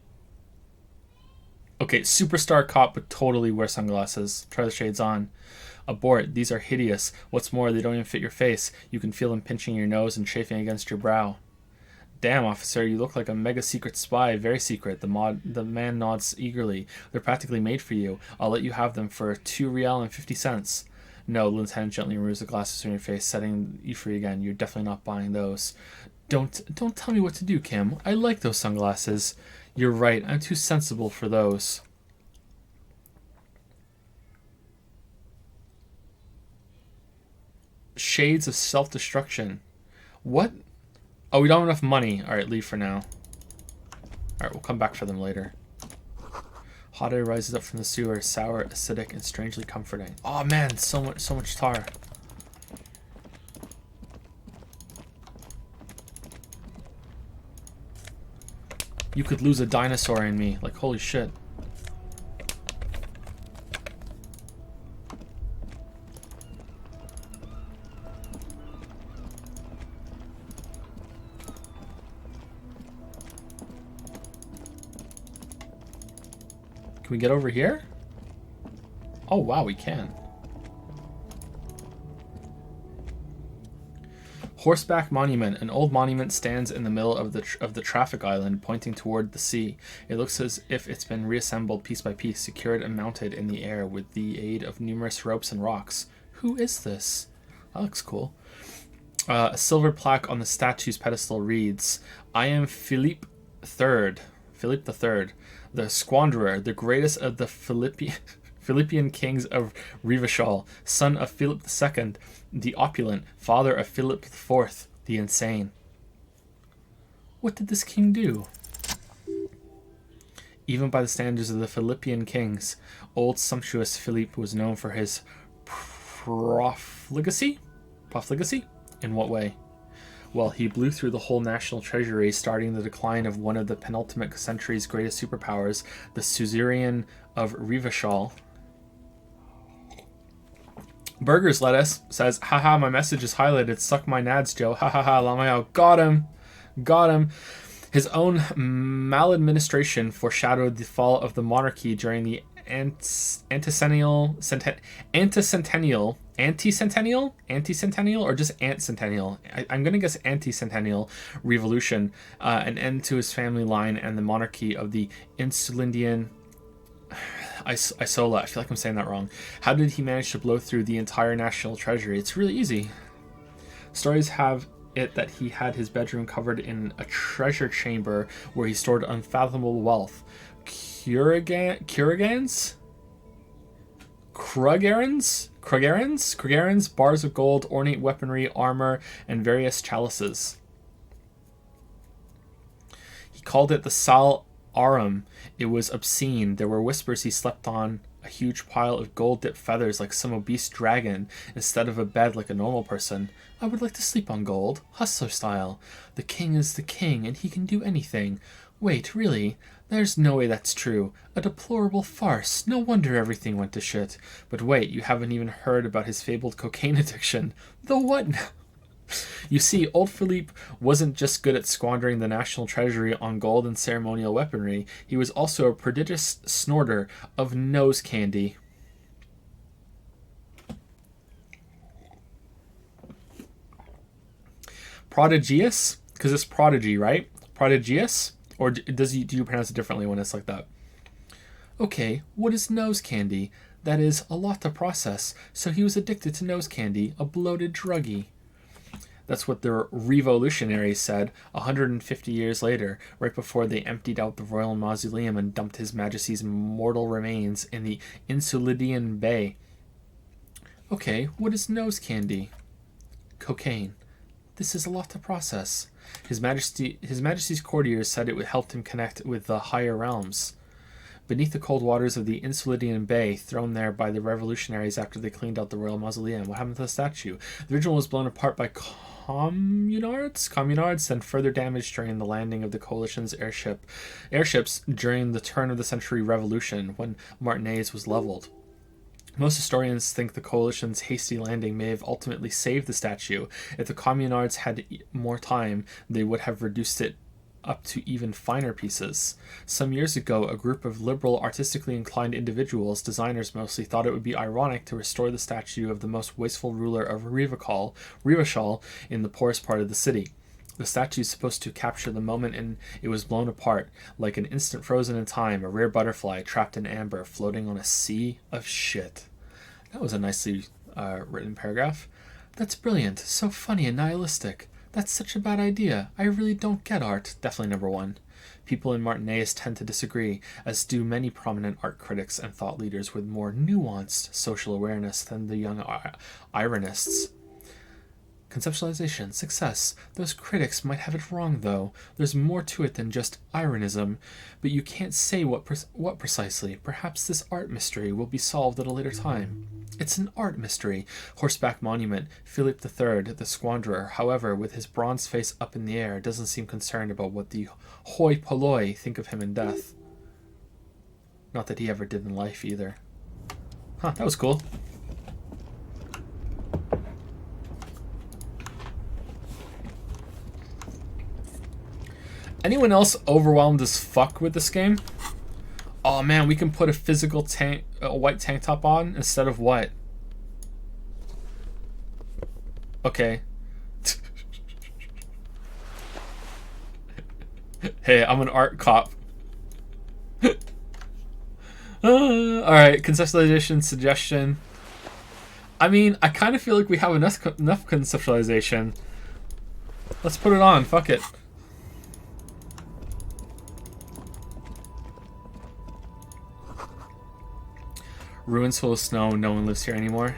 Okay, superstar cop would totally wear sunglasses. Try the shades on. Abort, these are hideous. What's more, they don't even fit your face. You can feel them pinching your nose and chafing against your brow. Damn, officer, you look like a mega secret spy. Very secret. The man nods eagerly. They're practically made for you. I'll let you have them for $2.50. No, Lieutenant gently removes the glasses from your face, setting you free again. You're definitely not buying those. Don't tell me what to do, Kim. I like those sunglasses. You're right. I'm too sensible for those. shades of self-destruction. What? Oh, we don't have enough money. All right, leave for now. All right, we'll come back for them later. Hot air rises up from the sewer, sour, acidic, and strangely comforting. Oh man, so much tar. You could lose a dinosaur in me. Like, holy shit. Can we get over here? Oh wow, we can. Horseback Monument. An old monument stands in the middle of the traffic island, pointing toward the sea. It looks as if it's been reassembled piece by piece, secured and mounted in the air with the aid of numerous ropes and rocks. Who is this? That looks cool. A silver plaque on the statue's pedestal reads, "I am Philippe III, the Squanderer, the greatest of the Philippian kings of Rivachol, son of Philip II, the opulent, father of Philip IV, the insane." What did this king do? Even by the standards of the Philippian kings, old sumptuous Philippe was known for his profligacy? Profligacy? In what way? Well, he blew through the whole national treasury, starting the decline of one of the penultimate century's greatest superpowers, the suzerain of Rivachol. Burgers Lettuce says, haha, my message is highlighted. Suck my nads, Joe. Ha ha ha, Lamayo. Got him. His own maladministration foreshadowed the fall of the monarchy during the anticentennial, or just anticentennial? I'm going to guess anticentennial revolution, an end to his family line and the monarchy of the Insulindian Isola. I feel like I'm saying that wrong. How did he manage to blow through the entire national treasury? It's really easy. Stories have it that he had his bedroom covered in a treasure chamber where he stored unfathomable wealth. Krugerrands, bars of gold, ornate weaponry, armor, and various chalices. He called it the Sal Arum. It was obscene. There were whispers he slept on a huge pile of gold-dipped feathers like some obese dragon instead of a bed like a normal person. I would like to sleep on gold, hustler style. The king is the king, and he can do anything. Wait, really? There's no way that's true. A deplorable farce. No wonder everything went to shit. But wait, you haven't even heard about his fabled cocaine addiction. The what now? You see, old Philippe wasn't just good at squandering the national treasury on gold and ceremonial weaponry. He was also a prodigious snorter of nose candy. Prodigious? Because it's prodigy, right? Prodigious? Or do you pronounce it differently when it's like that? Okay, what is nose candy? That is a lot to process. So he was addicted to nose candy, a bloated druggie. That's what the revolutionaries said 150 years later, right before they emptied out the royal mausoleum and dumped His Majesty's mortal remains in the Insulindian Bay. Okay, what is nose candy? Cocaine. This is a lot to process. His Majesty's courtiers said it would help him connect with the higher realms. Beneath the cold waters of the Insulindian Bay, thrown there by the revolutionaries after they cleaned out the royal mausoleum. What happened to the statue? The original was blown apart by communards, then further damaged during the landing of the coalition's airships during the turn of the century revolution, when Martinez was leveled. Most historians think the coalition's hasty landing may have ultimately saved the statue. If the communards had more time, they would have reduced it up to even finer pieces. Some years ago, a group of liberal, artistically inclined individuals, designers mostly, thought it would be ironic to restore the statue of the most wasteful ruler of Rivachol in the poorest part of the city. The statue is supposed to capture the moment and it was blown apart, like an instant frozen in time, a rare butterfly trapped in amber, floating on a sea of shit. That was a nicely written paragraph. That's brilliant, so funny and nihilistic. That's such a bad idea. I really don't get art. Definitely number one. People in Martinez tend to disagree, as do many prominent art critics and thought leaders with more nuanced social awareness than the young ironists. Conceptualization, success. Those critics might have it wrong, though. There's more to it than just ironism. But you can't say what precisely. Perhaps this art mystery will be solved at a later time. It's an art mystery. Horseback monument. Philip III, the squanderer, however, with his bronze face up in the air, doesn't seem concerned about what the hoi polloi think of him in death. Not that he ever did in life, either. Huh, that was cool. Anyone else overwhelmed as fuck with this game? Oh man, we can put a white tank top on instead of what? Okay. Hey, I'm an art cop. Alright, conceptualization, suggestion. I mean, I kind of feel like we have enough conceptualization. Let's put it on, fuck it. Ruins full of snow, no one lives here anymore.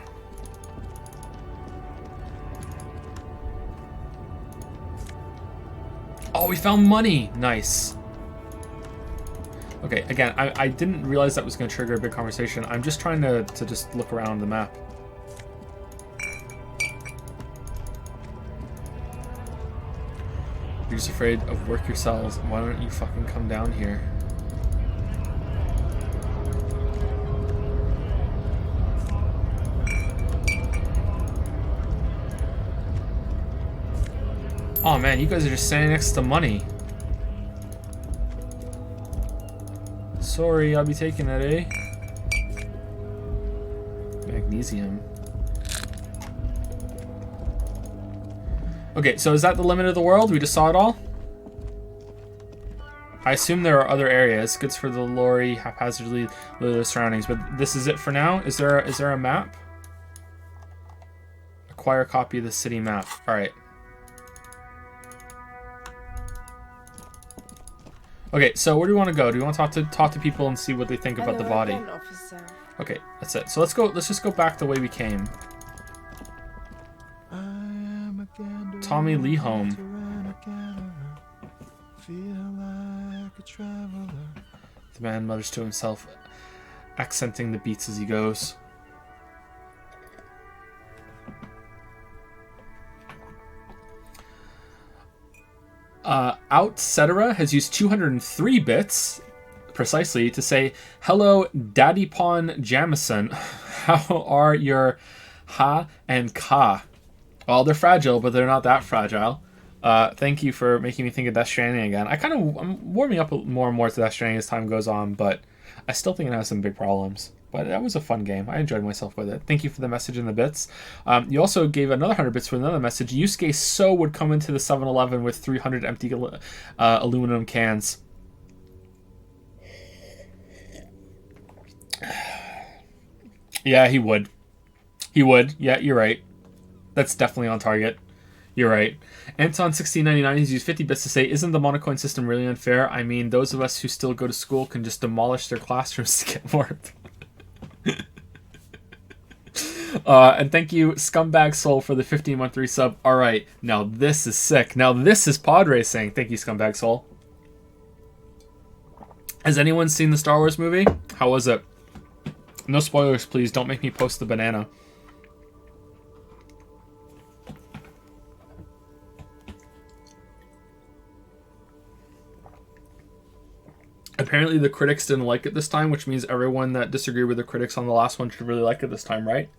Oh, we found money! Nice. Okay, again, I didn't realize that was going to trigger a big conversation. I'm just trying to just look around the map. You're just afraid of work yourselves. Why don't you fucking come down here? Oh man, you guys are just standing next to money. Sorry, I'll be taking that, eh? Magnesium. Okay, so is that the limit of the world? We just saw it all? I assume there are other areas. Goods for the lorry, haphazardly live the surroundings, but this is it for now? Is there a map? Acquire a copy of the city map. Alright. Okay, so where do we want to go? Do we want to talk to people and see what they think about the body? Again, officer. Okay, that's it. So let's just go back the way we came. Tommy Lee home. The man mutters to himself, accenting the beats as he goes. Outcetera has used 203 bits precisely to say, hello, Daddy Pon Jamison. How are your ha and ka? Well, they're fragile, but they're not that fragile. Thank you for making me think of Death Stranding again. I'm warming up more and more to Death Stranding as time goes on, but I still think it has some big problems. But that was a fun game. I enjoyed myself with it. Thank you for the message and the bits. You also gave another 100 bits for another message. Yusuke So would come into the 7-Eleven with 300 empty aluminum cans. Yeah, he would. He would. Yeah, you're right. That's definitely on target. You're right. Anton1699 has used 50 bits to say, isn't the monocoin system really unfair? I mean, those of us who still go to school can just demolish their classrooms to get more. And thank you, Scumbag Soul, for the 15-month resub. Alright, now this is sick. Now this is pod racing. Thank you, Scumbag Soul. Has anyone seen the Star Wars movie? How was it? No spoilers, please. Don't make me post the banana. Apparently the critics didn't like it this time, which means everyone that disagreed with the critics on the last one should really like it this time, right?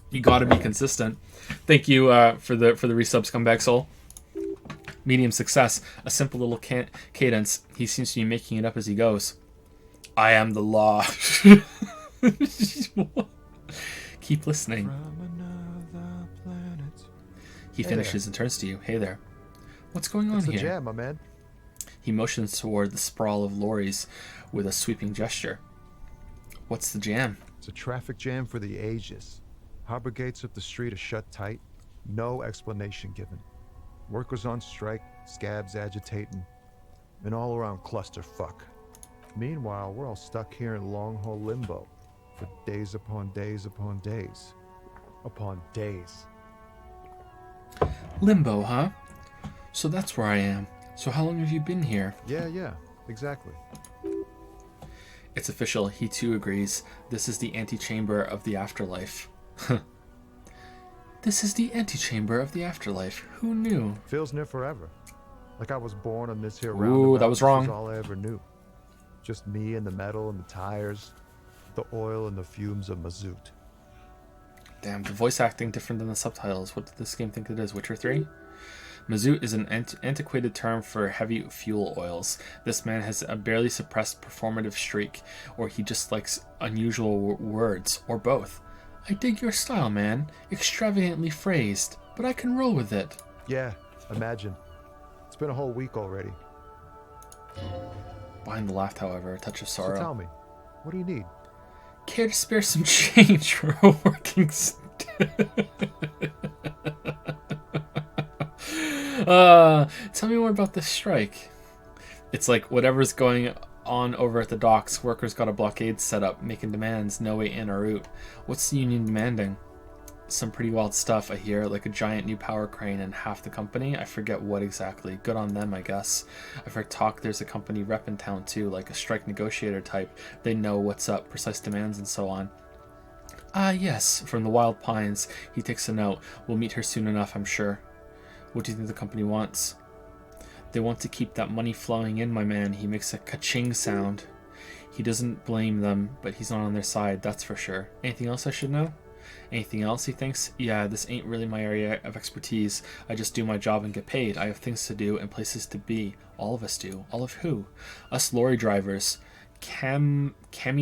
You gotta be consistent. Thank you for the resub, Scumbag Soul. Medium success. A simple little cadence. He seems to be making it up as he goes. I am the law. Keep listening. He finishes and turns to you. Hey there. What's going on here? What's the jam, my man? He motions toward the sprawl of lorries with a sweeping gesture. What's the jam? It's a traffic jam for the ages. Harbor gates up the street are shut tight. No explanation given. Workers on strike, scabs agitating, an all-around clusterfuck. Meanwhile, we're all stuck here in long-haul limbo for days upon days upon days. upon days. Limbo, huh? So that's where I am. So how long have you been here? Yeah, exactly. It's official. He too agrees. This is the antechamber of the afterlife. This is the antechamber of the afterlife. Who knew? Feels near forever. Like I was born on this here Ooh, roundabout. that was This wrong. is all I ever knew. Just me and the metal and the tires, the oil and the fumes of mazout. Damn, the voice acting different than the subtitles. What did this game think it is? Witcher 3? Mazout is an antiquated term for heavy fuel oils. This man has a barely suppressed performative streak, or he just likes unusual words, or both. I dig your style, man. Extravagantly phrased, but I can roll with it. Yeah, imagine. It's been a whole week already. Behind the laugh, however, a touch of sorrow. So tell me, what do you need? Care to spare some change for a working tell me more about this strike. It's like whatever's going on over at the docks, workers got a blockade set up, making demands, no way in or out. What's the union demanding? Some pretty wild stuff, I hear, like a giant new power crane and half the company. I forget what exactly. Good on them, I guess. I've heard talk there's a company rep in town too, like a strike negotiator type. They know what's up, precise demands and so on. Ah, yes, from the Wild Pines. He takes a note. We'll meet her soon enough, I'm sure. What do you think the company wants? They want to keep that money flowing in, my man. He makes a ka-ching sound. He doesn't blame them, but he's not on their side, that's for sure. Anything else I should know? Anything else, he thinks? Yeah, this ain't really my area of expertise. I just do my job and get paid. I have things to do and places to be. All of us do. All of who? Us lorry drivers. Camioners?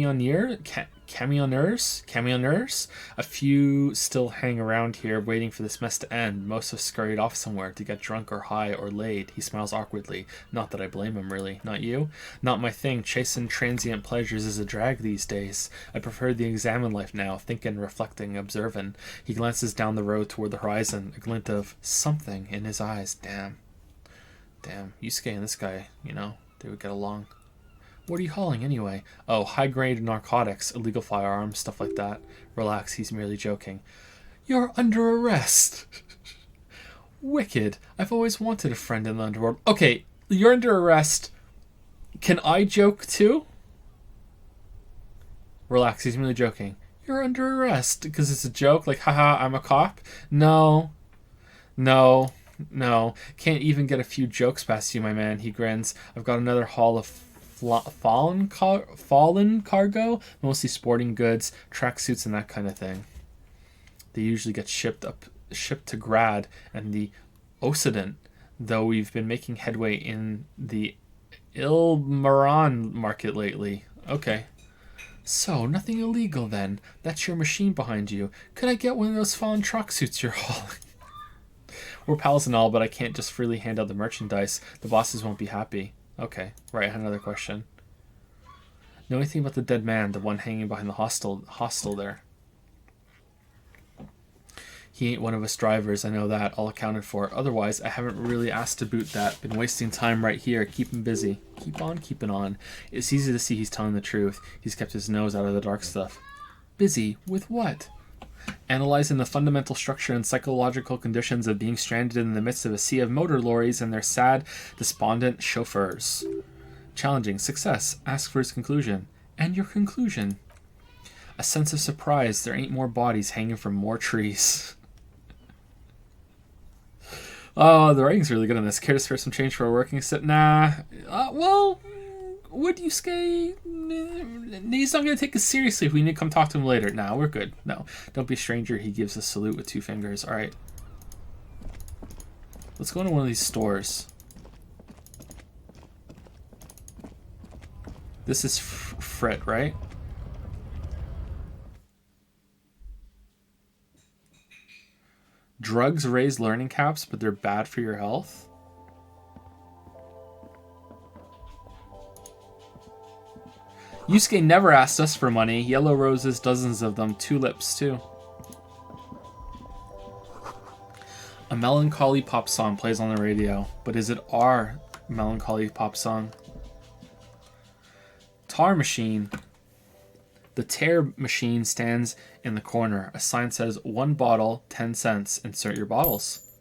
A few still hang around here waiting for this mess to end. Most have scurried off somewhere to get drunk or high or laid. He smiles awkwardly. Not that I blame him, really. Not you? Not my thing. Chasing transient pleasures is a drag these days. I prefer the examine life now, thinking, reflecting, observing. He glances down the road toward the horizon, a glint of something in his eyes. Damn, Yusuke and this guy, they would get along. What are you hauling anyway? Oh, high-grade narcotics, illegal firearms, stuff like that. Relax, he's merely joking. You're under arrest. Wicked. I've always wanted a friend in the underworld. Okay, you're under arrest. Can I joke too? Relax, he's merely joking. You're under arrest. Because it's a joke? Like, haha, I'm a cop? No. Can't even get a few jokes past you, my man. He grins. I've got another haul of fallen cargo, mostly sporting goods, tracksuits, and that kind of thing. They usually get shipped to Grad and the Occident, though we've been making headway in the Ilmaran market lately. Okay. So, nothing illegal then. That's your machine behind you. Could I get one of those fallen tracksuits you're hauling? We're pals and all, but I can't just freely hand out the merchandise. The bosses won't be happy. Okay, right, I had another question. Know anything about the dead man, the one hanging behind the hostel there? He ain't one of us drivers, I know that, all accounted for. Otherwise, I haven't really asked to boot that. Been wasting time right here, keep him busy. Keep on keeping on. It's easy to see he's telling the truth. He's kept his nose out of the dark stuff. Busy? With what? Analyzing the fundamental structure and psychological conditions of being stranded in the midst of a sea of motor lorries and their sad, despondent chauffeurs. Challenging. Success. Ask for his conclusion. And your conclusion. A sense of surprise. There ain't more bodies hanging from more trees. Oh, the writing's really good on this. Care to spare some change for a working set? Nah. Would you say he's not going to take us seriously if we need to come talk to him later? Nah, we're good. No, don't be a stranger. He gives a salute with 2 fingers. All right. Let's go into one of these stores. This is Fret, right? Drugs raise learning caps, but they're bad for your health? Yusuke never asked us for money. Yellow roses, dozens of them. Tulips, too. A melancholy pop song plays on the radio. But is it our melancholy pop song? Tar Machine. The tear machine stands in the corner. A sign says 1 bottle, 10 cents. Insert your bottles.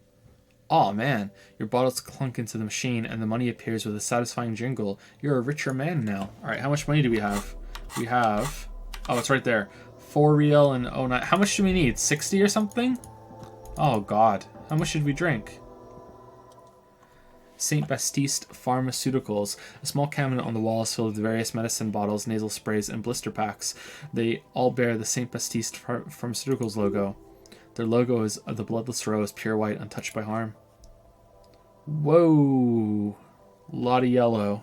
Oh man, your bottles clunk into the machine and the money appears with a satisfying jingle. You're a richer man now. Alright, how much money do we have? We have... Oh, it's right there. 4 real and 09. How much do we need? 60 or something? Oh god. How much should we drink? St. Baptiste Pharmaceuticals. A small cabinet on the wall is filled with various medicine bottles, nasal sprays, and blister packs. They all bear the St. Baptiste Pharmaceuticals logo. Their logo is the bloodless rose, pure white, untouched by harm. Whoa. Lot of yellow.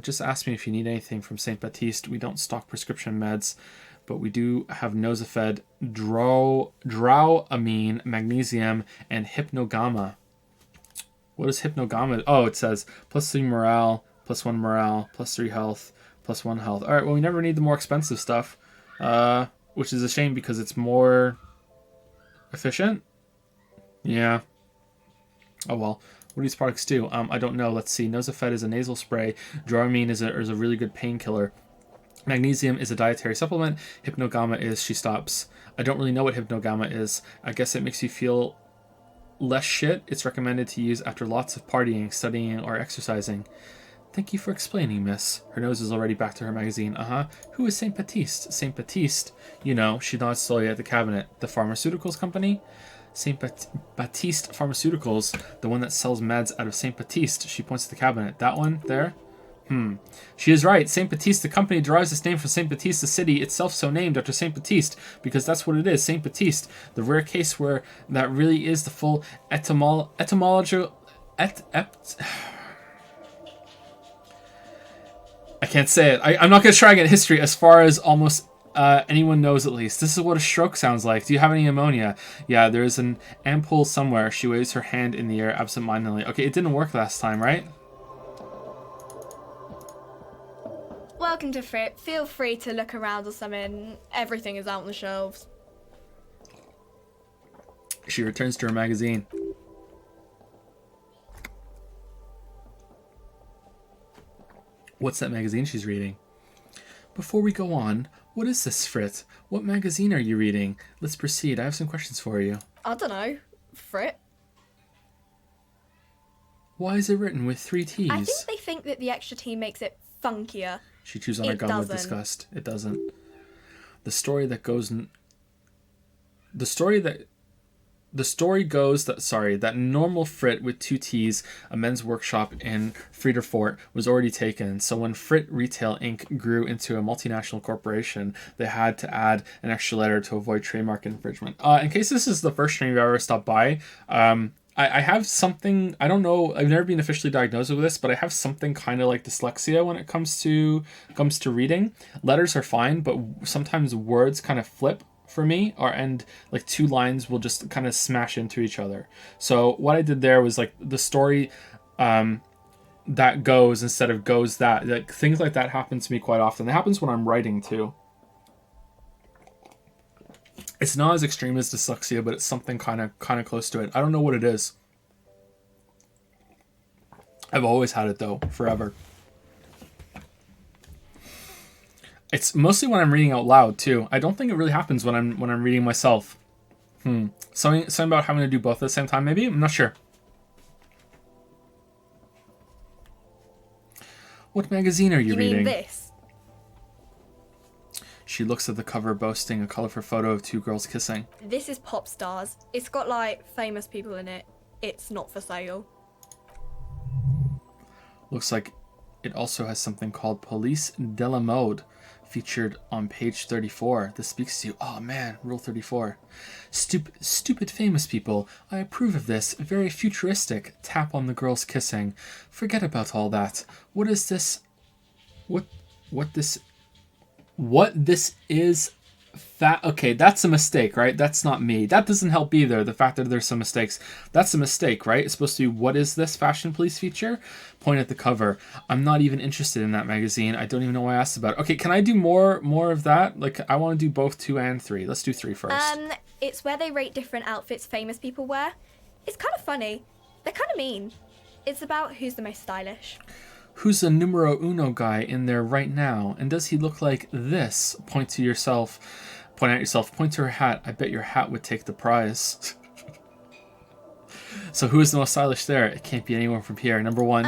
Just ask me if you need anything from St. Baptiste. We don't stock prescription meds, but we do have Nosafed, Drouamine, magnesium, and Hypnogamma. What is Hypnogamma? Oh, it says +3 morale, +1 morale, +3 health, +1 health. All right, well, we never need the more expensive stuff, which is a shame because it's more efficient. Yeah. Oh, well. What do these products do? I don't know. Let's see. Nosafed is a nasal spray. Dramamine is a really good painkiller. Magnesium is a dietary supplement. Hypnogamma is she stops. I don't really know what Hypnogamma is. I guess it makes you feel less shit. It's recommended to use after lots of partying, studying, or exercising. Thank you for explaining, miss. Her nose is already back to her magazine. Who is St. Baptiste? St. Baptiste? You know, she nods slowly at the cabinet. The pharmaceuticals company? St. Baptiste Pharmaceuticals, the one that sells meds out of St. Baptiste. She points to the cabinet. That one there? She is right. St. Baptiste, the company, derives its name from St. Baptiste, the city itself so named after St. Baptiste, because that's what it is, St. Baptiste. The rare case where that really is the full etymological... I can't say it. I'm not going to try and get history as far as almost... anyone knows at least. This is what a stroke sounds like. Do you have any ammonia? Yeah, there's an ampoule somewhere. She waves her hand in the air absentmindedly. Okay, it didn't work last time, right? Welcome to Frit. Feel free to look around or something. Everything is out on the shelves. She returns to her magazine. What's that magazine she's reading? Before we go on, what is this, Frit? What magazine are you reading? Let's proceed. I have some questions for you. I don't know. Frit? Why is it written with 3 T's? I think they think that the extra T makes it funkier. She chews on her gum with disgust. It doesn't. The story goes that normal Frit with 2 T's, a men's workshop in Friederfort, was already taken. So when Frit Retail Inc. grew into a multinational corporation, they had to add an extra letter to avoid trademark infringement. In case this is the first time you've ever stopped by, I have something, I don't know, I've never been officially diagnosed with this, but I have something kind of like dyslexia when it comes to reading. Letters are fine, but sometimes words kind of flip for me, and like 2 lines will just kind of smash into each other. So what I did there was like the story that goes instead of goes that. Like things like that happen to me quite often. It happens when I'm writing too. It's not as extreme as dyslexia, but it's something kind of close to it. I don't know what it is. I've always had it though, forever. It's mostly when I'm reading out loud too. I don't think it really happens when I'm reading myself. Something about having to do both at the same time, maybe? I'm not sure. What magazine are you reading? You mean this? She looks at the cover, boasting a colorful photo of 2 girls kissing. This is Pop Stars. It's got like famous people in it. It's not for sale. Looks like it also has something called Police de la Mode featured on page 34. This speaks to you. Oh man, rule 34. Stupid famous people. I approve of this. Very futuristic. Tap on the girls kissing. Forget about all that. What is this? What this is okay, that's a mistake, right? That's not me. That doesn't help either, the fact that there's some mistakes. That's a mistake, right? It's supposed to be, what is this fashion police feature? Point at the cover. I'm not even interested in that magazine. I don't even know why I asked about it. Okay, can I do more of that? Like, I want to do both 2 and 3. Let's do 3 first. It's where they rate different outfits famous people wear. It's kind of funny. They're kind of mean. It's about who's the most stylish. Who's the numero uno guy in there right now? And does he look like this? Point to yourself. Point at yourself. Point to her hat. I bet your hat would take the prize. So who is the most stylish there? It can't be anyone from here. Number one.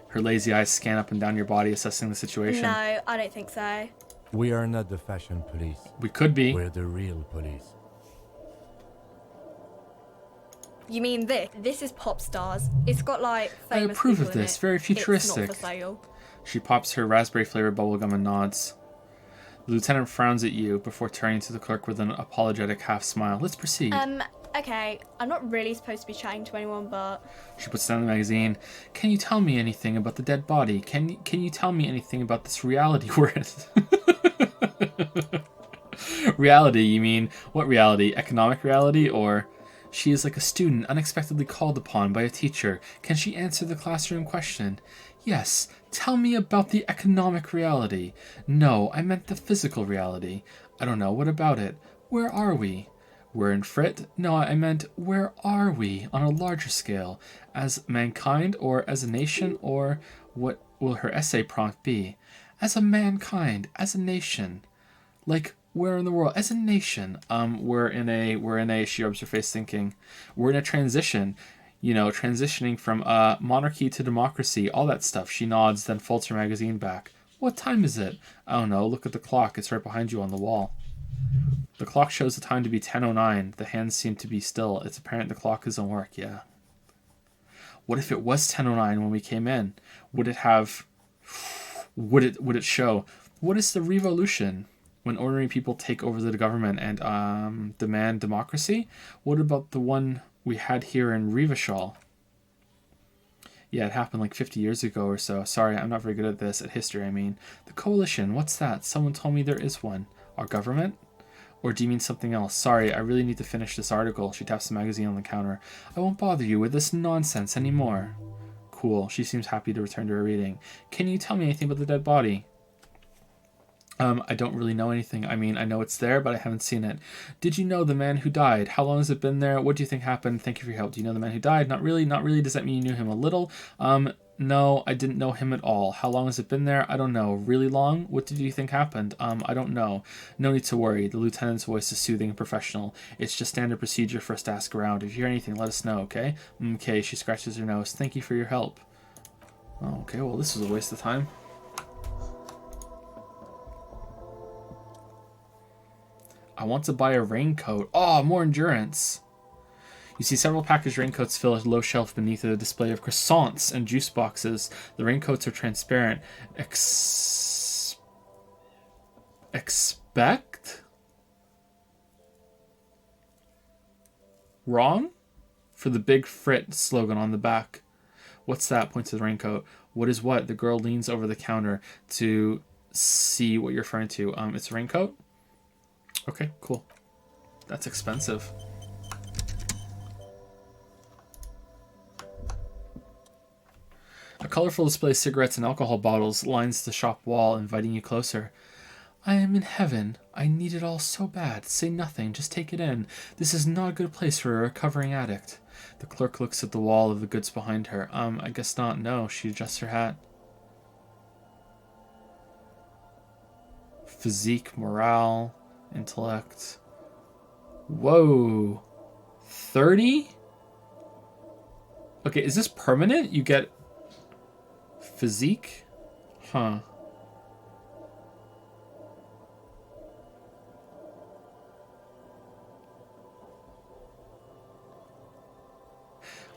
Her lazy eyes scan up and down your body, assessing the situation. No, I don't think so. We are not the fashion police. We could be. We're the real police. You mean this? This is Pop Stars. It's got like I famous approve people of in this. it. Very futuristic. It's not for sale. She pops her raspberry flavored bubblegum and nods. The lieutenant frowns at you before turning to the clerk with an apologetic half smile. Let's proceed. Okay, I'm not really supposed to be chatting to anyone, but She puts down the magazine. Can you tell me anything about the dead body? Can you tell me anything about this reality we're in? Reality, you mean? What reality? Economic reality? Or she is like a student unexpectedly called upon by a teacher. Can she answer the classroom question? Yes, tell me about the economic reality. No, I meant the physical reality. I don't know, what about it? Where are we? We're in Frit? No, I meant, where are we on a larger scale? As mankind, or as a nation, or what will her essay prompt be? As a mankind, as a nation. Like, where in the world? As a nation. We're in a, she rubs her face thinking, we're in a transition. You know, transitioning from monarchy to democracy, all that stuff. She nods, then folds her magazine back. What time is it? I don't know, look at the clock, it's right behind you on the wall. The clock shows the time to be 10:09. The hands seem to be still. It's apparent the clock is on work, yeah. What if it was 10:09 when we came in? Would it show? What is the revolution? When ordinary people take over the government and demand democracy? What about the one we had here in Revachol? Yeah, it happened like 50 years ago or so. Sorry, I'm not very good at this, at history, I mean. The coalition, what's that? Someone told me there is one. Our government? Or do you mean something else? Sorry, I really need to finish this article. She taps the magazine on the counter. I won't bother you with this nonsense anymore. Cool. She seems happy to return to her reading. Can you tell me anything about the dead body? I don't really know anything. I mean, I know it's there, but I haven't seen it. Did you know the man who died? How long has it been there? What do you think happened? Thank you for your help. Do you know the man who died? Not really. Not really. Does that mean you knew him a little? No, I didn't know him at all. How long has it been there? I don't know. Really long? What did you think happened? I don't know. No need to worry. The lieutenant's voice is soothing and professional. It's just standard procedure for us to ask around. If you hear anything, let us know, okay? Okay, she scratches her nose. Thank you for your help. Oh, okay, well, this was a waste of time. I want to buy a raincoat. Oh, more endurance. You see several packaged raincoats fill a low shelf beneath a display of croissants and juice boxes. The raincoats are transparent. Expect? Wrong? For the big Frit slogan on the back. What's that? Points to the raincoat. What is what? The girl leans over the counter to see what you're referring to. It's a raincoat? Okay, cool. That's expensive. A colorful display of cigarettes and alcohol bottles lines the shop wall, inviting you closer. I am in heaven. I need it all so bad. Say nothing. Just take it in. This is not a good place for a recovering addict. The clerk looks at the wall of the goods behind her. I guess not. No. She adjusts her hat. Physique, morale, intellect. Whoa. 30? Okay, is this permanent? You get physique? Huh.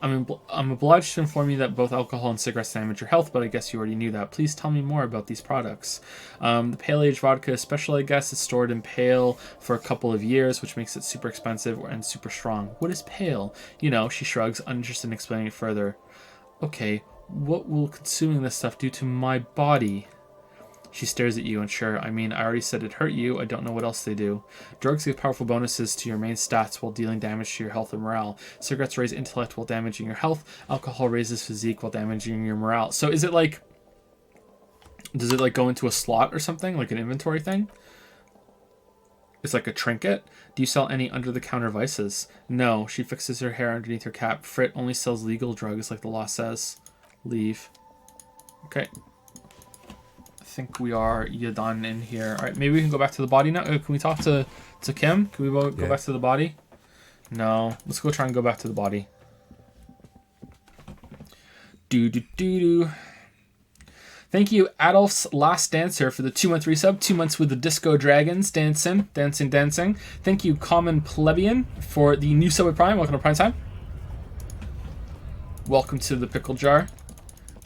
I'm obliged to inform you that both alcohol and cigarettes damage your health, but I guess you already knew that. Please tell me more about these products. The Pale Age vodka is special, I guess. It's stored in pale for a couple of years, which makes it super expensive and super strong. What is pale? You know, she shrugs, uninterested in explaining it further. Okay, what will consuming this stuff do to my body? She stares at you, unsure. I mean, I already said it hurt you. I don't know what else they do. Drugs give powerful bonuses to your main stats while dealing damage to your health and morale. Cigarettes raise intellect while damaging your health. Alcohol raises physique while damaging your morale. So is it like... Does it like go into a slot or something? Like an inventory thing? It's like a trinket? Do you sell any under-the-counter vices? No. She fixes her hair underneath her cap. Frit only sells legal drugs like the law says. Leave. Okay. I think we are done in here. All right, maybe we can go back to the body now. Can we talk to Kim? Can we go back to the body? No. Let's go try and go back to the body. Do. Thank you, Adolf's Last Dancer, for the 2-month resub. 2 months with the Disco Dragons. Dancing. Thank you, Common Plebeian, for the new sub with Prime. Welcome to Prime Time. Welcome to the Pickle Jar.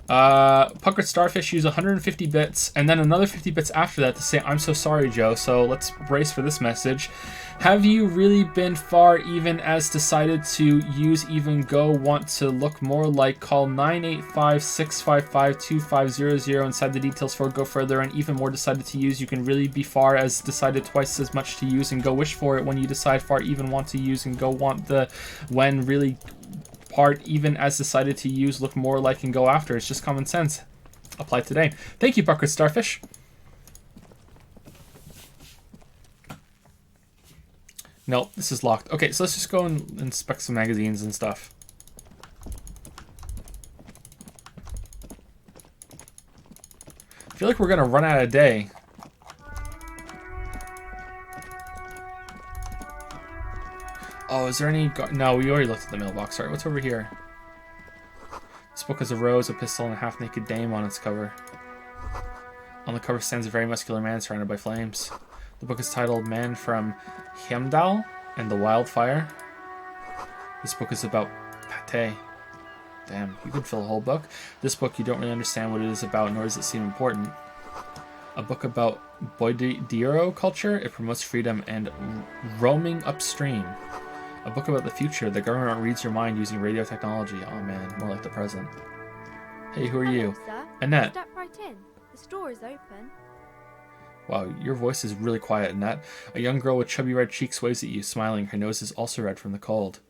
Puckered Starfish used 150 bits, and then another 50 bits after that to say, I'm so sorry, Joe. So let's brace for this message. Have you really been far even as decided to use even go want to look more like? Call 985-655-2500 inside the details for go further, and even more decided to use. You can really be far as decided twice as much to use and go wish for it when you decide far even want to use and go want the when really part even as decided to use look more like and go after. It's just common sense. Apply today. Thank you, Puckered Starfish. No, this is locked. Okay, so let's just go and inspect some magazines and stuff. I feel like we're gonna run out of day. Oh, is there any... No, we already looked at the mailbox. Sorry, what's over here? This book has a rose, a pistol, and a half-naked dame on its cover. On the cover stands a very muscular man surrounded by flames. The book is titled Man from Heimdall and the Wildfire. This book is about pate. Damn, you could fill a whole book. This book, you don't really understand what it is about, nor does it seem important. A book about Boidiero culture. It promotes freedom and roaming upstream. A book about the future. The government reads your mind using radio technology. Oh man, more like the present. Hey, who are you? Sir. Annette. Step right in. The store is open. Wow, your voice is really quiet, Annette. A young girl with chubby red cheeks waves at you, smiling. Her nose is also red from the cold.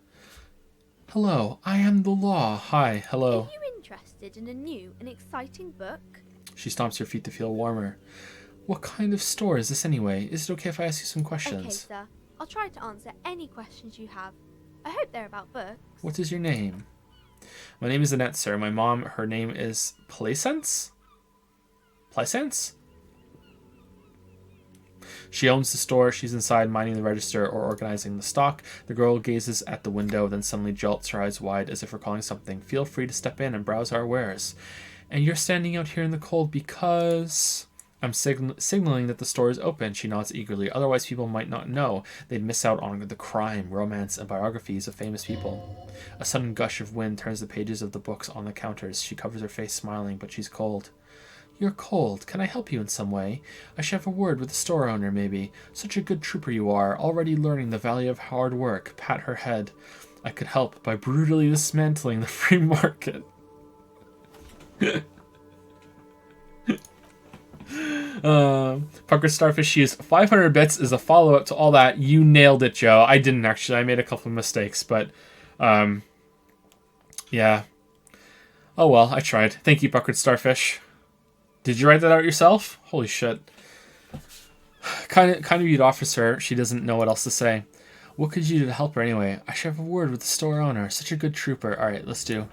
Hello, I am the law. Hi, hello. Are you interested in a new and exciting book? She stomps her feet to feel warmer. What kind of store is this anyway? Is it okay if I ask you some Okay, questions? sir. I'll try to answer any questions you have. I hope they're about books. What is your name? My name is Annette, sir. My mom, her name is Plaisance? Plaisance? She owns the store. She's inside minding the register or organizing the stock. The girl gazes at the window, then suddenly jolts her eyes wide as if recalling something. Feel free to step in and browse our wares. And you're standing out here in the cold because... I'm signaling that the store is open. She nods eagerly. Otherwise, people might not know. They'd miss out on the crime, romance, and biographies of famous people. A sudden gush of wind turns the pages of the books on the counters. She covers her face, smiling, but she's cold. You're cold. Can I help you in some way? I should have a word with the store owner, maybe. Such a good trooper you are, already learning the value of hard work. Pat her head. I could help by brutally dismantling the free market. Pucker Starfish used 500 bits as a follow-up to all that. You nailed it, Joe. I didn't actually. I made a couple of mistakes, but yeah. Oh well, I tried. Thank you, Puckered Starfish. Did you write that out yourself? Holy shit. Kind of you'd officer. She doesn't know what else to say. What could you do to help her anyway? I should have a word with the store owner. Such a good trooper. Alright, let's do.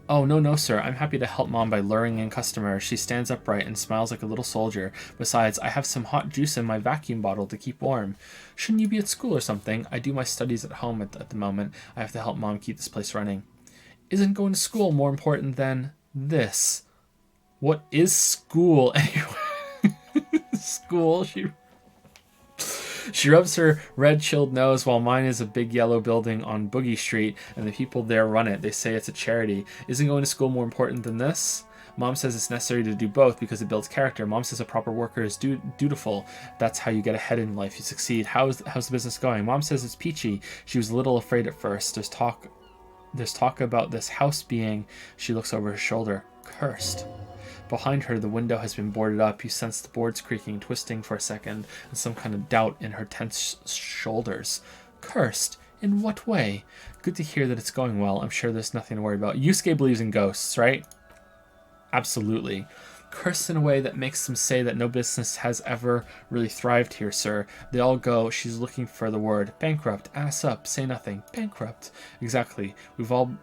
Oh, no, sir. I'm happy to help Mom by luring in customers. She stands upright and smiles like a little soldier. Besides, I have some hot juice in my vacuum bottle to keep warm. Shouldn't you be at school or something? I do my studies at home at the moment. I have to help Mom keep this place running. Isn't going to school more important than this? What is school anyway? School? She rubs her red chilled nose while mine is a big yellow building on Boogie Street and the people there run it. They say it's a charity. Isn't going to school more important than this? Mom says it's necessary to do both because it builds character. Mom says a proper worker is dutiful. That's how you get ahead in life. You succeed. How's the business going? Mom says it's peachy. She was a little afraid at first. There's talk about this house being... She looks over her shoulder. Cursed. Behind her, the window has been boarded up. You sense the boards creaking, twisting for a second, and some kind of doubt in her tense shoulders. Cursed? In what way? Good to hear that it's going well. I'm sure there's nothing to worry about. Yusuke believes in ghosts, right? Absolutely. Cursed in a way that makes them say that no business has ever really thrived here, sir. They all go, she's looking for the word. Bankrupt. Ass up. Say nothing. Bankrupt. Exactly. We've all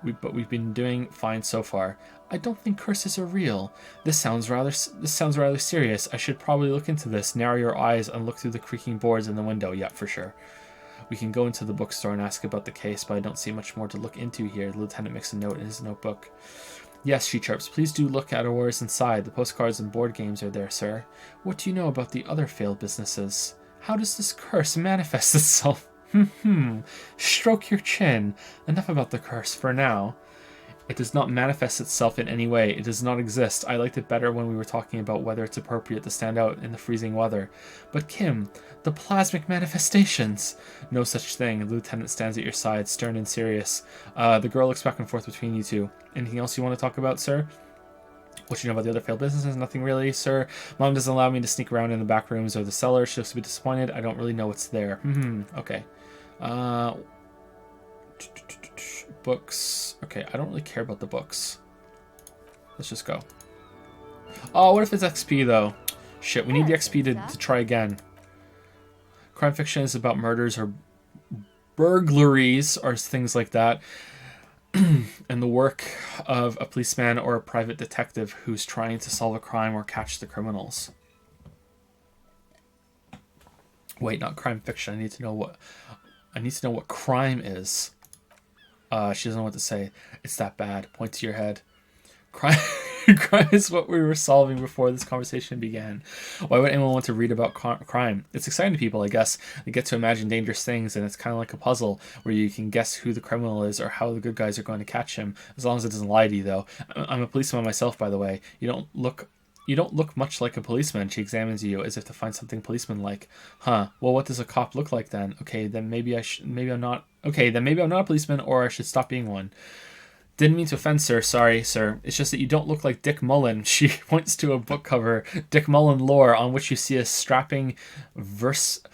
But we've been doing fine so far. I don't think curses are real. This sounds rather serious. I should probably look into this. Narrow your eyes and look through the creaking boards in the window. Yeah, for sure. We can go into the bookstore and ask about the case, but I don't see much more to look into here. The lieutenant makes a note in his notebook. Yes, she chirps. Please do look at what is inside. The postcards and board games are there, sir. What do you know about the other failed businesses? How does this curse manifest itself? Stroke your chin. Enough about the curse for now. It does not manifest itself in any way. It does not exist. I liked it better when we were talking about whether it's appropriate to stand out in the freezing weather. But Kim, the plasmic manifestations. No such thing. The lieutenant stands at your side, stern and serious. The girl looks back and forth between you two. Anything else you want to talk about, sir? What you know about the other failed businesses? Nothing really, sir. Mom doesn't allow me to sneak around in the back rooms or the cellar. She looks a bit disappointed. I don't really know what's there. Okay. Books. Okay, I don't really care about the books. Let's just go. Oh, what if it's XP, though? Shit, we need the XP to try again. Crime fiction is about murders or burglaries or things like that. And the work of a policeman or a private detective who's trying to solve a crime or catch the criminals. Wait, not crime fiction. I need to know what crime is. She doesn't know what to say. It's that bad. Point to your head. Crime is what we were solving before this conversation began. Why would anyone want to read about crime? It's exciting to people, I guess. They get to imagine dangerous things, and it's kind of like a puzzle where you can guess who the criminal is or how the good guys are going to catch him, as long as it doesn't lie to you, though. I'm a policeman myself, by the way. You don't look much like a policeman. She examines you as if to find something policeman-like. Huh. Well, what does a cop look like then? Okay, then maybe I'm not a policeman, or I should stop being one. Didn't mean to offend, sir. Sorry, sir. It's just that you don't look like Dick Mullen. She points to a book cover, Dick Mullen Lore, on which you see a strapping Vespertine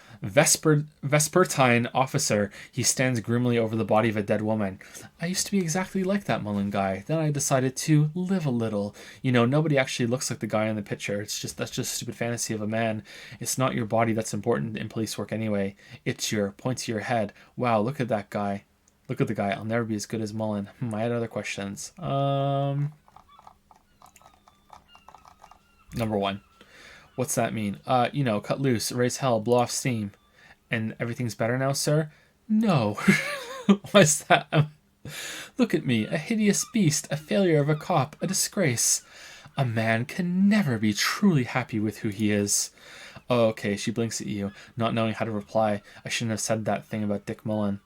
officer. He stands grimly over the body of a dead woman. I used to be exactly like that Mullen guy. Then I decided to live a little. You know, nobody actually looks like the guy in the picture. That's just a stupid fantasy of a man. It's not your body that's important in police work anyway. It's your point to your head. Wow, look at that guy. Look at the guy. I'll never be as good as Mullen. I had other questions. Number 1. What's that mean? Cut loose, raise hell, blow off steam. And everything's better now, sir? No. Why's that? Look at me, a hideous beast, a failure of a cop, a disgrace. A man can never be truly happy with who he is. Oh, okay, she blinks at you, not knowing how to reply. I shouldn't have said that thing about Dick Mullen.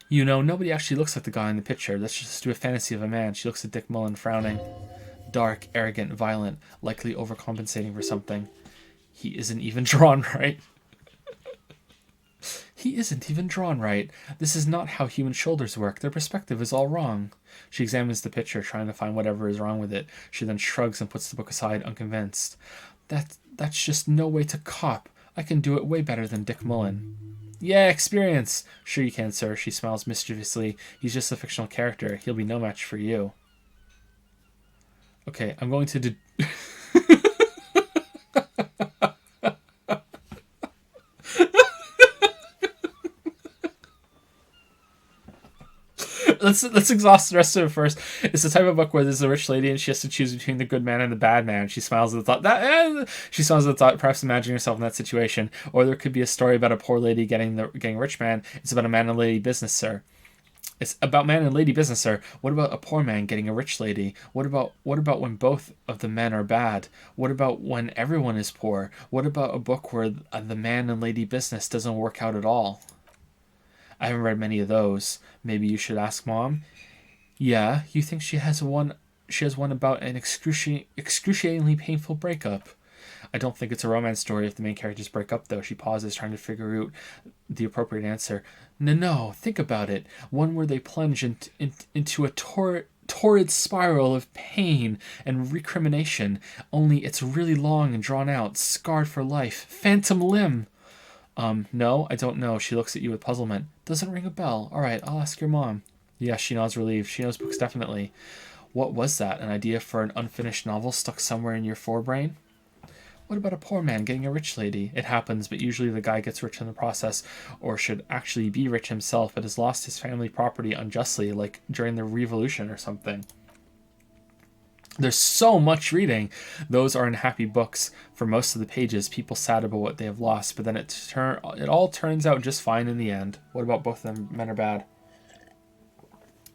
You know, nobody actually looks like the guy in the picture. That's just a fantasy of a man. She looks at Dick Mullen, frowning. Dark, arrogant, violent, likely overcompensating for something. He isn't even drawn right. He isn't even drawn right. This is not how human shoulders work. Their perspective is all wrong. She examines the picture, trying to find whatever is wrong with it. She then shrugs and puts the book aside, unconvinced. That's just no way to cop. I can do it way better than Dick Mullen. Yeah, experience. Sure you can, sir. She smiles mischievously. He's just a fictional character. He'll be no match for you. Okay, I'm going to Let's exhaust the rest of it first. It's the type of book where there's a rich lady and she has to choose between the good man and the bad man. She smiles at the thought. She smiles at the thought, perhaps imagining herself in that situation. Or there could be a story about a poor lady getting a rich man. It's about a man and lady business, sir. It's about man and lady business, sir. What about a poor man getting a rich lady? What about when both of the men are bad? What about when everyone is poor? What about a book where the man and lady business doesn't work out at all? I haven't read many of those. Maybe you should ask Mom. Yeah, you think she has one about an excruciatingly painful breakup. I don't think it's a romance story if the main characters break up, though. She pauses, trying to figure out the appropriate answer. No, think about it. One where they plunge into a torrid spiral of pain and recrimination, only it's really long and drawn out, scarred for life. Phantom limb! No, I don't know. She looks at you with puzzlement. Doesn't ring a bell. All right, I'll ask your mom. Yeah, she nods relieved. She knows books definitely. What was that? An idea for an unfinished novel stuck somewhere in your forebrain? What about a poor man getting a rich lady? It happens, but usually the guy gets rich in the process, or should actually be rich himself, but has lost his family property unjustly, like during the Revolution or something. There's so much reading. Those are unhappy books. For most of the pages, people sad about what they have lost, but then it all turns out just fine in the end. What about both of them men are bad?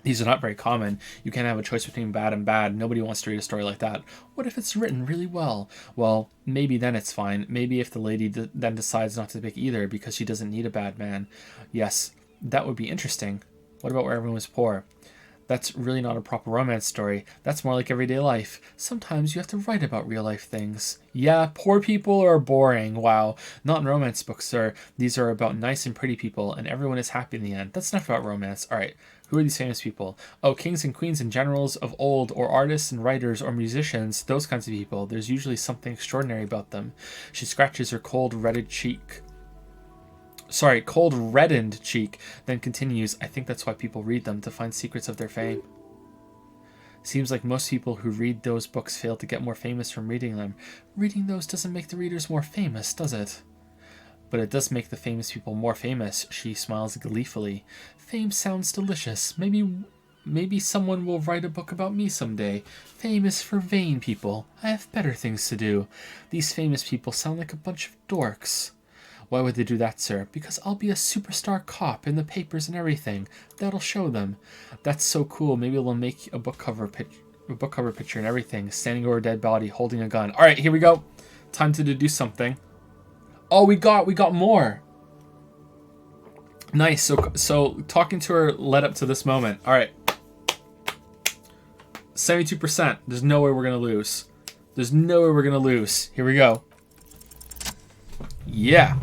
These are not very common. You can't have a choice between bad and bad. Nobody wants to read a story like that. What if it's written really well? Well, maybe then it's fine. Maybe if the lady then decides not to pick either because she doesn't need a bad man. Yes, that would be interesting. What about where everyone was poor? That's really not a proper romance story. That's more like everyday life. Sometimes you have to write about real life things. Yeah, poor people are boring. Wow. Not in romance books, sir. These are about nice and pretty people, and everyone is happy in the end. That's enough about romance. Alright, who are these famous people? Oh, kings and queens and generals of old, or artists and writers, or musicians, those kinds of people. There's usually something extraordinary about them. She scratches her cold, reddened cheek, then continues, I think that's why people read them, to find secrets of their fame. Seems like most people who read those books fail to get more famous from reading them. Reading those doesn't make the readers more famous, does it? But it does make the famous people more famous. She smiles gleefully. Fame sounds delicious. Maybe someone will write a book about me someday. Fame is for vain people. I have better things to do. These famous people sound like a bunch of dorks. Why would they do that, sir? Because I'll be a superstar cop in the papers and everything. That'll show them. That's so cool. Maybe they'll make a book cover picture and everything. Standing over a dead body, holding a gun. All right, here we go. Time to deduce something. Oh, we got more. Nice. So talking to her led up to this moment. All right. 72%. There's no way we're gonna lose. Here we go. Yeah.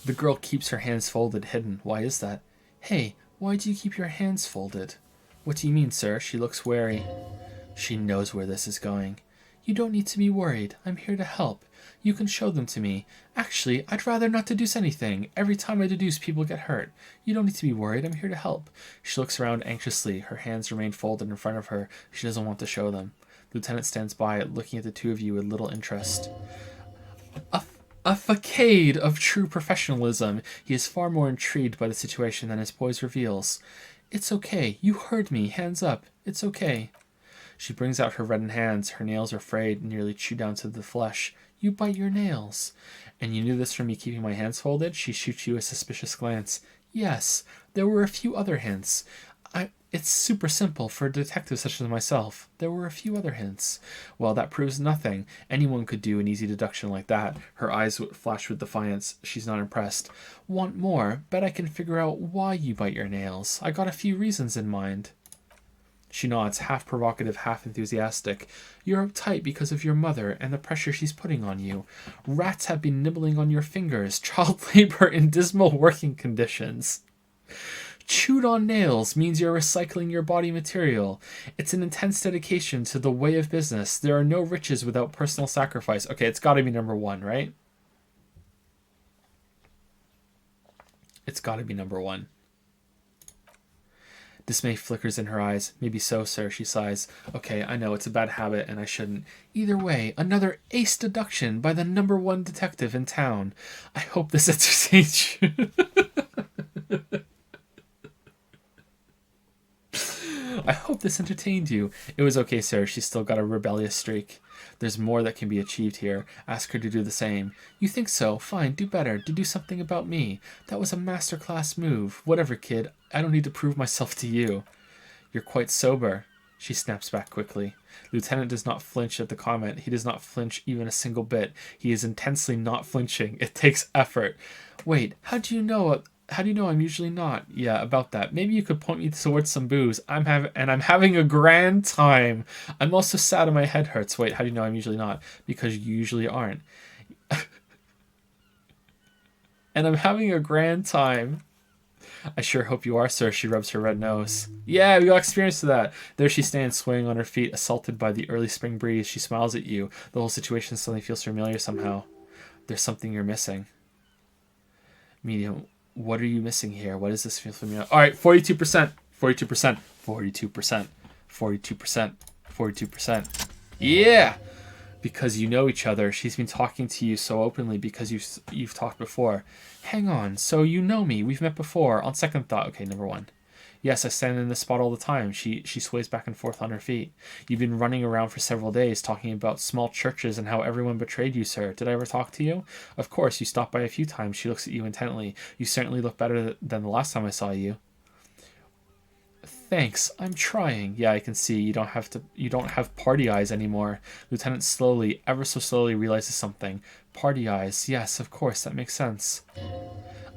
The girl keeps her hands folded, hidden. Why is that? Hey, why do you keep your hands folded? What do you mean, sir? She looks wary. She knows where this is going. You don't need to be worried. I'm here to help. You can show them to me. Actually, I'd rather not deduce anything. Every time I deduce, people get hurt. You don't need to be worried. I'm here to help. She looks around anxiously. Her hands remain folded in front of her. She doesn't want to show them. The lieutenant stands by, looking at the two of you with little interest. A facade of true professionalism. He is far more intrigued by the situation than his poise reveals. It's okay. You heard me. Hands up. It's okay. She brings out her reddened hands. Her nails are frayed, nearly chewed down to the flesh. You bite your nails. And you knew this from me keeping my hands folded? She shoots you a suspicious glance. Yes, there were a few other hints. It's super simple for a detective such as myself. There were a few other hints. Well, that proves nothing. Anyone could do an easy deduction like that. Her eyes flash with defiance. She's not impressed. Want more? Bet I can figure out why you bite your nails. I got a few reasons in mind. She nods, half provocative, half enthusiastic. You're uptight because of your mother and the pressure she's putting on you. Rats have been nibbling on your fingers. Child labor in dismal working conditions. Chewed on nails means you're recycling your body material. It's an intense dedication to the way of business. There are no riches without personal sacrifice. Okay, it's got to be number one, right? It's got to be number one. Dismay flickers in her eyes. Maybe so, sir, she sighs. Okay, I know, it's a bad habit, and I shouldn't. Either way, another ace deduction by the number one detective in town. I hope this entertains you. I hope this entertained you. It was okay, sir. She's still got a rebellious streak. There's more that can be achieved here. Ask her to do the same. You think so? Fine, do better. Do something about me. That was a masterclass move. Whatever, kid. I don't need to prove myself to you. You're quite sober. She snaps back quickly. Lieutenant does not flinch at the comment. He does not flinch even a single bit. He is intensely not flinching. It takes effort. Wait, how do you know I'm usually not? Yeah, about that. Maybe you could point me towards some booze. I'm having a grand time. I'm also sad and my head hurts. Wait, how do you know I'm usually not? Because you usually aren't. And I'm having a grand time. I sure hope you are, sir. She rubs her red nose. Yeah, we got experience to that. There she stands, swaying on her feet, assaulted by the early spring breeze. She smiles at you. The whole situation suddenly feels familiar somehow. There's something you're missing. Medium. What are you missing here? What does this feel familiar? All right, 42%. 42%. 42%. 42%. 42%. Yeah! Because you know each other. She's been talking to you so openly because you've talked before. Hang on, so you know me. We've met before. On second thought, okay, number one. Yes, I stand in this spot all the time. She sways back and forth on her feet. You've been running around for several days talking about small churches and how everyone betrayed you, sir. Did I ever talk to you? Of course, you stopped by a few times. She looks at you intently. You certainly look better than the last time I saw you. Thanks, I'm trying. Yeah, I can see. You don't have party eyes anymore. Lieutenant slowly, ever so slowly, realizes something. Party eyes. Yes, of course, that makes sense.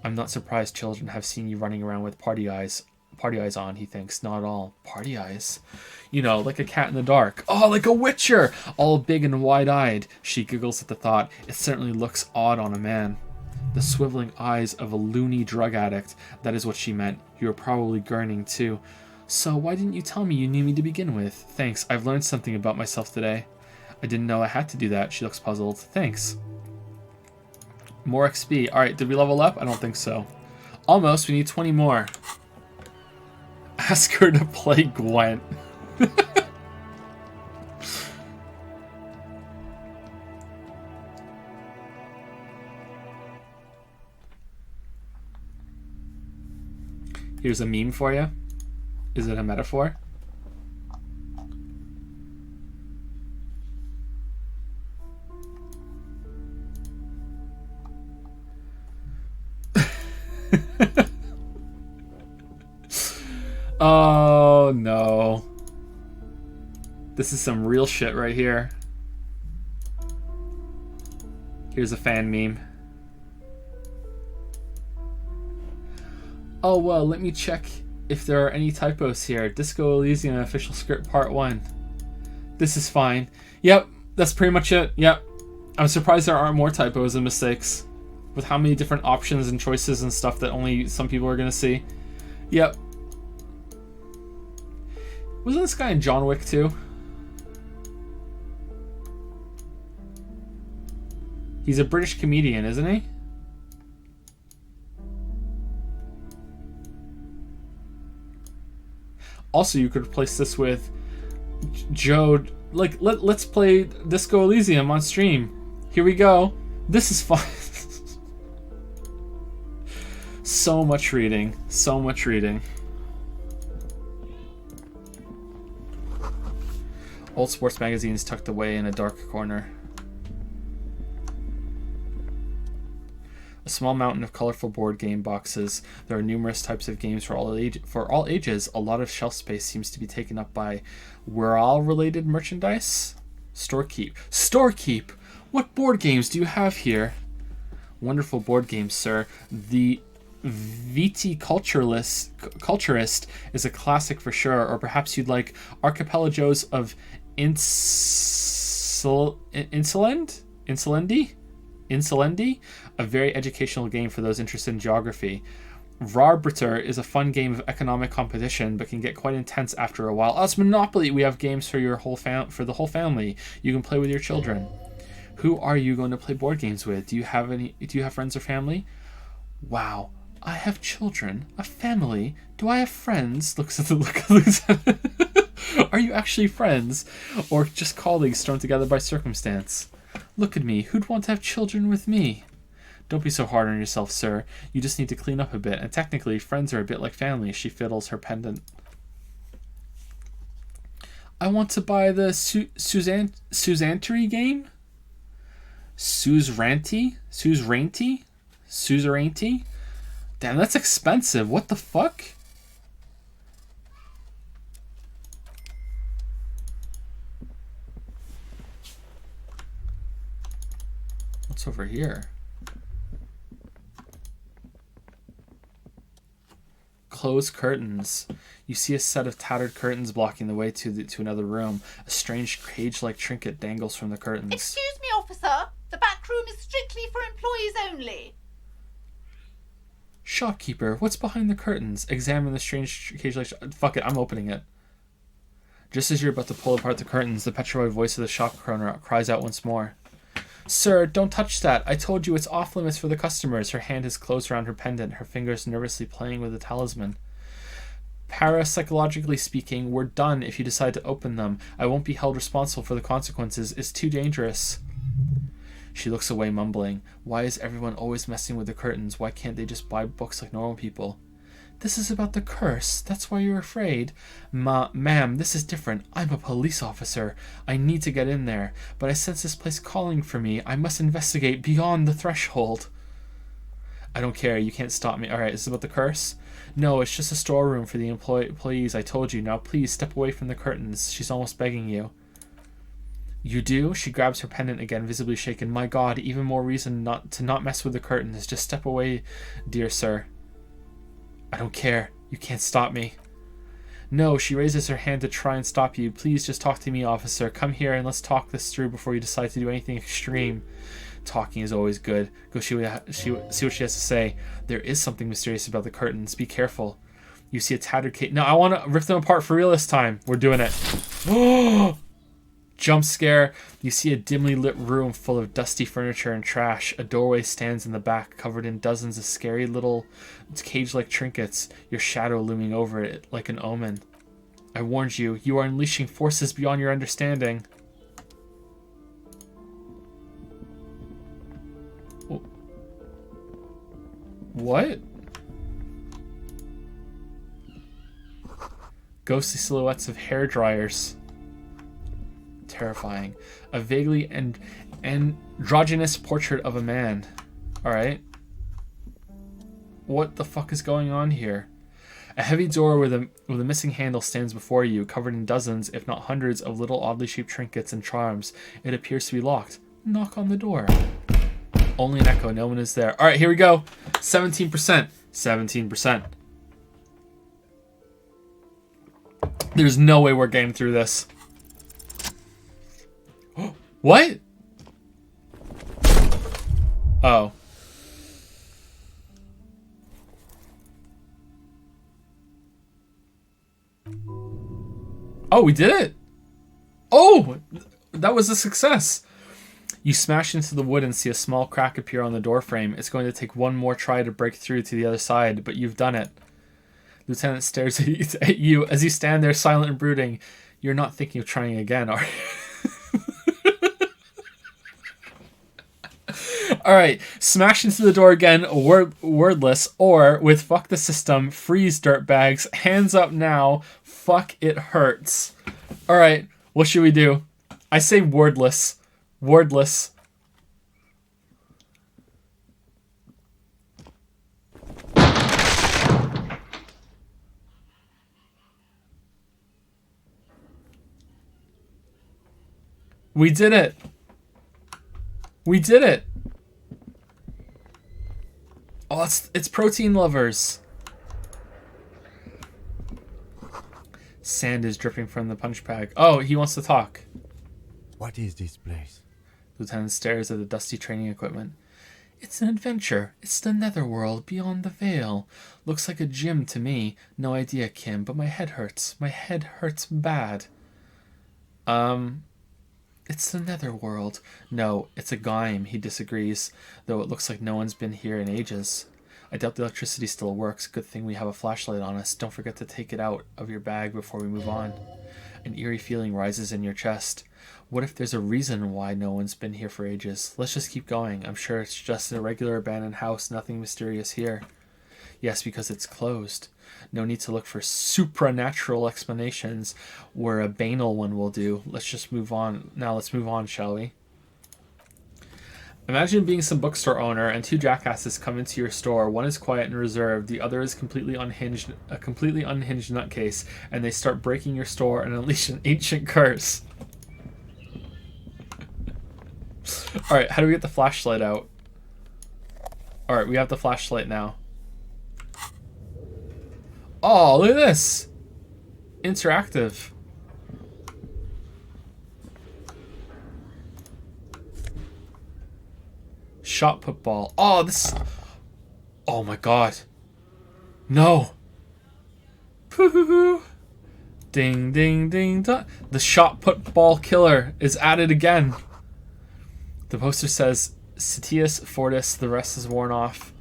I'm not surprised children have seen you running around with party eyes on, he thinks. Not at all. Party eyes? You know, like a cat in the dark. Oh, like a witcher! All big and wide-eyed. She giggles at the thought. It certainly looks odd on a man. The swiveling eyes of a loony drug addict. That is what she meant. You were probably gurning, too. So why didn't you tell me you knew me to begin with? Thanks, I've learned something about myself today. I didn't know I had to do that. She looks puzzled. Thanks. More XP. Alright, did we level up? I don't think so. Almost, we need 20 more. Ask her to play Gwent. Here's a meme for you. Is it a metaphor? Oh no. This is some real shit right here. Here's a fan meme. Oh well, let me check if there are any typos here. Disco Elysium official script part 1. This is fine. Yep, that's pretty much it. Yep. I'm surprised there aren't more typos and mistakes. With how many different options and choices and stuff that only some people are gonna see. Yep. Wasn't this guy in John Wick 2? He's a British comedian, isn't he? Also, you could replace this with Joe. Like, let's play Disco Elysium on stream. Here we go. This is fun. So much reading. So much reading. Old sports magazines tucked away in a dark corner. A small mountain of colorful board game boxes. There are numerous types of games for all ages. A lot of shelf space seems to be taken up by We're-all-related merchandise. Storekeep. Storekeep! What board games do you have here? Wonderful board games, sir. The Viticulturist is a classic for sure, or perhaps you'd like Archipelagos of Insulendi, a very educational game for those interested in geography. Rarbiter is a fun game of economic competition, but can get quite intense after a while. Oh, it's Monopoly. We have games for your for the whole family. You can play with your children. Who are you going to play board games with? Do you have friends or family? Wow, I have children, a family. Do I have friends? Looks at it. Are you actually friends, or just colleagues thrown together by circumstance? Look at me. Who'd want to have children with me? Don't be so hard on yourself, sir. You just need to clean up a bit, and technically, friends are a bit like family. She fiddles her pendant. I want to buy the Suzantery game? Suzerainty? Damn, that's expensive. What the fuck? What's over here? Closed curtains. You see a set of tattered curtains blocking the way to another room. A strange cage-like trinket dangles from the curtains. Excuse me, officer. The back room is strictly for employees only. Shopkeeper, what's behind the curtains? Examine the strange cage-like... Fuck it, I'm opening it. Just as you're about to pull apart the curtains, the petrified voice of the shop owner cries out once more. Sir, don't touch that. I told you it's off limits for the customers. Her hand is closed around her pendant, her fingers nervously playing with the talisman. Parapsychologically speaking, we're done if you decide to open them. I won't be held responsible for the consequences. It's too dangerous. She looks away, mumbling. Why is everyone always messing with the curtains? Why can't they just buy books like normal people? This is about the curse. That's why you're afraid. Ma'am, this is different. I'm a police officer. I need to get in there. But I sense this place calling for me. I must investigate beyond the threshold. I don't care. You can't stop me. Alright, is this about the curse? No, it's just a storeroom for the employees. I told you. Now please step away from the curtains. She's almost begging you. You do? She grabs her pendant again, visibly shaken. My God, even more reason not mess with the curtains. Just step away, dear sir. I don't care. You can't stop me. No, she raises her hand to try and stop you. Please just talk to me, officer. Come here and let's talk this through before you decide to do anything extreme. Talking is always good. Go see what she has to say. There is something mysterious about the curtains. Be careful. You see a tattered case. No, I want to rip them apart for real this time. We're doing it. Oh! Jump scare. You see a dimly lit room full of dusty furniture and trash. A doorway stands in the back, covered in dozens of scary little cage-like trinkets, your shadow looming over it like an omen. I warned you. You are unleashing forces beyond your understanding. What? Ghostly silhouettes of hair dryers. Terrifying. A vaguely androgynous portrait of a man. Alright. What the fuck is going on here? A heavy door with a missing handle stands before you, covered in dozens, if not hundreds, of little oddly shaped trinkets and charms. It appears to be locked. Knock on the door. Only an echo. No one is there. Alright, here we go. 17%. 17%. There's no way we're getting through this. What? Oh. Oh, we did it. Oh, that was a success. You smash into the wood and see a small crack appear on the doorframe. It's going to take one more try to break through to the other side, but you've done it. Lieutenant stares at you as you stand there silent and brooding. You're not thinking of trying again, are you? Alright, smash into the door again, wordless, or with fuck the system, freeze dirtbags, hands up now, fuck it hurts. Alright, what should we do? I say wordless. Wordless. We did it. We did it. Oh, it's protein lovers. Sand is dripping from the punch bag. Oh, he wants to talk. What is this place? Lieutenant stares at the dusty training equipment. It's an adventure. It's the netherworld beyond the veil. Looks like a gym to me. No idea, Kim, but my head hurts. My head hurts bad. It's the netherworld. No, it's a Gaim, he disagrees, though it looks like no one's been here in ages. I doubt the electricity still works. Good thing we have a flashlight on us. Don't forget to take it out of your bag before we move on. An eerie feeling rises in your chest. What if there's a reason why no one's been here for ages? Let's just keep going. I'm sure it's just a regular abandoned house, nothing mysterious here. Yes, because it's closed. No need to look for supernatural explanations where a banal one will do. Let's just move on. Now let's move on, shall we? Imagine being some bookstore owner and two jackasses come into your store. One is quiet and reserved. The other is a completely unhinged nutcase. And they start breaking your store and unleash an ancient curse. Alright, how do we get the flashlight out? Alright, we have the flashlight now. Oh, look at this! Interactive. Shot put ball. Oh, this... Oh my god. No! Ding, ding, ding, ding. The shot put ball killer is at it again. The poster says, Citius Fortis, the rest is worn off.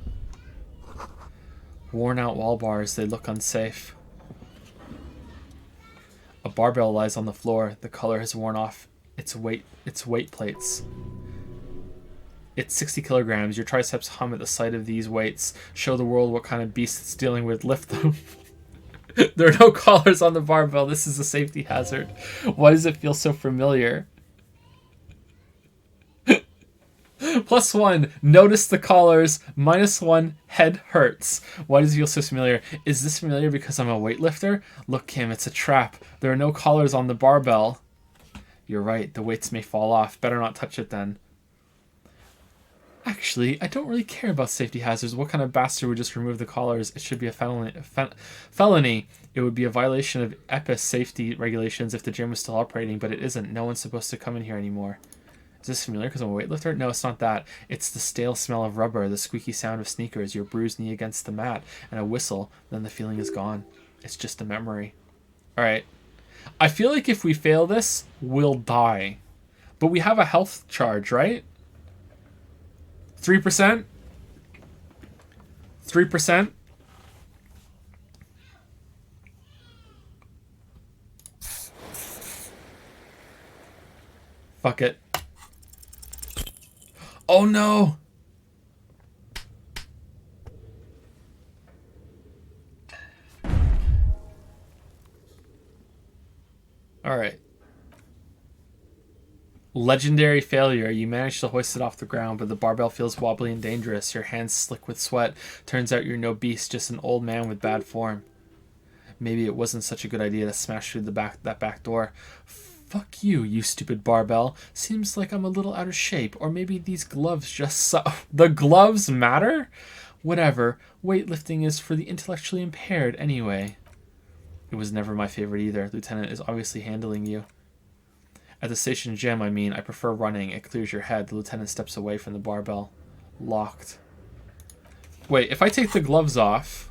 Worn out wall bars, they look unsafe. A barbell lies on the floor. The color has worn off its weight plates. It's 60 kilograms. Your triceps hum at the sight of these weights. Show the world what kind of beast it's dealing with. Lift them. There are no collars on the barbell. This is a safety hazard. Why does it feel so familiar? +1, notice the collars. -1, head hurts. Why does it feel so familiar? Is this familiar because I'm a weightlifter? Look, Kim, it's a trap. There are no collars on the barbell. You're right, the weights may fall off. Better not touch it then. Actually, I don't really care about safety hazards. What kind of bastard would just remove the collars? It should be a felony. It would be a violation of EPIS safety regulations if the gym was still operating, but it isn't. No one's supposed to come in here anymore. Is this familiar because I'm a weightlifter? No, it's not that. It's the stale smell of rubber, the squeaky sound of sneakers, your bruised knee against the mat, and a whistle. Then the feeling is gone. It's just a memory. Alright. I feel like if we fail this, we'll die. But we have a health charge, right? 3%? 3%? Fuck it. Oh no! Alright. Legendary failure. You managed to hoist it off the ground, but the barbell feels wobbly and dangerous. Your hands slick with sweat. Turns out you're no beast, just an old man with bad form. Maybe it wasn't such a good idea to smash through that back door. Fuck you, you stupid barbell. Seems like I'm a little out of shape, or maybe these gloves just The gloves matter? Whatever. Weightlifting is for the intellectually impaired anyway. It was never my favorite either. Lieutenant is obviously handling you. At the station gym, I mean, I prefer running. It clears your head. The lieutenant steps away from the barbell. Locked. Wait, if I take the gloves off...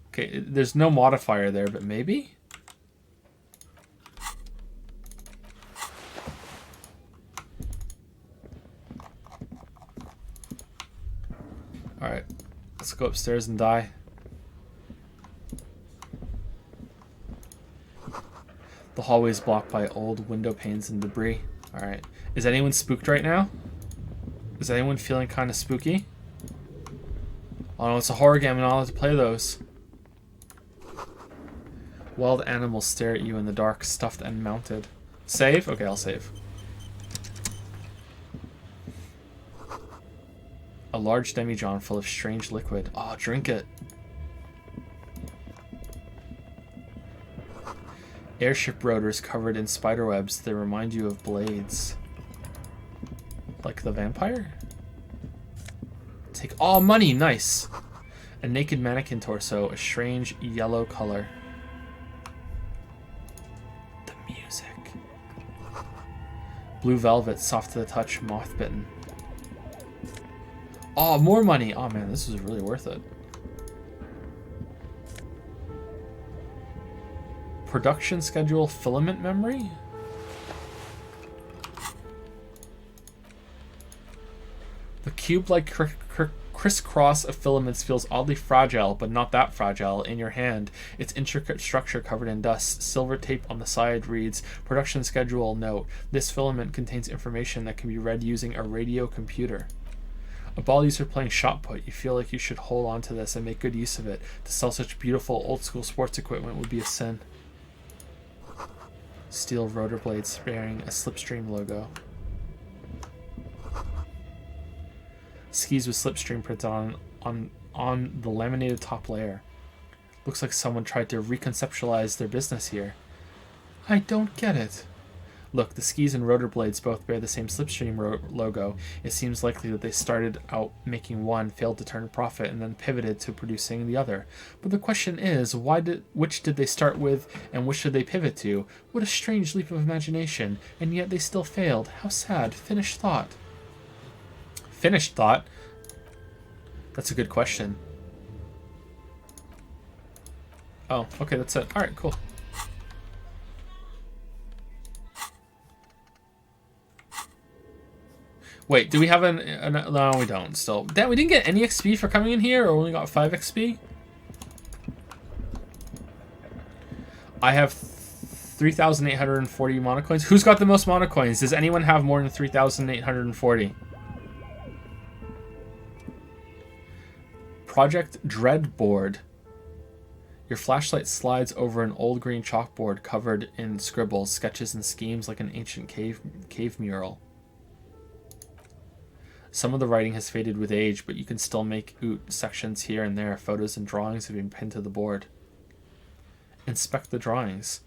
Okay, there's no modifier there, but maybe? Alright, let's go upstairs and die. The hallway is blocked by old window panes and debris. Alright, is anyone spooked right now? Is anyone feeling kind of spooky? Oh no, it's a horror game and I'll have to play those. Wild animals stare at you in the dark, stuffed and mounted. Save? Okay, I'll save. A large demijohn full of strange liquid. Oh, drink it. Airship rotors covered in spiderwebs that remind you of blades. Like the vampire? Take all money, nice. A naked mannequin torso, a strange yellow color. Blue velvet, soft to the touch, moth-bitten. Oh, more money! Oh man, this is really worth it. Production schedule, filament memory? The cube-like crisscross of filaments feels oddly fragile, but not that fragile, in your hand. Its intricate structure covered in dust. Silver tape on the side reads, production schedule note. This filament contains information that can be read using a radio computer. A ball user playing shot put. You feel like you should hold on to this and make good use of it. To sell such beautiful old-school sports equipment would be a sin. Steel rotor blades bearing a Slipstream logo. Skis with Slipstream printed on the laminated top layer. Looks like someone tried to reconceptualize their business here. I don't get it. Look, the skis and rotor blades both bear the same Slipstream logo. It seems likely that they started out making one, failed to turn a profit, and then pivoted to producing the other. But the question is, which did they start with, and which did they pivot to? What a strange leap of imagination, and yet they still failed. How sad. Finished thought. Finished thought? That's a good question. Oh, okay, that's it. Alright, cool. Wait, do we have no, we don't still. Damn, we didn't get any XP for coming in here, or only got 5 XP? I have 3,840 monocoins. Who's got the most monocoins? Does anyone have more than 3,840? Project Dreadboard. Your flashlight slides over an old green chalkboard covered in scribbles, sketches, and schemes like an ancient cave mural. Some of the writing has faded with age, but you can still make out sections here and there. Photos and drawings have been pinned to the board. Inspect the drawings.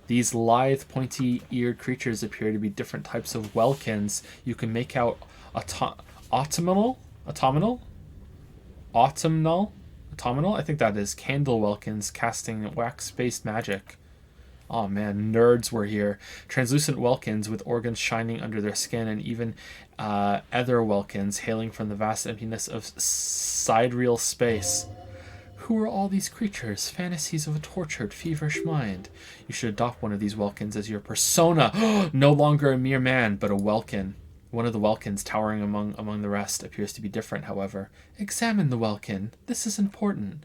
These lithe, pointy-eared creatures appear to be different types of welkins. You can make out autumnal, I think that is, candle welkins casting wax-based magic. Oh man, nerds were here. Translucent welkins with organs shining under their skin, and even ether welkins hailing from the vast emptiness of sidereal space. Who are all these creatures? Fantasies of a tortured, feverish mind. You should adopt one of these welkins as your persona. No longer a mere man, but a welkin. One of the welkins, towering among the rest, appears to be different, however. Examine the welkin. This is important.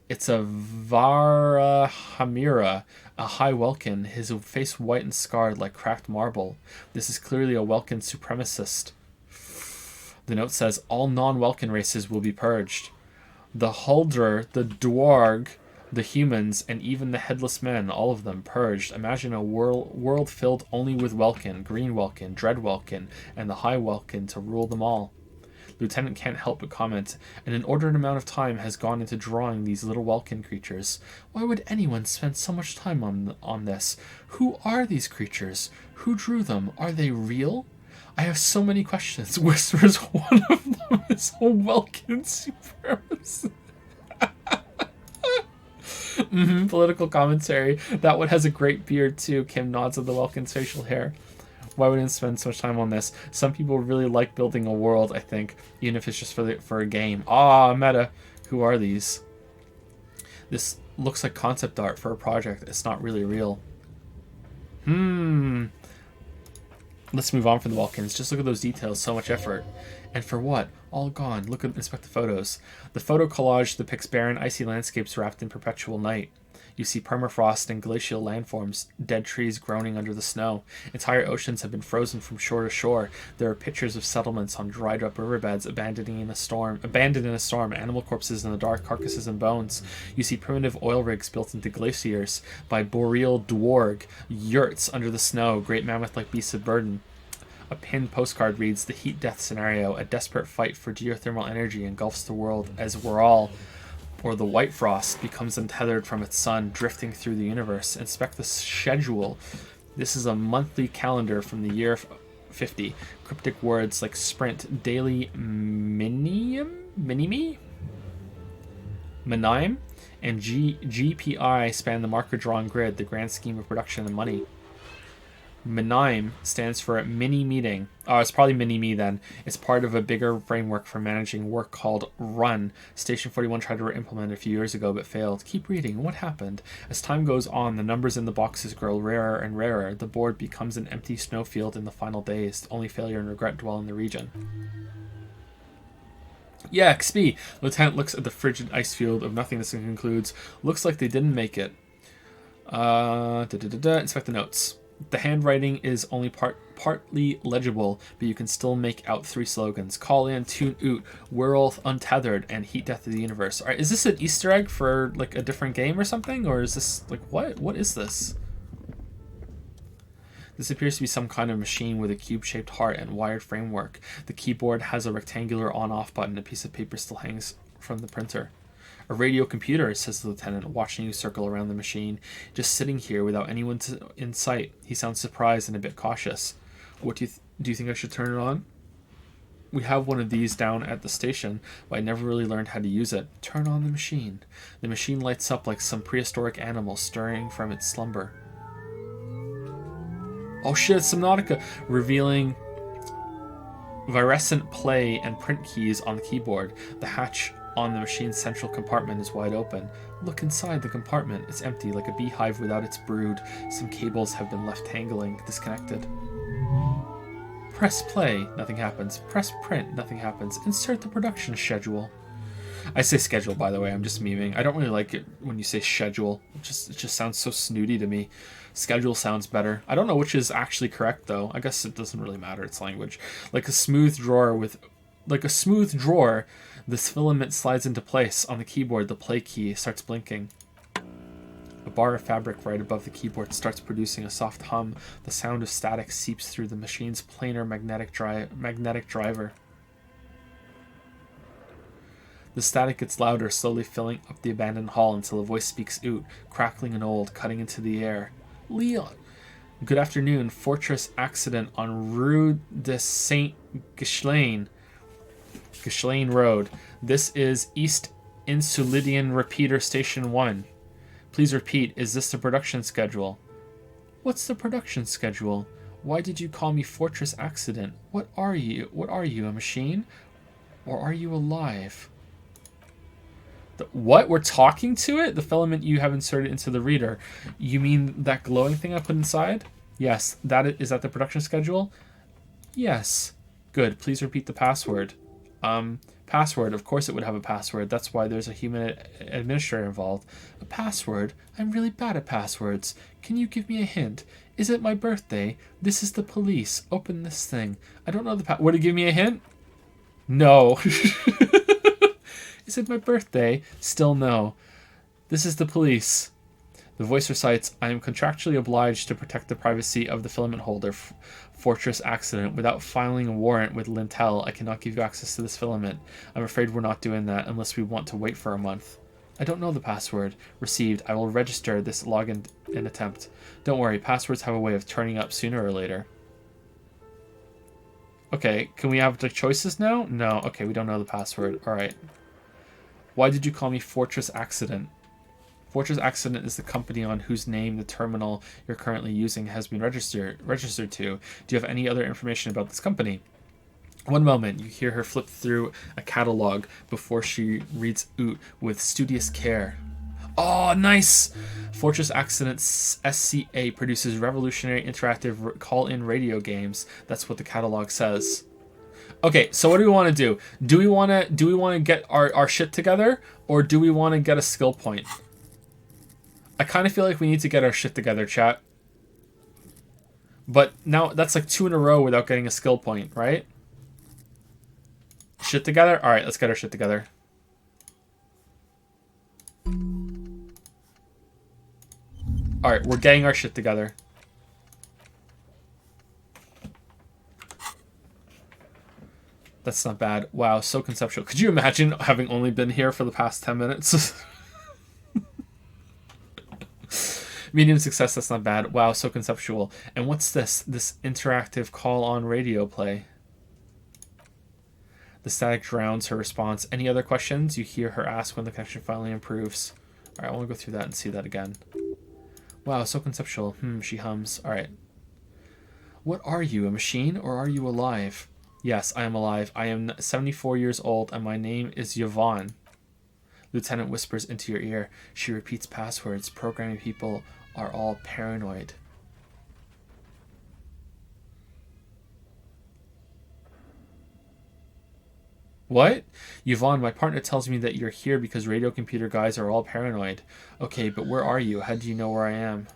It's a Varahamira, a high welkin, his face white and scarred like cracked marble. This is clearly a welkin supremacist. The note says, all non-welkin races will be purged. The Huldra, the Dwarg, the humans, and even the headless men, all of them purged. Imagine a world filled only with welkin, green welkin, dread welkin, and the high welkin to rule them all. Lieutenant can't help but comment, an inordinate amount of time has gone into drawing these little welkin creatures. Why would anyone spend so much time on this? Who are these creatures? Who drew them? Are they real? I have so many questions. Whispers one of them is a welkin supremacist. Political commentary. That one has a great beard too. Kim nods at the welkin's facial hair. Why wouldn't spend so much time on this? Some people really like building a world, I think, even if it's just for a game. Meta. Who are these? This looks like concept art for a project. It's not really real. Let's move on from the Welkins. Just look at those details. So much effort. And for what? All gone. Inspect the photos. The photo collage depicts barren, icy landscapes wrapped in perpetual night. You see permafrost and glacial landforms, dead trees groaning under the snow. Entire oceans have been frozen from shore to shore. There are pictures of settlements on dried up riverbeds abandoned in a storm, animal corpses in the dark, carcasses and bones. You see primitive oil rigs built into glaciers by boreal dwarg, yurts under the snow, great mammoth-like beasts of burden. A pinned postcard reads, the heat death scenario, a desperate fight for geothermal energy engulfs the world as we're all... or the white frost becomes untethered from its sun, drifting through the universe. Inspect the schedule. This is a monthly calendar from the year 50. Cryptic words like sprint, daily minime, and GPI span the marker-drawn grid, the grand scheme of production and money. Minime stands for mini meeting. It's probably mini-me then. It's part of a bigger framework for managing work called Run. Station 41 tried to implement it a few years ago but failed. Keep reading. What happened? As time goes on, the numbers in the boxes grow rarer and rarer. The board becomes an empty snowfield in the final days. Only failure and regret dwell in the region. Yeah, XP. Lieutenant looks at the frigid ice field of nothingness and concludes, looks like they didn't make it. Inspect the notes. The handwriting is only partly legible, but you can still make out 3 slogans. Call in, tune out, world untethered, and heat death of the universe. Alright, is this an Easter egg for like a different game or something? Or is this like what is this? This appears to be some kind of machine with a cube-shaped heart and wired framework. The keyboard has a rectangular on-off button. A piece of paper still hangs from the printer. A radio computer, says the lieutenant, watching you circle around the machine. Just sitting here without anyone in sight. He sounds surprised and a bit cautious. What do you think I should turn it on? We have one of these down at the station, but I never really learned how to use it. Turn on the machine. The machine lights up like some prehistoric animal stirring from its slumber. Oh shit, it's Subnautica! Revealing virescent play and print keys on the keyboard. The hatch on the machine's central compartment is wide open. Look inside the compartment. It's empty, like a beehive without its brood. Some cables have been left tangling, disconnected. Press play, nothing happens. Press print, nothing happens. Insert the production schedule. I say schedule, by the way. I'm just memeing. I don't really like it when you say schedule. It just sounds so snooty to me. Schedule sounds better. I don't know which is actually correct, though. I guess it doesn't really matter. It's language. Like a smooth drawer, this filament slides into place. On the keyboard, the play key starts blinking. A bar of fabric right above the keyboard starts producing a soft hum. The sound of static seeps through the machine's planar magnetic driver. The static gets louder, slowly filling up the abandoned hall until a voice speaks out, crackling and old, cutting into the air. Leon! Good afternoon. Fortress accident on Rue de Saint Ghislaine Road. This is East Insulidian Repeater Station 1. Please repeat, is this the production schedule? What's the production schedule? Why did you call me Fortress Accident? What are you? What are you, a machine? Or are you alive? What? We're talking to it? The filament you have inserted into the reader. You mean that glowing thing I put inside? Yes. Is that the production schedule? Yes. Good. Please repeat the password. Password. Of course it would have a password. That's why there's a human administrator involved. A password? I'm really bad at passwords. Can you give me a hint? Is it my birthday? This is the police. Open this thing. I don't know the Would it give me a hint? No. Is it my birthday? Still no. This is the police. The voice recites, I am contractually obliged to protect the privacy of the filament holder, Fortress Accident. Without filing a warrant with Lintel, I cannot give you access to this filament. I'm afraid we're not doing that unless we want to wait for a month. I don't know the password. Received. I will register this login and attempt. Don't worry, passwords have a way of turning up sooner or later. Okay, can we have the choices now? No. Okay, we don't know the password. Alright. Why did you call me Fortress Accident? Fortress Accident is the company on whose name the terminal you're currently using has been registered to. Do you have any other information about this company? One moment, you hear her flip through a catalog before she reads out with studious care. Oh, nice! Fortress Accident SCA produces revolutionary interactive call-in radio games. That's what the catalog says. Okay, so what do we want to do? Do we want to get our shit together, or do we want to get a skill point? I kind of feel like we need to get our shit together, chat. But now that's like 2 in a row without getting a skill point, right? Shit together? All right, let's get our shit together. All right, we're getting our shit together. That's not bad. Wow, so conceptual. Could you imagine having only been here for the past 10 minutes? Medium success, that's not bad. Wow, so conceptual. And what's this? This interactive call-on radio play. The static drowns her response. Any other questions? You hear her ask when the connection finally improves. All right, I want to go through that and see that again. Wow, so conceptual. She hums. All right. What are you, a machine, or are you alive? Yes, I am alive. I am 74 years old, and my name is Yvonne. Lieutenant whispers into your ear. She repeats passwords. Programming people are all paranoid. What? Yvonne, my partner tells me that you're here because radio computer guys are all paranoid. Okay, but where are you? How do you know where I am?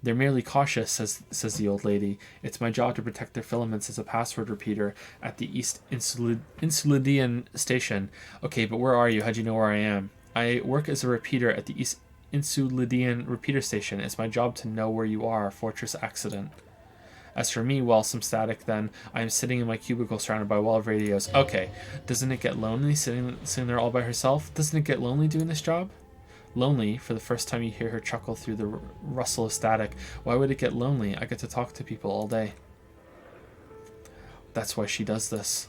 They're merely cautious, says the old lady. It's my job to protect their filaments as a password repeater at the East Insulidian station. Okay, but where are you? How do you know where I am? I work as a repeater at the East Insulidian repeater station. It's my job to know where you are, Fortress Accident. As for me, well, some static then. I am sitting in my cubicle surrounded by a wall of radios. Okay, doesn't it get lonely sitting there all by herself? Doesn't it get lonely doing this job? Lonely? For the first time you hear her chuckle through the rustle of static. Why would it get lonely? I get to talk to people all day. That's why she does this.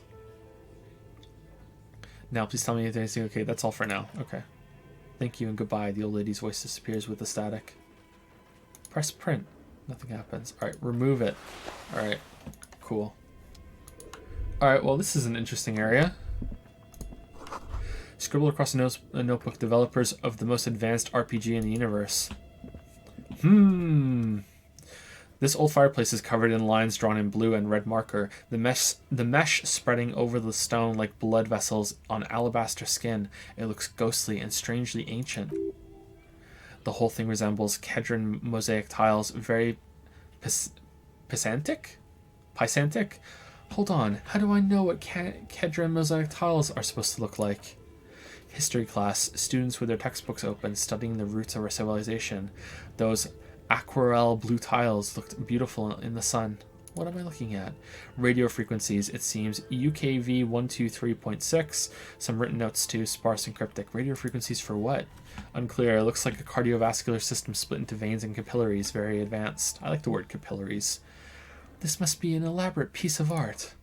Now, please tell me if there's anything. Okay, that's all for now. Okay. Thank you and goodbye. The old lady's voice disappears with the static. Press print. Nothing happens. Alright, remove it. Alright, cool. Alright, well, this is an interesting area. Scribble across a notebook, developers of the most advanced RPG in the universe. This old fireplace is covered in lines drawn in blue and red marker, the mesh spreading over the stone like blood vessels on alabaster skin. It looks ghostly and strangely ancient. The whole thing resembles Kedron mosaic tiles, very Pysantic? Hold on, how do I know what Kedron mosaic tiles are supposed to look like? History class, students with their textbooks open, studying the roots of our civilization. Those aquarelle blue tiles looked beautiful in the sun. What am I looking at? Radio frequencies, it seems. UKV 123.6. Some written notes too, sparse and cryptic. Radio frequencies for what? Unclear. It looks like a cardiovascular system split into veins and capillaries. Very advanced. I like the word capillaries. This must be an elaborate piece of art.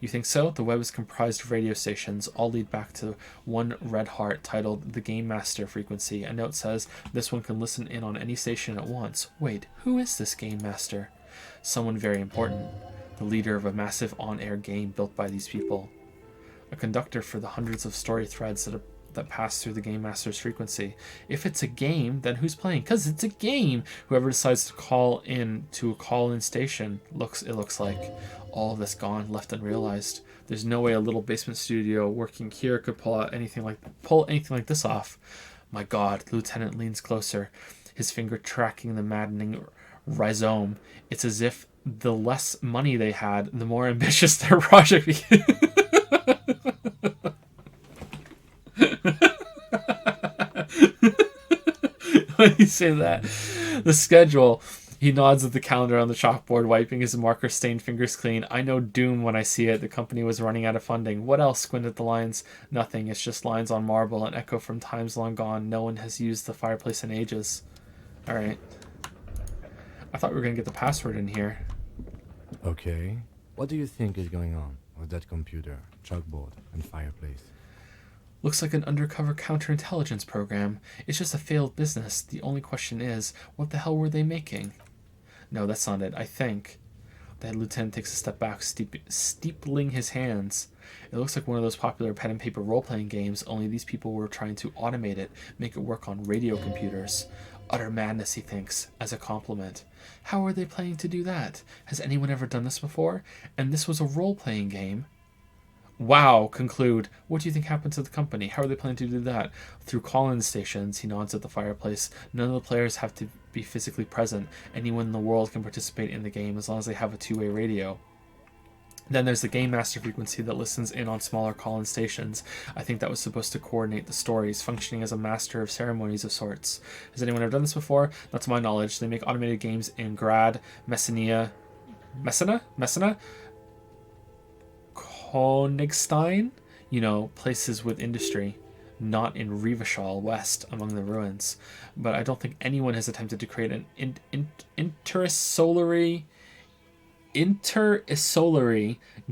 You think so? The web is comprised of radio stations. All lead back to one red heart titled the Game Master frequency. A note says this one can listen in on any station at once. Wait, who is this Game Master? Someone very important. The leader of a massive on-air game built by these people. A conductor for the hundreds of story threads that pass through the Game Master's frequency. If it's a game, then who's playing? Because it's a game! Whoever decides to call in to a call-in station, it looks like. All of this gone, left unrealized. There's no way a little basement studio working here could pull anything like this off. My God, the lieutenant leans closer, his finger tracking the maddening rhizome. It's as if the less money they had, the more ambitious their project became. When you say that, the schedule. He nods at the calendar on the chalkboard, wiping his marker-stained fingers clean. I know doom when I see it. The company was running out of funding. What else? Squint at the lines. Nothing. It's just lines on marble, an echo from times long gone. No one has used the fireplace in ages. All right. I thought we were going to get the password in here. Okay. What do you think is going on with that computer, chalkboard, and fireplace? Looks like an undercover counterintelligence program. It's just a failed business. The only question is, what the hell were they making? No, that's not it. I think. The lieutenant takes a step back, steepling his hands. It looks like one of those popular pen and paper role-playing games, only these people were trying to automate it, make it work on radio computers. Utter madness, he thinks, as a compliment. How are they planning to do that? Has anyone ever done this before? And this was a role-playing game? Wow, conclude. What do you think happened to the company? How are they planning to do that? Through call-in stations, he nods at the fireplace. None of the players have to be physically present. Anyone in the world can participate in the game as long as they have a two-way radio. Then there's the Game Master frequency that listens in on smaller call-in stations. I think that was supposed to coordinate the stories, functioning as a master of ceremonies of sorts. Has anyone ever done this before? Not to my knowledge. They make automated games in Grad, Messina, Honigstein, places with industry, not in Revachol West among the ruins. But I don't think anyone has attempted to create an inter-solary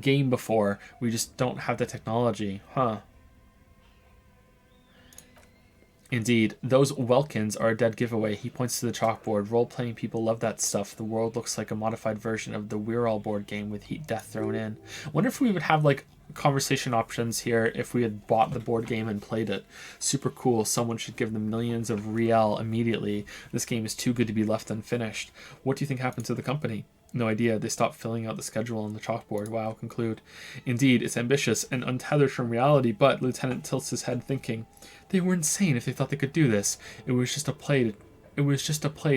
game before. We just don't have the technology, huh? Indeed, those Welkins are a dead giveaway. He points to the chalkboard. Role-playing people love that stuff. The world looks like a modified version of the We're All board game with heat death thrown in. Wonder if we would have conversation options here if we had bought the board game and played it. Super cool. Someone should give them millions of riel immediately. This game is too good to be left unfinished. What do you think happened to the company? No idea. They stopped filling out the schedule on the chalkboard. Wow, conclude. Indeed, it's ambitious and untethered from reality, but Lieutenant tilts his head thinking, they were insane if they thought they could do this. It was just a play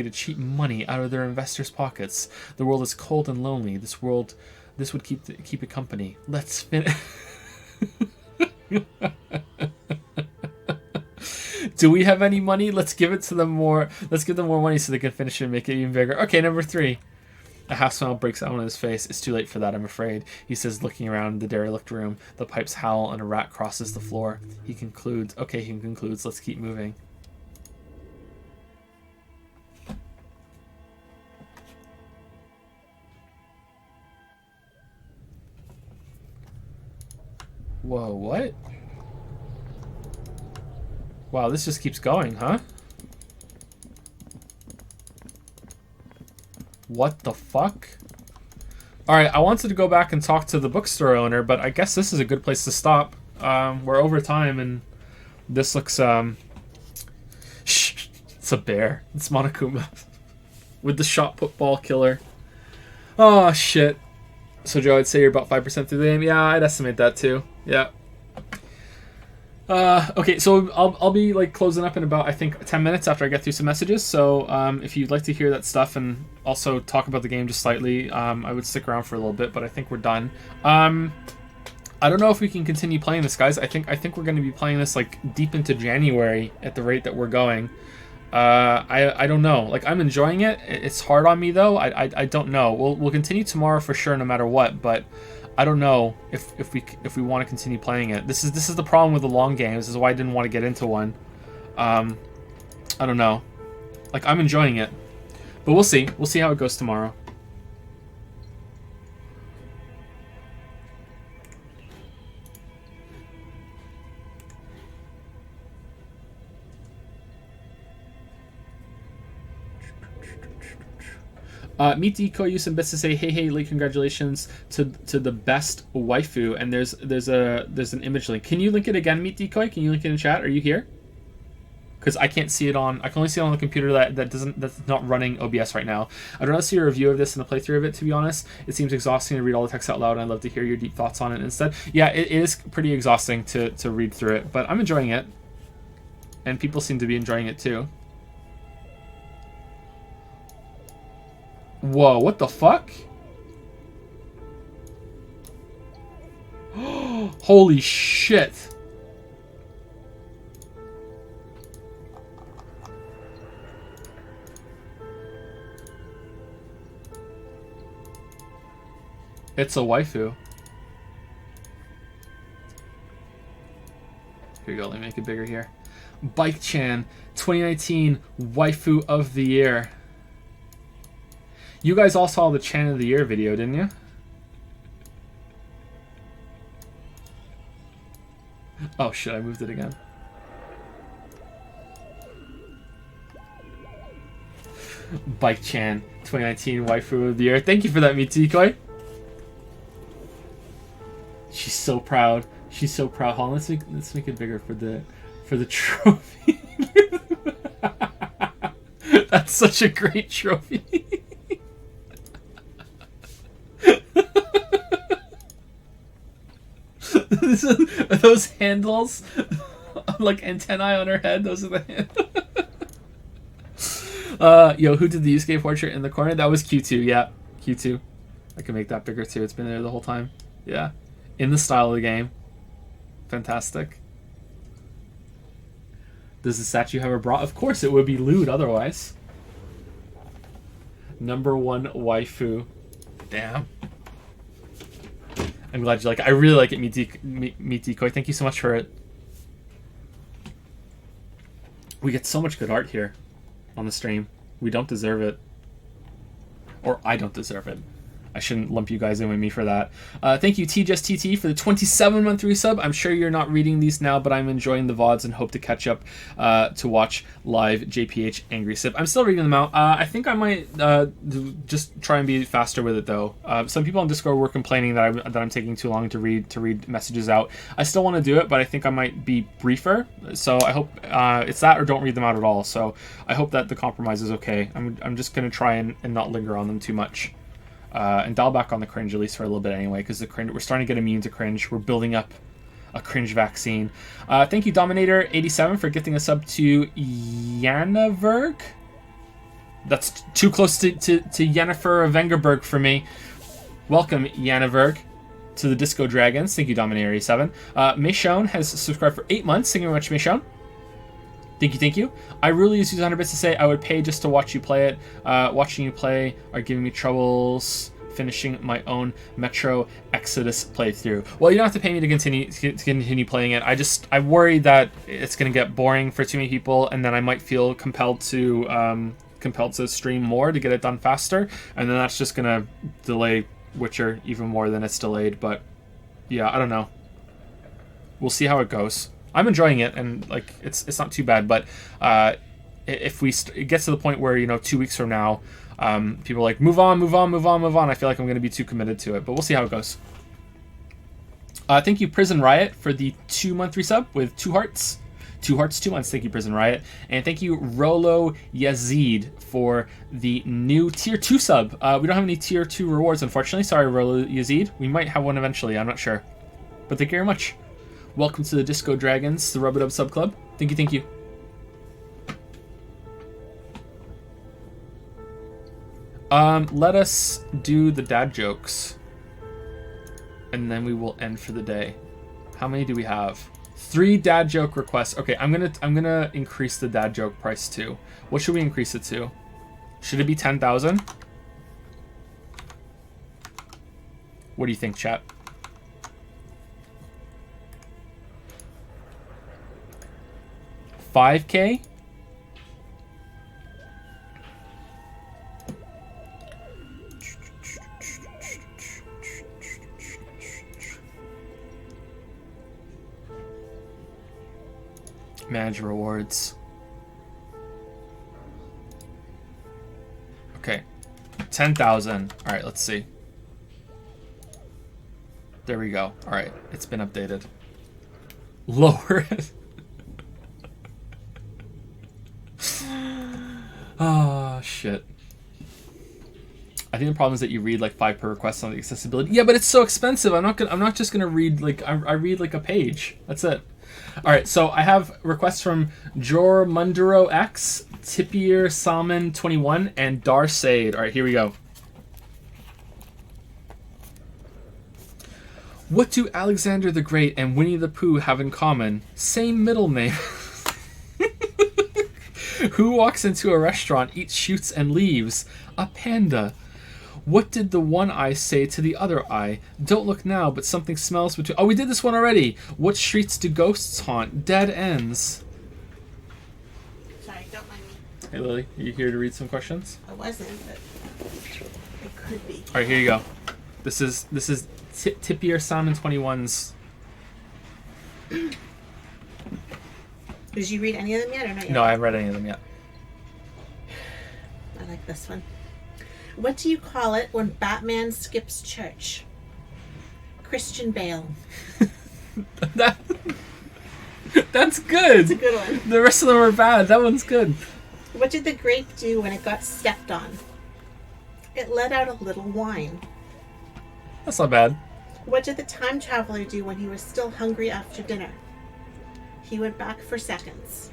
to cheat money out of their investors' pockets. The world is cold and lonely. This would keep it company. Let's finish. Do we have any money? Let's give them more money so they can finish it and make it even bigger. Okay, number 3. A half smile breaks out on his face. It's too late for that, I'm afraid, he says, looking around the derelict room. The pipes howl and a rat crosses the floor. He concludes, let's keep moving. Whoa, what? Wow, this just keeps going, huh? What the fuck? Alright, I wanted to go back and talk to the bookstore owner, but I guess this is a good place to stop. We're over time, and this looks, Shh! It's a bear. It's Monokuma. with the shot put ball killer. Oh shit. So Joe, I'd say you're about 5% through the game. Yeah, I'd estimate that too. Yeah. Okay, so I'll be like closing up in about, I think, 10 minutes after I get through some messages. So if you'd like to hear that stuff and also talk about the game just slightly, I would stick around for a little bit. But I think we're done. I don't know if we can continue playing this, guys. I think we're going to be playing this like deep into January at the rate that we're going. I don't know. Like, I'm enjoying it. It's hard on me though. I don't know. We'll continue tomorrow for sure, no matter what. But I don't know if we want to continue playing it. This is the problem with the long games. This is why I didn't want to get into one. I don't know. Like, I'm enjoying it, but we'll see. We'll see how it goes tomorrow. Meet Decoy use some bits to say, hey, late congratulations to the best waifu, and there's an image link. Can you link it again, Meet Decoy? Can you link it in chat? Are you here? Because I can't see it on. I can only see it on the computer that's not running OBS right now. I'd rather see a review of this and a playthrough of it. To be honest, it seems exhausting to read all the text out loud, and I'd love to hear your deep thoughts on it instead. Yeah, it is pretty exhausting to read through it, but I'm enjoying it, and people seem to be enjoying it too. Whoa, what the fuck? Holy shit. It's a waifu. Here you go, let me make it bigger here. Bike-chan, 2019 Waifu of the Year. You guys all saw the Chan of the Year video, didn't you? Oh shit, I moved it again. Bike-chan, 2019 Waifu of the Year. Thank you for that, Mitsuko. She's so proud. She's so proud. Hold on, let's make it bigger for the trophy. That's such a great trophy. Those handles, like antennae on her head. Those are the handles. Yo, who did the Yusuke portrait in the corner? That was Q2. Yeah, Q2. I can make that bigger too. It's been there the whole time. Yeah, in the style of the game. Fantastic. Does the statue have a bra? Of course, it would be lewd otherwise. Number one waifu. Damn. I'm glad you like it. I really like it, Meet Decoy. Thank you so much for it. We get so much good art here on the stream. We don't deserve it. Or I don't deserve it. I shouldn't lump you guys in with me for that. Thank you, TJustTT, for the 27-month resub. I'm sure you're not reading these now, but I'm enjoying the VODs and hope to catch up to watch live JPH Angry Sip. I'm still reading them out. I think I might just try and be faster with it, though. Some people on Discord were complaining that I'm taking too long to read messages out. I still want to do it, but I think I might be briefer. So I hope it's that or don't read them out at all. So I hope that the compromise is okay. I'm just going to try and not linger on them too much. And dial back on the cringe, at least for a little bit anyway, because the cringe, we're starting to get immune to cringe. We're building up a cringe vaccine. Thank you, Dominator87, for gifting a sub to Yannaverg. That's too close to Yennefer Vengerberg for me. Welcome, Yannaverg, to the Disco Dragons. Thank you, Dominator87. Mayshone has subscribed for 8 months. Thank you very much, Mayshone. Thank you. I really use 100 bits to say I would pay just to watch you play it. Watching you play are giving me troubles finishing my own Metro Exodus playthrough. Well, you don't have to pay me to continue playing it. I worry that it's going to get boring for too many people, and then I might feel compelled to stream more to get it done faster, and then that's just going to delay Witcher even more than it's delayed. But yeah, I don't know. We'll see how it goes. I'm enjoying it, and like it's not too bad. But if it gets to the point where 2 weeks from now, people are like move on, I feel like I'm going to be too committed to it. But we'll see how it goes. Thank you, Prison Riot, for the 2-month resub with 2 hearts. 2 hearts, 2 months. Thank you, Prison Riot. And thank you, Rolo Yazid, for the new Tier 2 sub. We don't have any Tier 2 rewards, unfortunately. Sorry, Rolo Yazid. We might have one eventually. I'm not sure. But thank you very much. Welcome to the Disco Dragons, the Rub-a-Dub Sub Club. Thank you, thank you. Let us do the dad jokes. And then we will end for the day. How many do we have? 3 dad joke requests. Okay, I'm gonna increase the dad joke price too. What should we increase it to? Should it be 10,000? What do you think, chat? $5K? Manager rewards. Okay. 10,000. Alright, let's see. There we go. Alright, it's been updated. Lower it. Oh, shit. I think the problem is that you read like 5 per request on the accessibility. Yeah, but it's so expensive. I'm not just gonna read like I read like a page. That's it. Alright, so I have requests from Jor Munduro X, Tipier Salmon 21, and Darsaid. Alright, here we go. What do Alexander the Great and Winnie the Pooh have in common? Same middle name. Who walks into a restaurant, eats, shoots, and leaves? A panda. What did the one eye say to the other eye? Don't look now, but something smells between... Oh, we did this one already. What streets do ghosts haunt? Dead ends. Sorry, don't mind me. Hey, Lily, are you here to read some questions? I wasn't, but it could be. All right, here you go. This is Tipier Salmon 21's... Did you read any of them yet or not yet? No, I haven't read any of them yet. I like this one. What do you call it when Batman skips church? Christian Bale. That's good. That's a good one. The rest of them are bad. That one's good. What did the grape do when it got stepped on? It let out a little whine. That's not bad. What did the time traveler do when he was still hungry after dinner? He went back for seconds.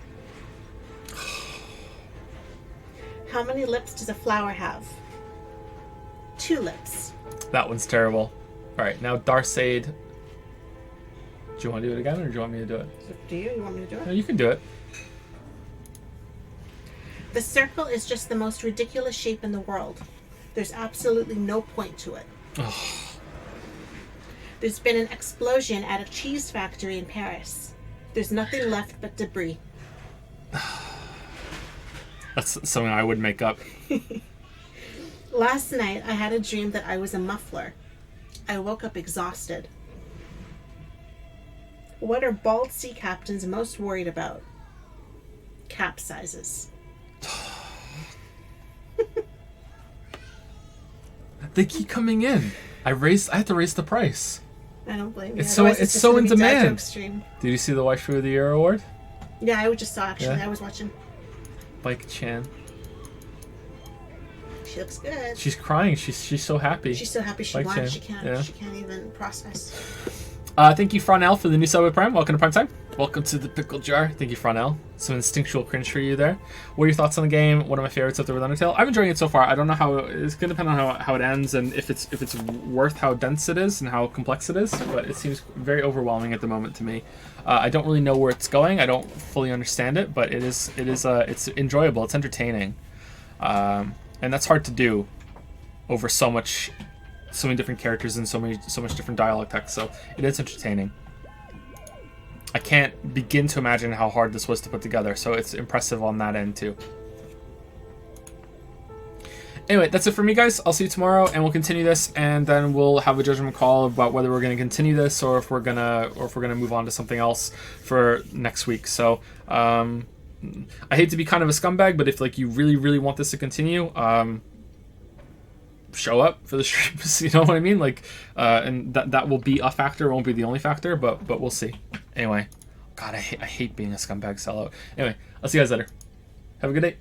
How many lips does a flower have? 2 lips. That one's terrible. All right, now Darsaid. Do you want to do it again, or do you want me to do it? It's up to you. You want me to do it? No, you can do it. The circle is just the most ridiculous shape in the world. There's absolutely no point to it. There's been an explosion at a cheese factory in Paris. There's nothing left but debris. That's something I would make up. Last night, I had a dream that I was a muffler. I woke up exhausted. What are bald sea captains most worried about? Capsizes. They keep coming in. I had to raise the price. I don't blame you. It's Otherwise, so just gonna in be dad demand. joke stream. Did you see the Waifu of the Year award? Yeah, I just saw actually. Yeah. I was watching. Bike Chan. She looks good. She's crying. She's so happy. She's so happy she Bike won. Chan. She can't. Yeah. She can't even process. Thank you, Fronel, for the new sub at Prime. Welcome to Prime Time. Welcome to the Pickle Jar. Thank you, Fronel. Some instinctual cringe for you there. What are your thoughts on the game? One of my favorites up there with Undertale. I'm enjoying it so far. I don't know how it's going to depend on how it ends and if it's worth how dense it is and how complex it is. But it seems very overwhelming at the moment to me. I don't really know where it's going. I don't fully understand it, but it's enjoyable. It's entertaining, and that's hard to do over so many different characters and so much different dialogue text. So it is entertaining. I can't begin to imagine how hard this was to put together, so it's impressive on that end too. Anyway, that's it for me, guys. I'll see you tomorrow, and we'll continue this, and then we'll have a judgment call about whether we're going to continue this or if we're gonna move on to something else for next week. So I hate to be kind of a scumbag, but if like you really want this to continue, show up for the streams. You know what I mean? Like, and that will be a factor. It won't be the only factor, but we'll see. Anyway, God, I hate being a scumbag sellout. Anyway, I'll see you guys later. Have a good day.